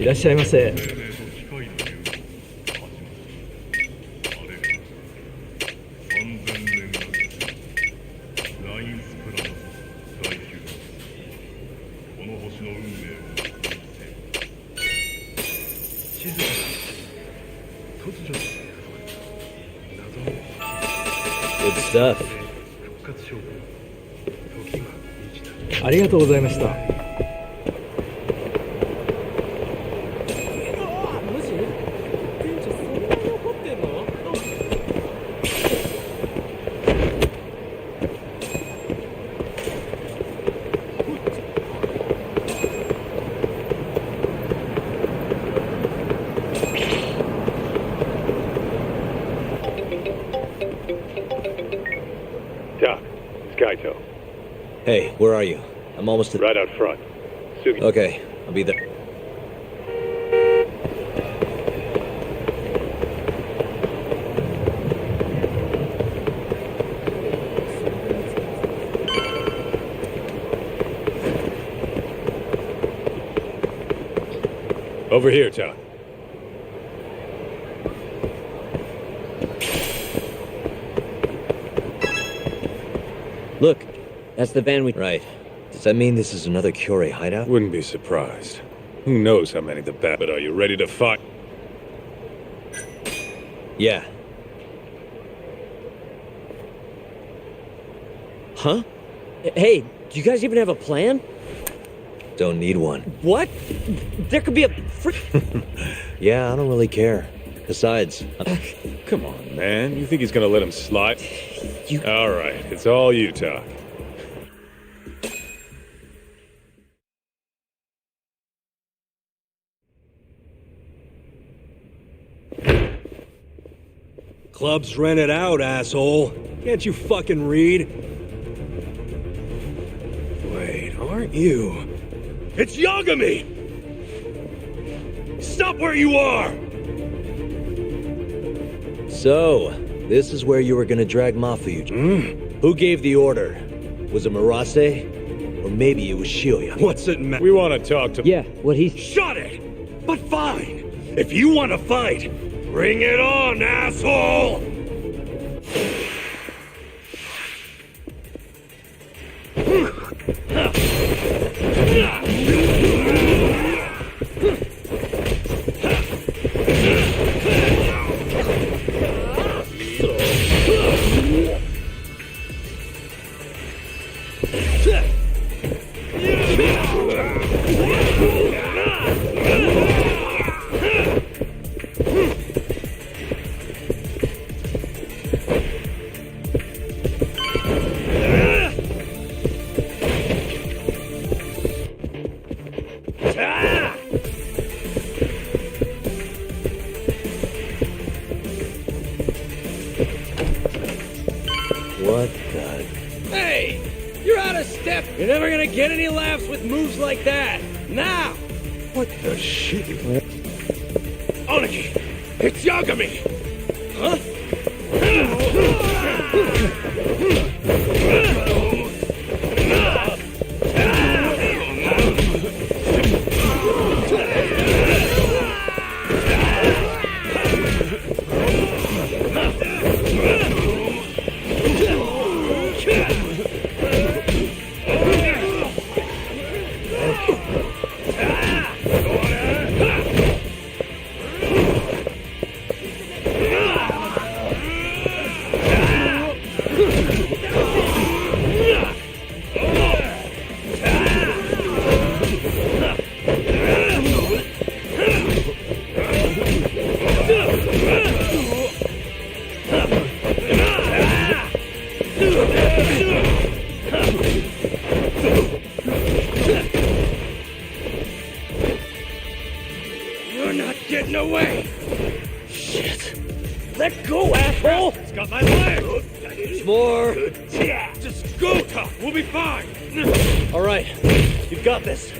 R: いらっしゃいませ。
A: Good stuff.
R: ありがとうございました。
A: Hey, where are you? I'm almost
E: Right out front. Sugi.
A: Okay, I'll be there.
E: Over here, Tom.
A: Look.
H: That's the van we...
A: Right. Does that mean this is another Kyorei hideout?
E: Wouldn't be surprised. Who knows how many the bat... But are you ready to fight?
A: Yeah.
H: Huh? Hey, do you guys even have a plan?
A: Don't need one.
H: What? There could be a
A: Yeah, I don't really care. Besides...
E: Come on, man. You think he's gonna let him slide? All right, it's all you, Talk.
S: Club's rented out, asshole. Can't you fucking read? Wait, aren't you? It's Yagami! Stop where you are!
A: So, this is where you were gonna drag Mafuyu. Who gave the order? Was it Murase? Or maybe it was Shioya?
S: What's it matter?
E: We want to talk to...
H: Yeah, what he...
S: Shut it! But fine! If you want to fight, bring it on, asshole!
A: What the...
F: Hey! You're out of step! You're never gonna get any laughs with moves like that! Now!
S: What the shit? Oniki! It's Yagami! Huh? Shit. Let go, asshole! It's got my leg! There's more. Just go, Tough. We'll be fine.
I: All right. You've got this.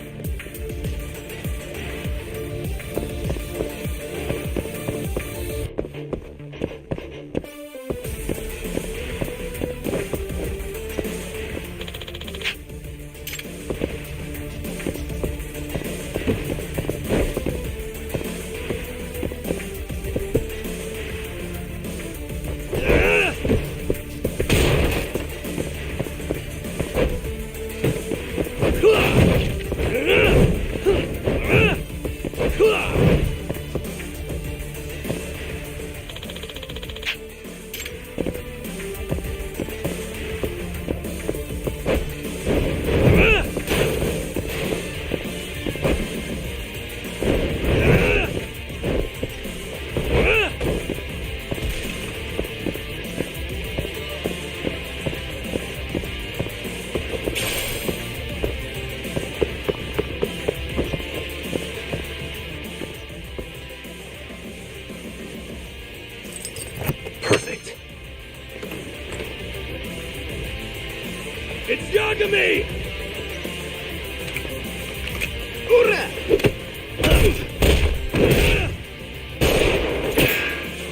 S: It's Yagami!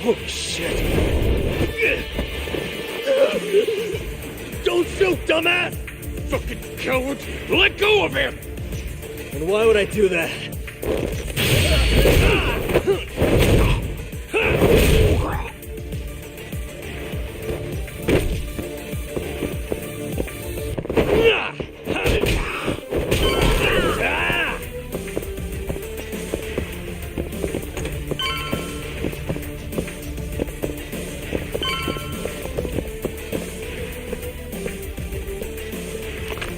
S: Oh, shit. Don't shoot, dumbass! Fucking coward! Let go of him!
I: And why would I do that?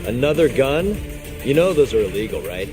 I: Another gun? You know those are illegal, right?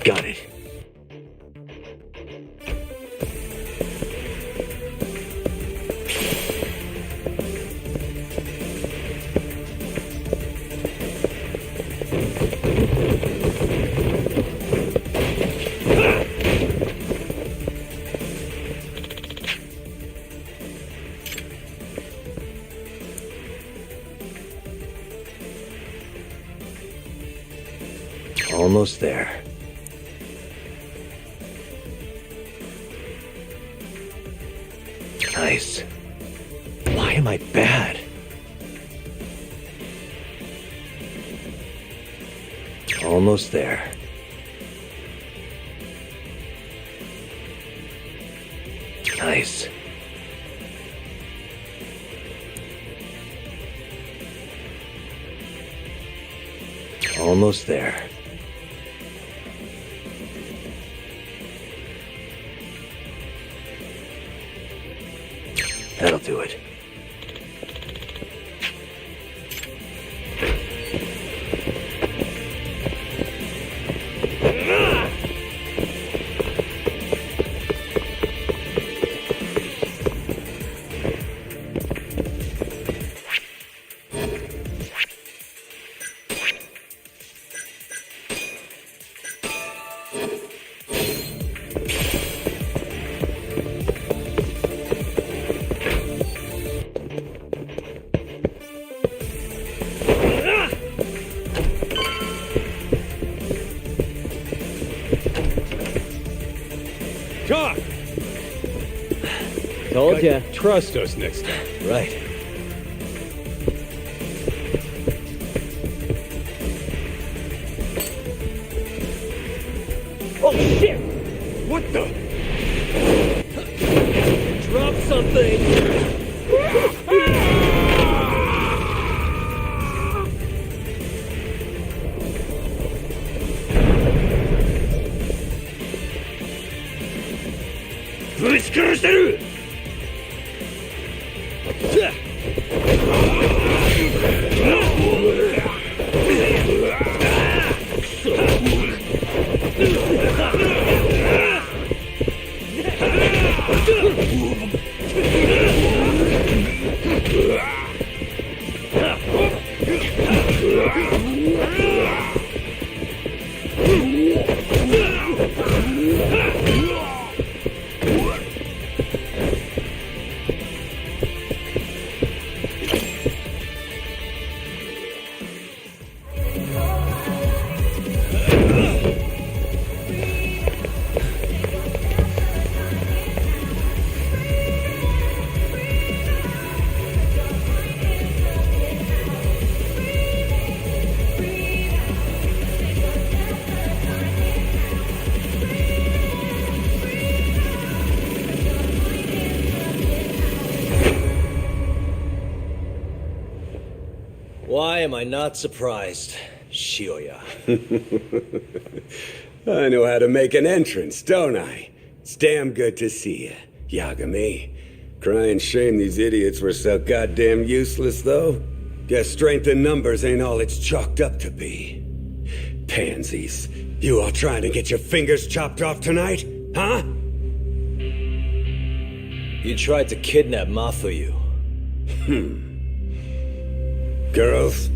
I: Got it. Almost there. Nice. Why am I bad? Almost there. Nice. Almost there. That'll do it.
H: Told ya.
E: Trust us next time.
A: Right.
F: Oh shit! What the? Drop something!
A: Why am I not surprised, Shioya?
C: I know how to make an entrance, don't I? It's damn good to see you, Yagami. Crying shame these idiots were so goddamn useless, though. Guess strength in numbers ain't all it's chalked up to be. Pansies. You all trying to get your fingers chopped off tonight? Huh?
A: You tried to kidnap Mafuyu.
C: Girls?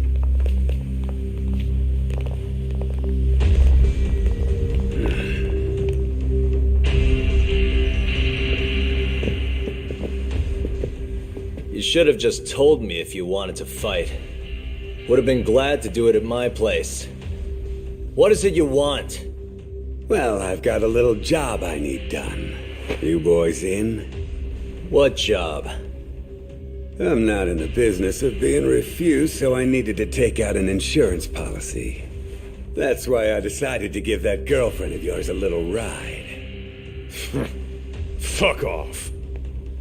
A: You should have just told me if you wanted to fight. Would have been glad to do it at my place. What is it you want?
C: Well, I've got a little job I need done. You boys in?
A: What job?
C: I'm not in the business of being refused, so I needed to take out an insurance policy. That's why I decided to give that girlfriend of yours a little ride.
T: Fuck off.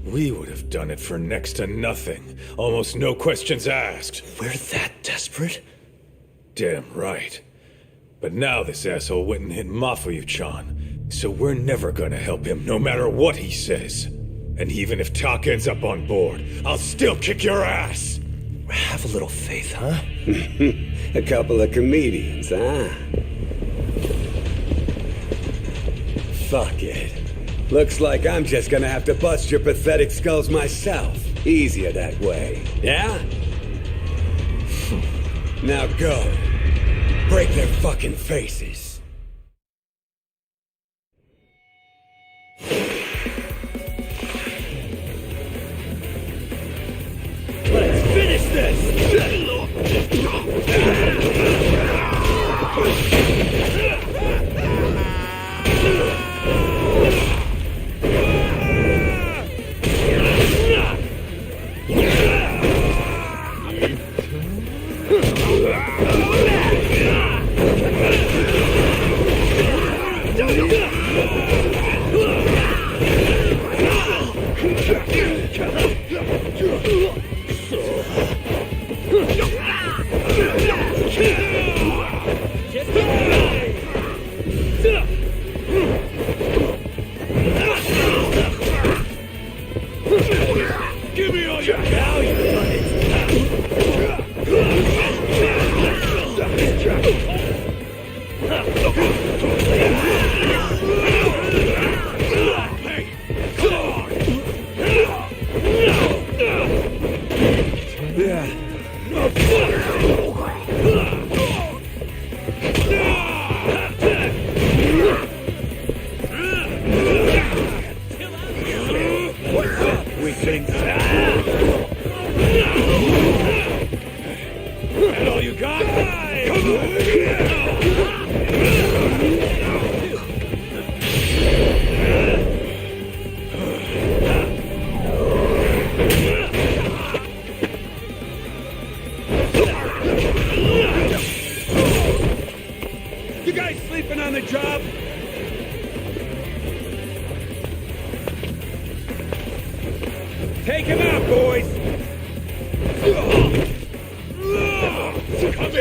T: We would have done it for next to nothing. Almost no questions asked.
A: We're that desperate?
T: Damn right. But now this asshole went and hit Mafuyu-chan, so we're never gonna help him no matter what he says. And even if Tak ends up on board, I'll still kick your ass!
A: Have a little faith, huh?
C: A couple of comedians, huh? Fuck it. Looks like I'm just gonna have to bust your pathetic skulls myself. Easier that way, yeah? Now go. Break their fucking faces.
S: Let's finish this!
F: Take him out, boys! Come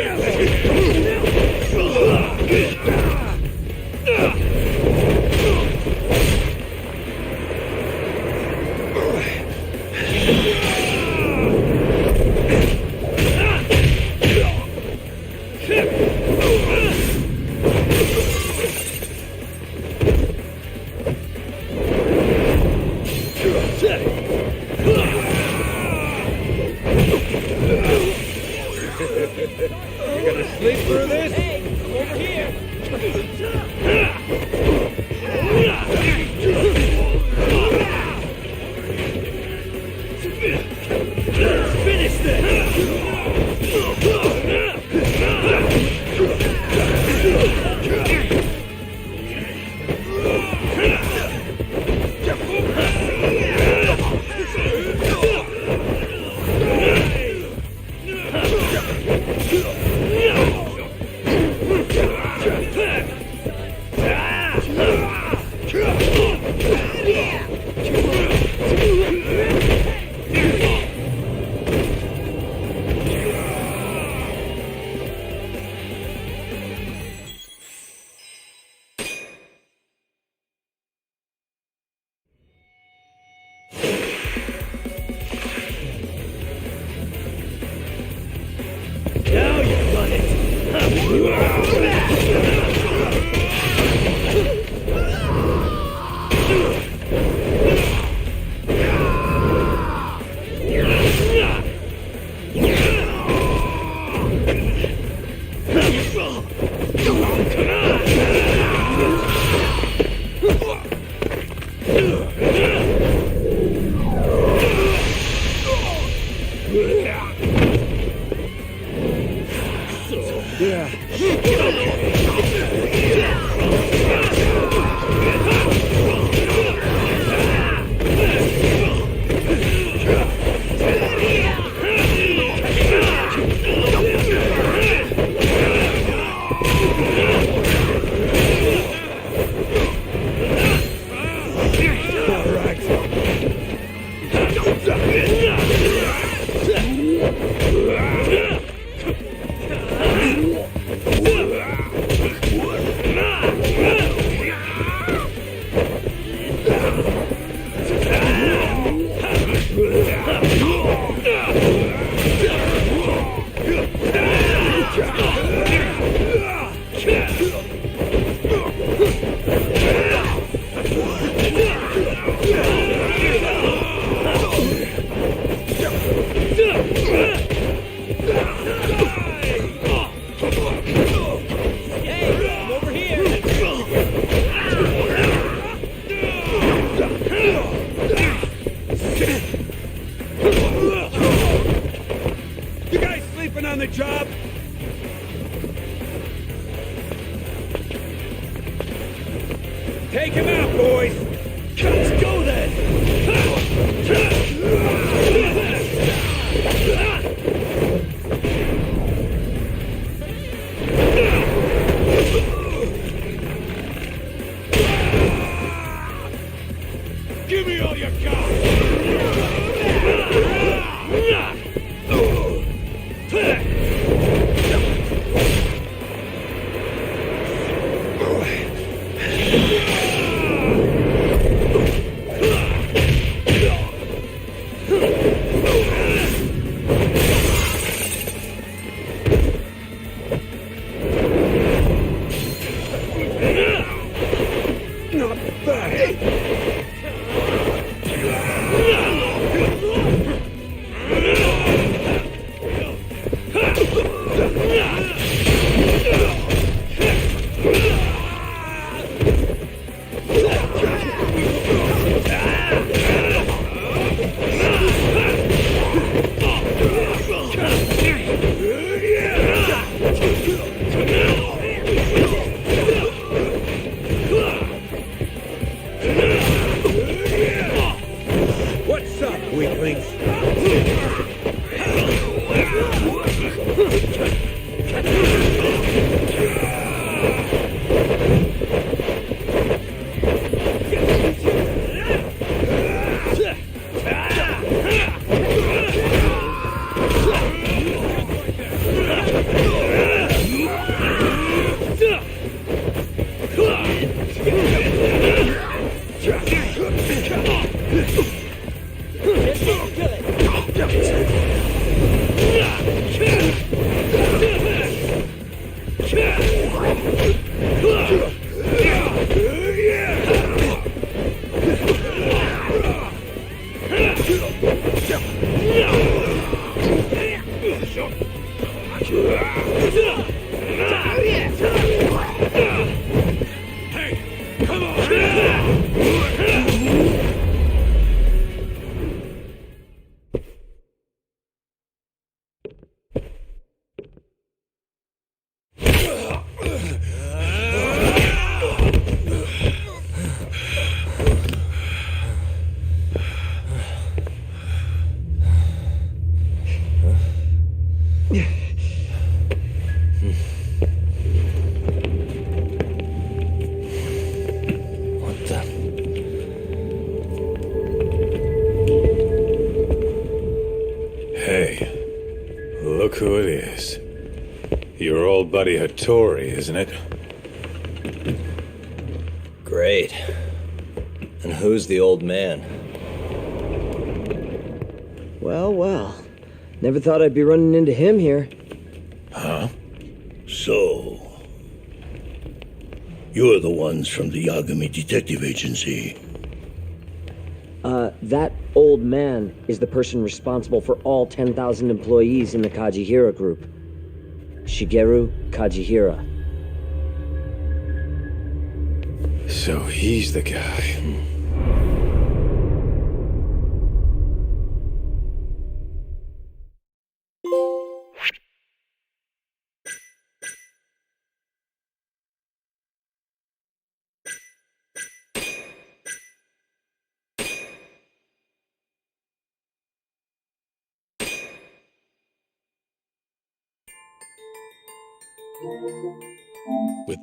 S: You gonna sleep through this? Hey, I'm over here. Finish this! Now you've done it! On the job? Take him out, boys! Let's go then! Give me all you got! Hey, come on!
T: Hey, look who it is. Your old buddy Hattori, isn't it?
A: Great. And who's the old man?
H: Well, well. Never thought I'd be running into him here.
U: Huh? So... you're the ones from the Yagami Detective Agency.
H: That old man is the person responsible for all 10,000 employees in the Kajihira group. Shigeru Kajihira.
T: So he's the guy.
D: With